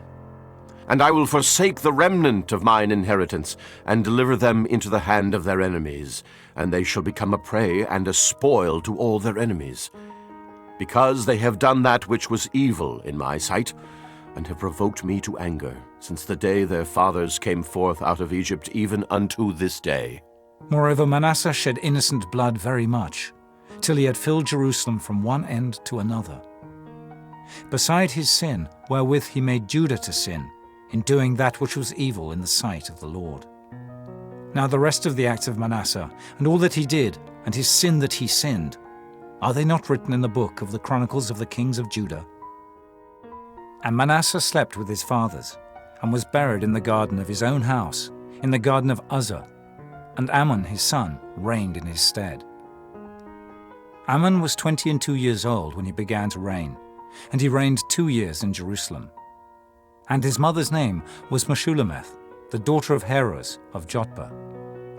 Speaker 3: And I will forsake the remnant of mine inheritance, and deliver them into the hand of their enemies, and they shall become a prey and a spoil to all their enemies. Because they have done that which was evil in my sight, and have provoked me to anger, since the day their fathers came forth out of Egypt, even unto this day.
Speaker 1: Moreover, Manasseh shed innocent blood very much, till he had filled Jerusalem from one end to another. Beside his sin, wherewith he made Judah to sin, in doing that which was evil in the sight of the Lord. Now the rest of the acts of Manasseh, and all that he did, and his sin that he sinned, are they not written in the book of the Chronicles of the kings of Judah? And Manasseh slept with his fathers, and was buried in the garden of his own house, in the garden of Uzzah, and Amon his son reigned in his stead. Amon was 22 years old when he began to reign, and he reigned 2 years in Jerusalem. And his mother's name was Meshullemeth, the daughter of Heroes of Jotbah.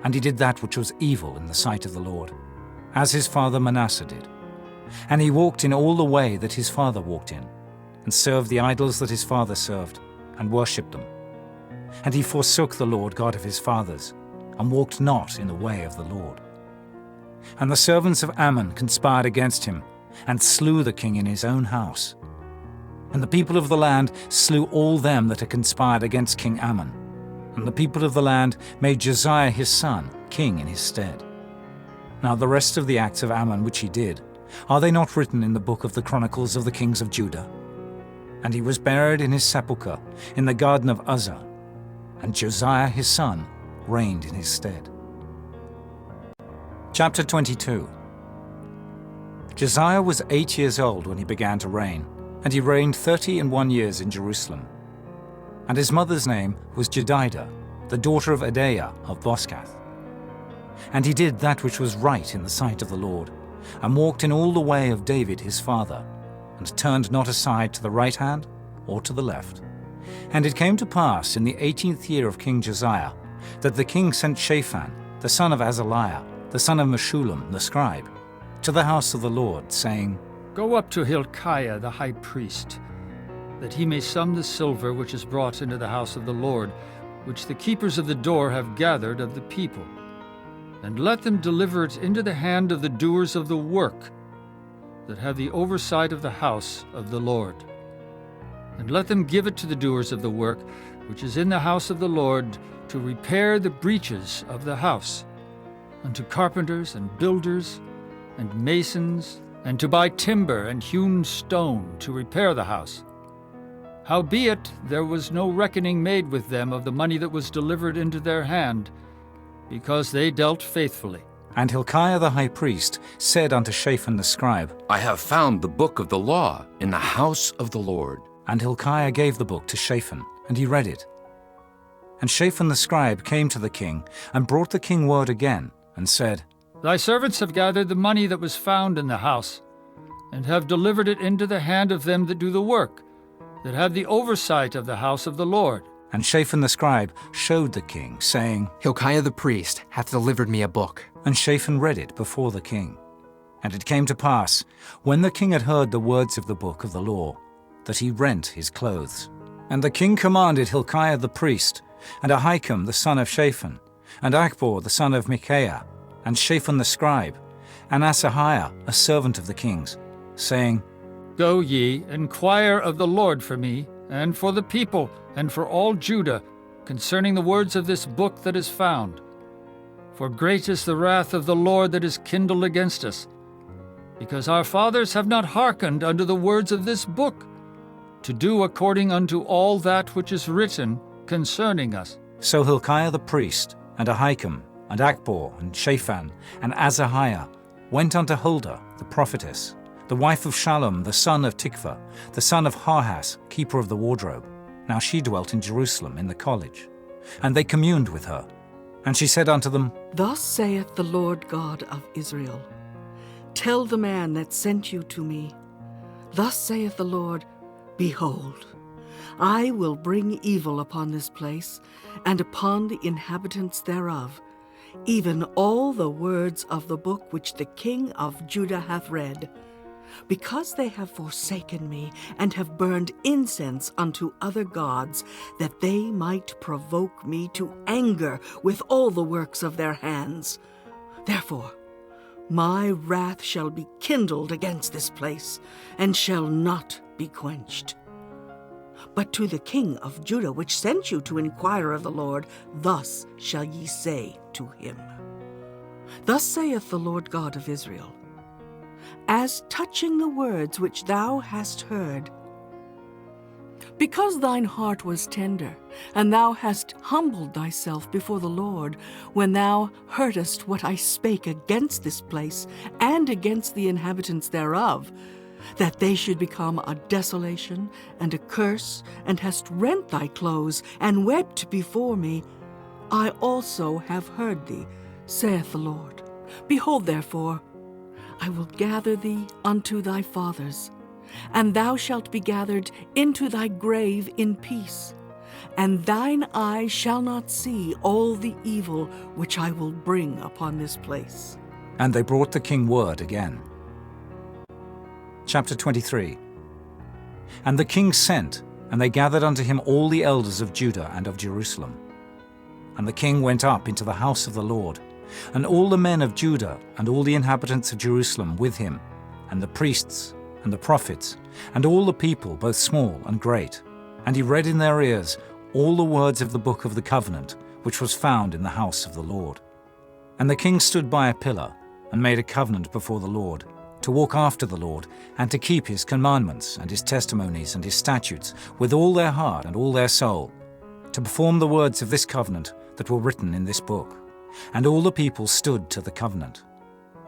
Speaker 1: And he did that which was evil in the sight of the Lord, as his father Manasseh did. And he walked in all the way that his father walked in, and served the idols that his father served, and worshipped them. And he forsook the Lord God of his fathers, and walked not in the way of the Lord. And the servants of Ammon conspired against him, and slew the king in his own house. And the people of the land slew all them that had conspired against King Ammon. And the people of the land made Josiah his son king in his stead. Now the rest of the acts of Ammon which he did, are they not written in the book of the Chronicles of the kings of Judah? And he was buried in his sepulchre in the garden of Uzzah. And Josiah his son reigned in his stead. Chapter 22. Josiah was 8 years old when he began to reign, and he reigned 31 years in Jerusalem. And his mother's name was Jedidah, the daughter of Adaiah of Boscath. And he did that which was right in the sight of the Lord, and walked in all the way of David his father, and turned not aside to the right hand or to the left. And it came to pass in the 18th year of King Josiah, that the king sent Shaphan, the son of Azaliah, the son of Meshullam the scribe, to the house of the Lord, saying,
Speaker 20: Go up to Hilkiah the high priest, that he may sum the silver which is brought into the house of the Lord, which the keepers of the door have gathered of the people. And let them deliver it into the hand of the doers of the work, that have the oversight of the house of the Lord. And let them give it to the doers of the work, which is in the house of the Lord, to repair the breaches of the house, and to carpenters and builders and masons, and to buy timber and hewn stone to repair the house. Howbeit there was no reckoning made with them of the money that was delivered into their hand, because they dealt faithfully.
Speaker 1: And Hilkiah the high priest said unto Shaphan the scribe,
Speaker 11: I have found the book of the law in the house of the Lord.
Speaker 1: And Hilkiah gave the book to Shaphan, and he read it. And Shaphan the scribe came to the king, and brought the king word again, and said,
Speaker 20: Thy servants have gathered the money that was found in the house, and have delivered it into the hand of them that do the work, that have the oversight of the house of the Lord.
Speaker 1: And Shaphan the scribe showed the king, saying,
Speaker 18: Hilkiah the priest hath delivered me a book.
Speaker 1: And Shaphan read it before the king. And it came to pass, when the king had heard the words of the book of the law, that he rent his clothes. And the king commanded Hilkiah the priest, and Ahikam the son of Shaphan, and Achbor the son of Micaiah, and Shaphan the scribe, and Asahiah a servant of the king's, saying,
Speaker 20: Go ye, inquire of the Lord for me, and for the people, and for all Judah, concerning the words of this book that is found. For great is the wrath of the Lord that is kindled against us, because our fathers have not hearkened unto the words of this book, to do according unto all that which is written concerning us.
Speaker 1: So Hilkiah the priest, and Ahikam, and Achbor, and Shaphan, and Asahiah went unto Huldah the prophetess, the wife of Shallum the son of Tikvah, the son of Harhas, keeper of the wardrobe. Now she dwelt in Jerusalem in the college. And they communed with her. And she said unto them,
Speaker 14: Thus saith the Lord God of Israel, Tell the man that sent you to me, Thus saith the Lord, Behold, I will bring evil upon this place, and upon the inhabitants thereof, even all the words of the book which the king of Judah hath read, because they have forsaken me, and have burned incense unto other gods, that they might provoke me to anger with all the works of their hands. Therefore, my wrath shall be kindled against this place, and shall not be quenched. But to the king of Judah, which sent you to inquire of the Lord, thus shall ye say to him, Thus saith the Lord God of Israel, As touching the words which thou hast heard, because thine heart was tender, and thou hast humbled thyself before the Lord, when thou heardest what I spake against this place, and against the inhabitants thereof, that they should become a desolation and a curse, and hast rent thy clothes, and wept before me, I also have heard thee, saith the Lord. Behold, therefore, I will gather thee unto thy fathers, and thou shalt be gathered into thy grave in peace, and thine eye shall not see all the evil which I will bring upon this place.
Speaker 1: And they brought the king word again. Chapter 23. And the king sent, and they gathered unto him all the elders of Judah and of Jerusalem. And the king went up into the house of the Lord, and all the men of Judah and all the inhabitants of Jerusalem with him, and the priests and the prophets, and all the people, both small and great. And he read in their ears all the words of the book of the covenant, which was found in the house of the Lord. And the king stood by a pillar, and made a covenant before the Lord, to walk after the Lord, and to keep his commandments, and his testimonies, and his statutes, with all their heart and all their soul, to perform the words of this covenant that were written in this book. And all the people stood to the covenant.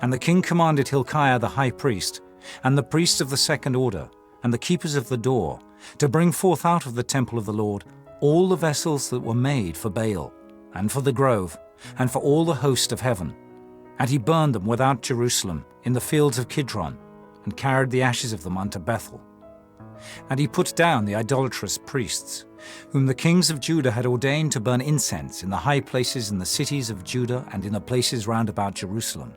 Speaker 1: And the king commanded Hilkiah the high priest, and the priests of the second order, and the keepers of the door, to bring forth out of the temple of the Lord all the vessels that were made for Baal, and for the grove, and for all the host of heaven. And he burned them without Jerusalem, in the fields of Kidron, and carried the ashes of them unto Bethel. And he put down the idolatrous priests, whom the kings of Judah had ordained to burn incense in the high places in the cities of Judah and in the places round about Jerusalem.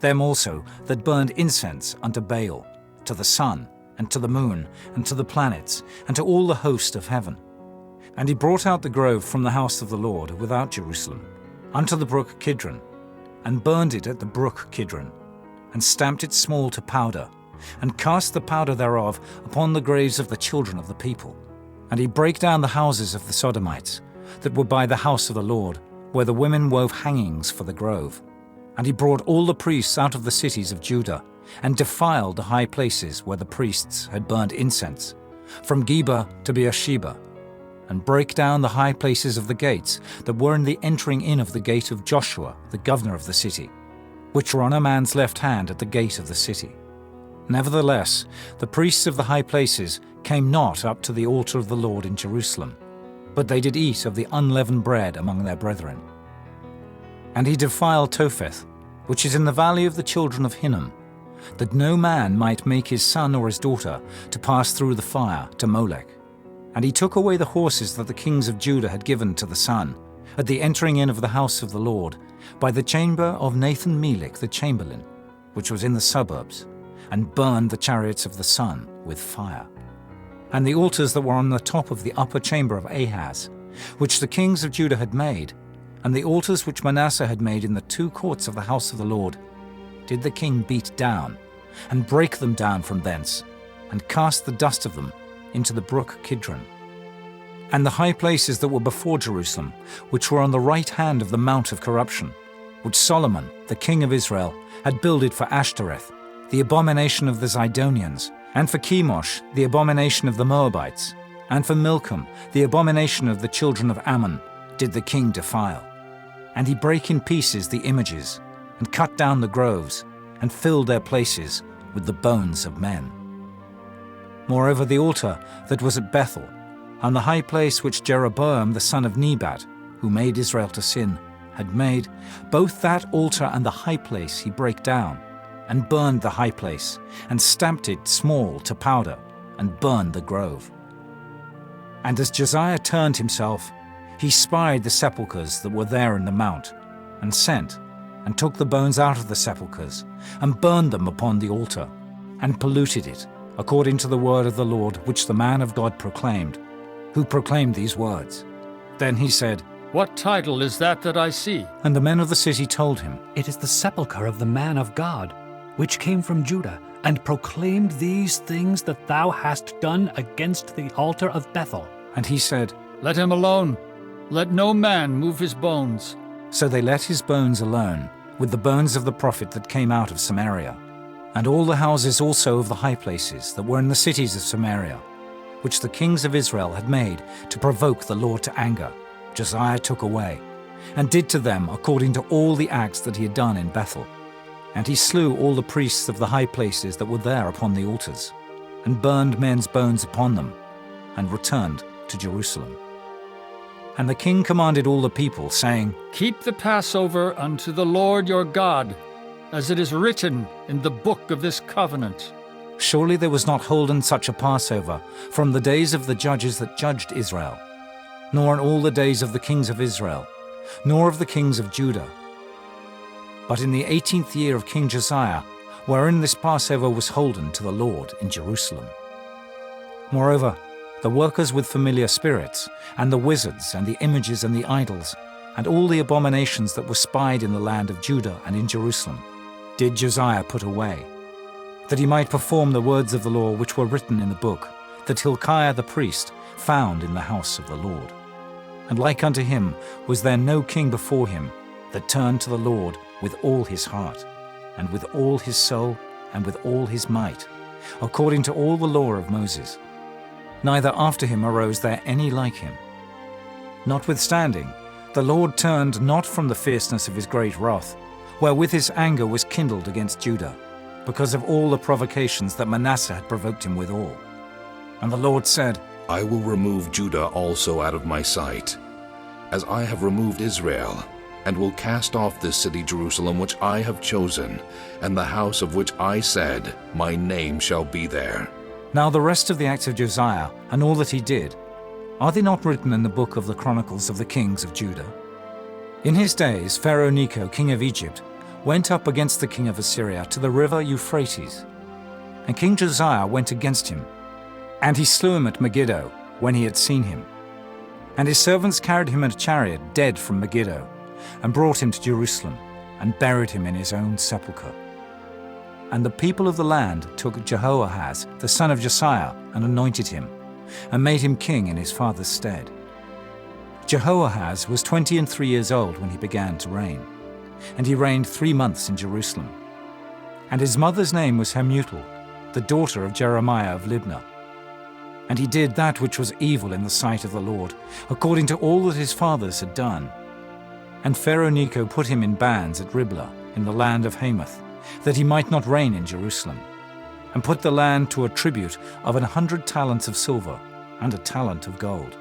Speaker 1: Them also that burned incense unto Baal, to the sun, and to the moon, and to the planets, and to all the host of heaven. And he brought out the grove from the house of the Lord without Jerusalem, unto the brook Kidron, and burned it at the brook Kidron, and stamped it small to powder, and cast the powder thereof upon the graves of the children of the people. And he brake down the houses of the Sodomites, that were by the house of the Lord, where the women wove hangings for the grove. And he brought all the priests out of the cities of Judah, and defiled the high places where the priests had burned incense, from Geba to Beersheba, and brake down the high places of the gates that were in the entering in of the gate of Joshua, the governor of the city, which were on a man's left hand at the gate of the city. Nevertheless, the priests of the high places came not up to the altar of the Lord in Jerusalem, but they did eat of the unleavened bread among their brethren. And he defiled Topheth, which is in the valley of the children of Hinnom, that no man might make his son or his daughter to pass through the fire to Molech. And he took away the horses that the kings of Judah had given to the sun, at the entering in of the house of the Lord, by the chamber of Nathan-Melech the chamberlain, which was in the suburbs, and burned the chariots of the sun with fire. And the altars that were on the top of the upper chamber of Ahaz, which the kings of Judah had made, and the altars which Manasseh had made in the two courts of the house of the Lord, did the king beat down, and break them down from thence, and cast the dust of them into the brook Kidron. And the high places that were before Jerusalem, which were on the right hand of the mount of corruption, which Solomon, the king of Israel, had builded for Ashtoreth, the abomination of the Zidonians, and for Chemosh, the abomination of the Moabites, and for Milcom, the abomination of the children of Ammon, did the king defile. And he brake in pieces the images, and cut down the groves, and filled their places with the bones of men. Moreover, the altar that was at Bethel, and the high place which Jeroboam the son of Nebat, who made Israel to sin, had made, both that altar and the high place he brake down, and burned the high place, and stamped it small to powder, and burned the grove. And as Josiah turned himself, he spied the sepulchres that were there in the mount, and sent, and took the bones out of the sepulchres, and burned them upon the altar, and polluted it, according to the word of the Lord which the man of God proclaimed, who proclaimed these words. Then he said,
Speaker 20: What title is that I see?
Speaker 1: And the men of the city told him,
Speaker 4: It is the sepulchre of the man of God, which came from Judah, and proclaimed these things that thou hast done against the altar of Bethel.
Speaker 1: And he said,
Speaker 20: Let him alone. Let no man move his bones.
Speaker 1: So they let his bones alone, with the bones of the prophet that came out of Samaria, and all the houses also of the high places that were in the cities of Samaria, which the kings of Israel had made to provoke the Lord to anger, Josiah took away, and did to them according to all the acts that he had done in Bethel. And he slew all the priests of the high places that were there upon the altars, and burned men's bones upon them, and returned to Jerusalem. And the king commanded all the people, saying,
Speaker 20: Keep the Passover unto the Lord your God, as it is written in the book of this covenant.
Speaker 1: Surely there was not holden such a Passover from the days of the judges that judged Israel, nor in all the days of the kings of Israel, nor of the kings of Judah. But in the 18th year of King Josiah, wherein this Passover was holden to the Lord in Jerusalem. Moreover, the workers with familiar spirits, and the wizards, and the images, and the idols, and all the abominations that were spied in the land of Judah and in Jerusalem, did Josiah put away, that he might perform the words of the law which were written in the book, that Hilkiah the priest found in the house of the Lord. And like unto him was there no king before him that turned to the Lord with all his heart, and with all his soul, and with all his might, according to all the law of Moses. Neither after him arose there any like him. Notwithstanding, The Lord turned not from the fierceness of his great wrath, wherewith his anger was kindled against Judah, because of all the provocations that Manasseh had provoked him withal. And the Lord said,
Speaker 6: I will remove Judah also out of my sight, as I have removed Israel, and will cast off this city Jerusalem which I have chosen, and the house of which I said, My name shall be there.
Speaker 1: Now the rest of the acts of Josiah, and all that he did, are they not written in the book of the Chronicles of the kings of Judah? In his days Pharaoh Necho, king of Egypt, went up against the king of Assyria to the river Euphrates. And King Josiah went against him, and he slew him at Megiddo when he had seen him. And his servants carried him in a chariot dead from Megiddo, and brought him to Jerusalem, and buried him in his own sepulchre. And the people of the land took Jehoahaz, the son of Josiah, and anointed him, and made him king in his father's stead. Jehoahaz was 23 years old when he began to reign, and he reigned 3 months in Jerusalem. And his mother's name was Hamutal, the daughter of Jeremiah of Libnah. And he did that which was evil in the sight of the Lord, according to all that his fathers had done. And Pharaoh Necho put him in bands at Riblah, in the land of Hamath, that he might not reign in Jerusalem, and put the land to a tribute of 100 talents of silver, and a talent of gold.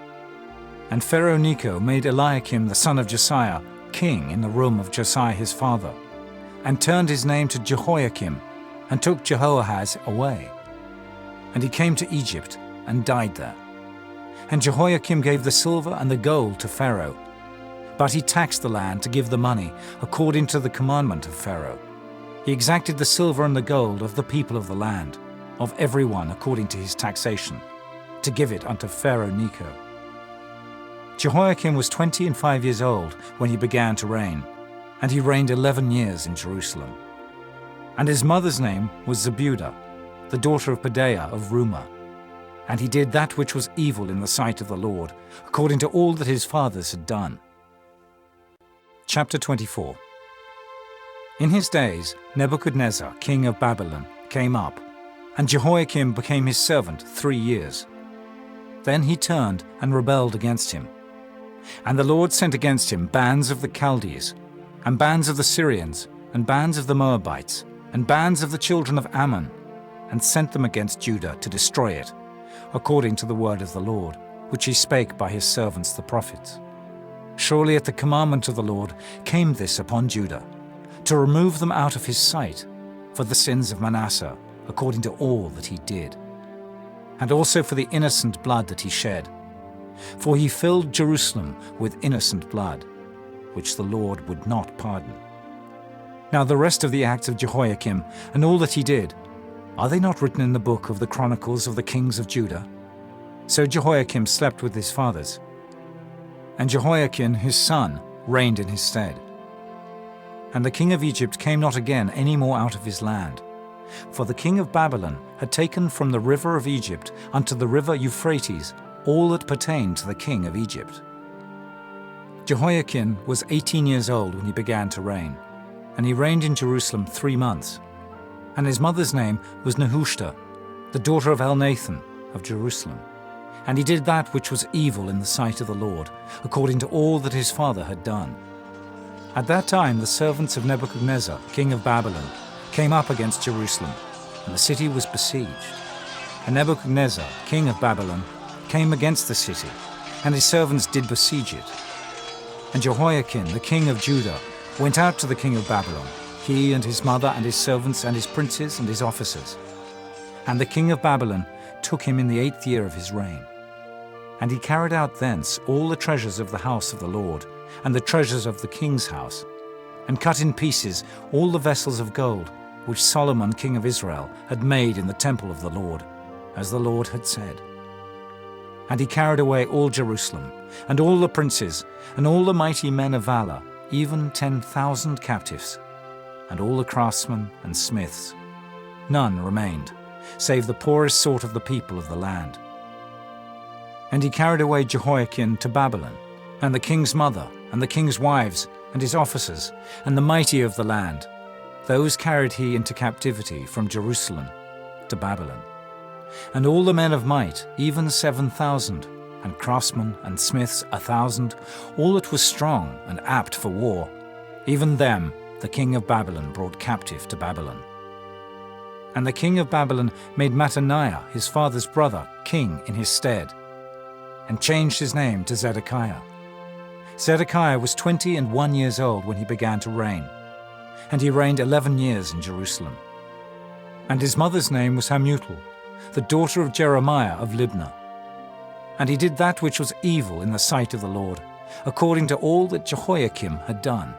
Speaker 1: And Pharaoh Necho made Eliakim the son of Josiah king in the room of Josiah his father, and turned his name to Jehoiakim, and took Jehoahaz away. And he came to Egypt, and died there. And Jehoiakim gave the silver and the gold to Pharaoh, but he taxed the land to give the money according to the commandment of Pharaoh. He exacted the silver and the gold of the people of the land, of every one according to his taxation, to give it unto Pharaoh Necho. Jehoiakim was 25 years old when he began to reign, and he reigned 11 years in Jerusalem. And his mother's name was Zebudah, the daughter of Pedaiah of Rumah. And he did that which was evil in the sight of the Lord, according to all that his fathers had done. Chapter 24. In his days Nebuchadnezzar, king of Babylon, came up, and Jehoiakim became his servant 3 years. Then he turned and rebelled against him. And the Lord sent against him bands of the Chaldees, and bands of the Syrians, and bands of the Moabites, and bands of the children of Ammon, and sent them against Judah to destroy it, according to the word of the Lord, which he spake by his servants the prophets. Surely at the commandment of the Lord came this upon Judah, to remove them out of his sight, for the sins of Manasseh, according to all that he did, and also for the innocent blood that he shed. For he filled Jerusalem with innocent blood, which the Lord would not pardon. Now the rest of the acts of Jehoiakim, and all that he did, are they not written in the book of the Chronicles of the kings of Judah? So Jehoiakim slept with his fathers, and Jehoiakim his son reigned in his stead. And the king of Egypt came not again any more out of his land, for the king of Babylon had taken from the river of Egypt unto the river Euphrates all that pertained to the king of Egypt. Jehoiakim was 18 years old when he began to reign, and he reigned in Jerusalem 3 months. And his mother's name was Nehushta, the daughter of Elnathan of Jerusalem. And he did that which was evil in the sight of the Lord, according to all that his father had done. At that time the servants of Nebuchadnezzar, king of Babylon, came up against Jerusalem, and the city was besieged. And Nebuchadnezzar, king of Babylon, came against the city, and his servants did besiege it. And Jehoiakim, the king of Judah, went out to the king of Babylon, he and his mother and his servants and his princes and his officers. And the king of Babylon took him in the 8th year of his reign. And he carried out thence all the treasures of the house of the Lord, and the treasures of the king's house, and cut in pieces all the vessels of gold, which Solomon king of Israel had made in the temple of the Lord, as the Lord had said. And he carried away all Jerusalem, and all the princes, and all the mighty men of valor, even 10,000 captives, and all the craftsmen and smiths. None remained, save the poorest sort of the people of the land. And he carried away Jehoiakim to Babylon, and the king's mother, and the king's wives, and his officers, and the mighty of the land. Those carried he into captivity from Jerusalem to Babylon. And all the men of might, even 7,000, and craftsmen and smiths 1,000, all that was strong and apt for war. Even them the king of Babylon brought captive to Babylon. And the king of Babylon made Mattaniah, his father's brother, king in his stead, and changed his name to Zedekiah. Zedekiah was 21 years old when he began to reign, and he reigned 11 years in Jerusalem. And his mother's name was Hamutal, the daughter of Jeremiah of Libnah. And he did that which was evil in the sight of the Lord, according to all that Jehoiakim had done.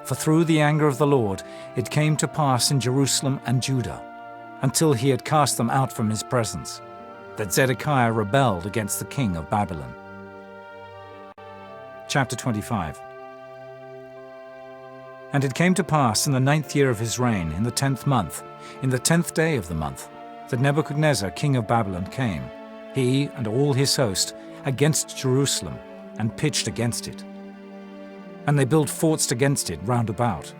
Speaker 1: For through the anger of the Lord it came to pass in Jerusalem and Judah, until he had cast them out from his presence, that Zedekiah rebelled against the king of Babylon. Chapter 25. And it came to pass in the 9th year of his reign, in the 10th month, in the 10th day of the month, that Nebuchadnezzar king of Babylon came, he and all his host, against Jerusalem, and pitched against it. And they built forts against it round about.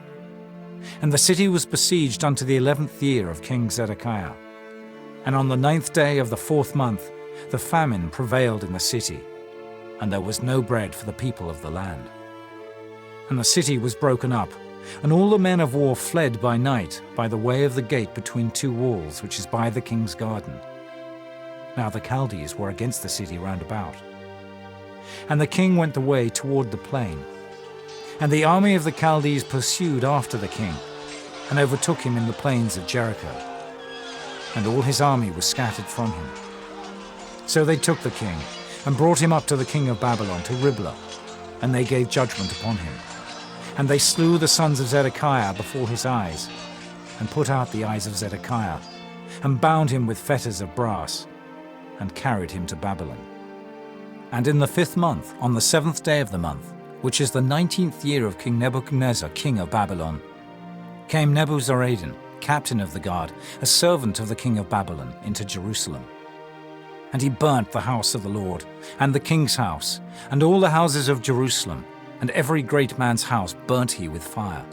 Speaker 1: And the city was besieged unto the 11th year of King Zedekiah. And on the 9th day of the 4th month, the famine prevailed in the city, and there was no bread for the people of the land. And the city was broken up, and all the men of war fled by night by the way of the gate between two walls, which is by the king's garden. Now the Chaldees were against the city round about. And the king went the way toward the plain. And the army of the Chaldees pursued after the king, and overtook him in the plains of Jericho. And all his army was scattered from him. So they took the king, and brought him up to the king of Babylon, to Riblah, and they gave judgment upon him. And they slew the sons of Zedekiah before his eyes, and put out the eyes of Zedekiah, and bound him with fetters of brass, and carried him to Babylon. And in the 5th month, on the 7th day of the month, which is the 19th year of King Nebuchadnezzar, king of Babylon, came Nebuzaradan, captain of the guard, a servant of the king of Babylon, into Jerusalem. And he burnt the house of the Lord, and the king's house, and all the houses of Jerusalem, and every great man's house burnt he with fire.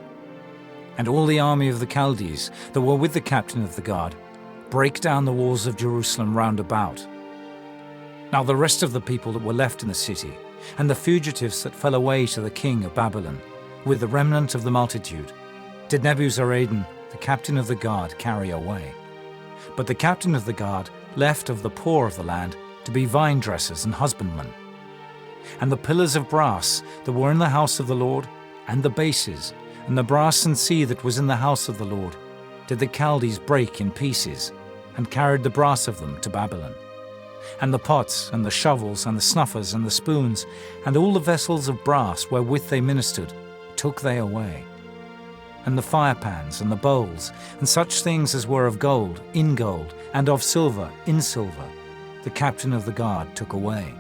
Speaker 1: And all the army of the Chaldees that were with the captain of the guard brake down the walls of Jerusalem round about. Now the rest of the people that were left in the city, and the fugitives that fell away to the king of Babylon, with the remnant of the multitude, did Nebuzaradan, the captain of the guard, carry away. But the captain of the guard left of the poor of the land to be vine dressers and husbandmen. And the pillars of brass that were in the house of the Lord, and the bases, and the brass and sea that was in the house of the Lord, did the Chaldees break in pieces, and carried the brass of them to Babylon. And the pots, and the shovels, and the snuffers, and the spoons, and all the vessels of brass wherewith they ministered, took they away. And the firepans, and the bowls, and such things as were of gold, in gold, and of silver, in silver, the captain of the guard took away.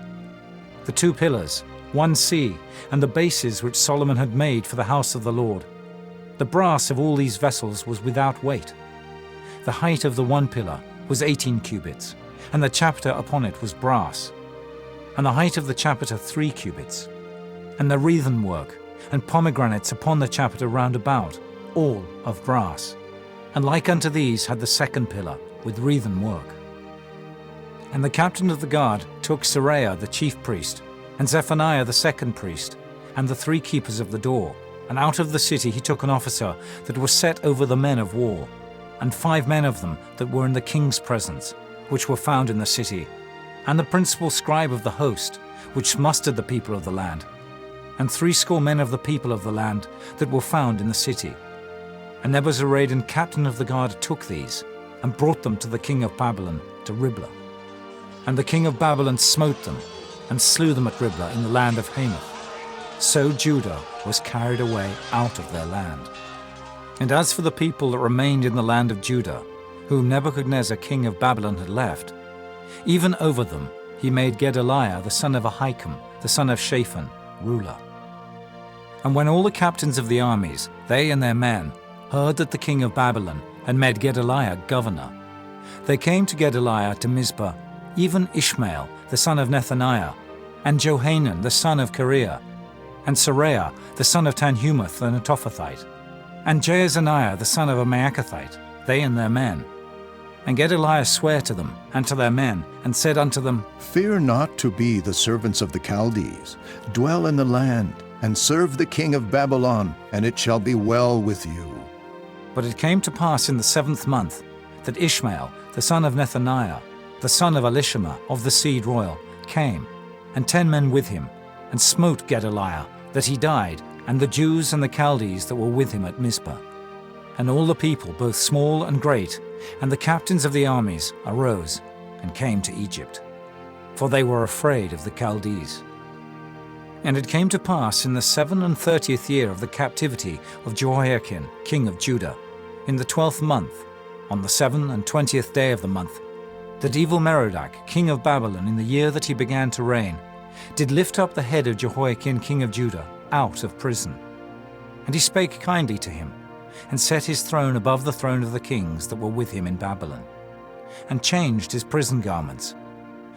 Speaker 1: The 2 pillars, 1 sea, and the bases which Solomon had made for the house of the Lord. The brass of all these vessels was without weight. The height of the 1 pillar was 18 cubits, and the chapiter upon it was brass, and the height of the chapiter 3 cubits, and the wreathen work, and pomegranates upon the chapiter round about, all of brass. And like unto these had the 2nd pillar, with wreathen work. And the captain of the guard took Seraiah the chief priest, and Zephaniah the 2nd priest, and the 3 keepers of the door, and out of the city he took an officer that was set over the men of war, and 5 men of them that were in the king's presence, which were found in the city, and the principal scribe of the host, which mustered the people of the land, and 70 men of the people of the land that were found in the city. And Nebuzaradan, captain of the guard, took these, and brought them to the king of Babylon, to Riblah. And the king of Babylon smote them, and slew them at Riblah in the land of Hamath. So Judah was carried away out of their land. And as for the people that remained in the land of Judah, whom Nebuchadnezzar king of Babylon had left, even over them he made Gedaliah the son of Ahikam, the son of Shaphan, ruler. And when all the captains of the armies, they and their men, heard that the king of Babylon had made Gedaliah governor, they came to Gedaliah to Mizpah, even Ishmael the son of Nethaniah, and Johanan the son of Kareah, and Seraiah the son of Tanhumath the Netophathite, and Jaazaniah the son of a Maacathite, they and their men. And Gedaliah sware to them and to their men, and said unto them,
Speaker 12: Fear not to be the servants of the Chaldees. Dwell in the land, and serve the king of Babylon, and it shall be well with you.
Speaker 1: But it came to pass in the 7th month, that Ishmael, the son of Nethaniah, the son of Elishama of the seed royal, came, and 10 men with him, and smote Gedaliah, that he died, and the Jews and the Chaldees that were with him at Mizpah. And all the people, both small and great, and the captains of the armies, arose, and came to Egypt. For they were afraid of the Chaldees. And it came to pass in the 37th year of the captivity of Jehoiakim, king of Judah, in the 12th month, on the 27th day of the month, that Evil-Merodach, king of Babylon, in the year that he began to reign, did lift up the head of Jehoiakim, king of Judah, out of prison. And he spake kindly to him, and set his throne above the throne of the kings that were with him in Babylon, and changed his prison garments.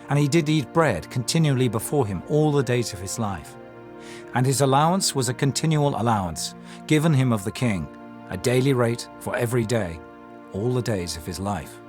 Speaker 1: And he did eat bread continually before him all the days of his life. And his allowance was a continual allowance, given him of the king, a daily rate for every day, all the days of his life.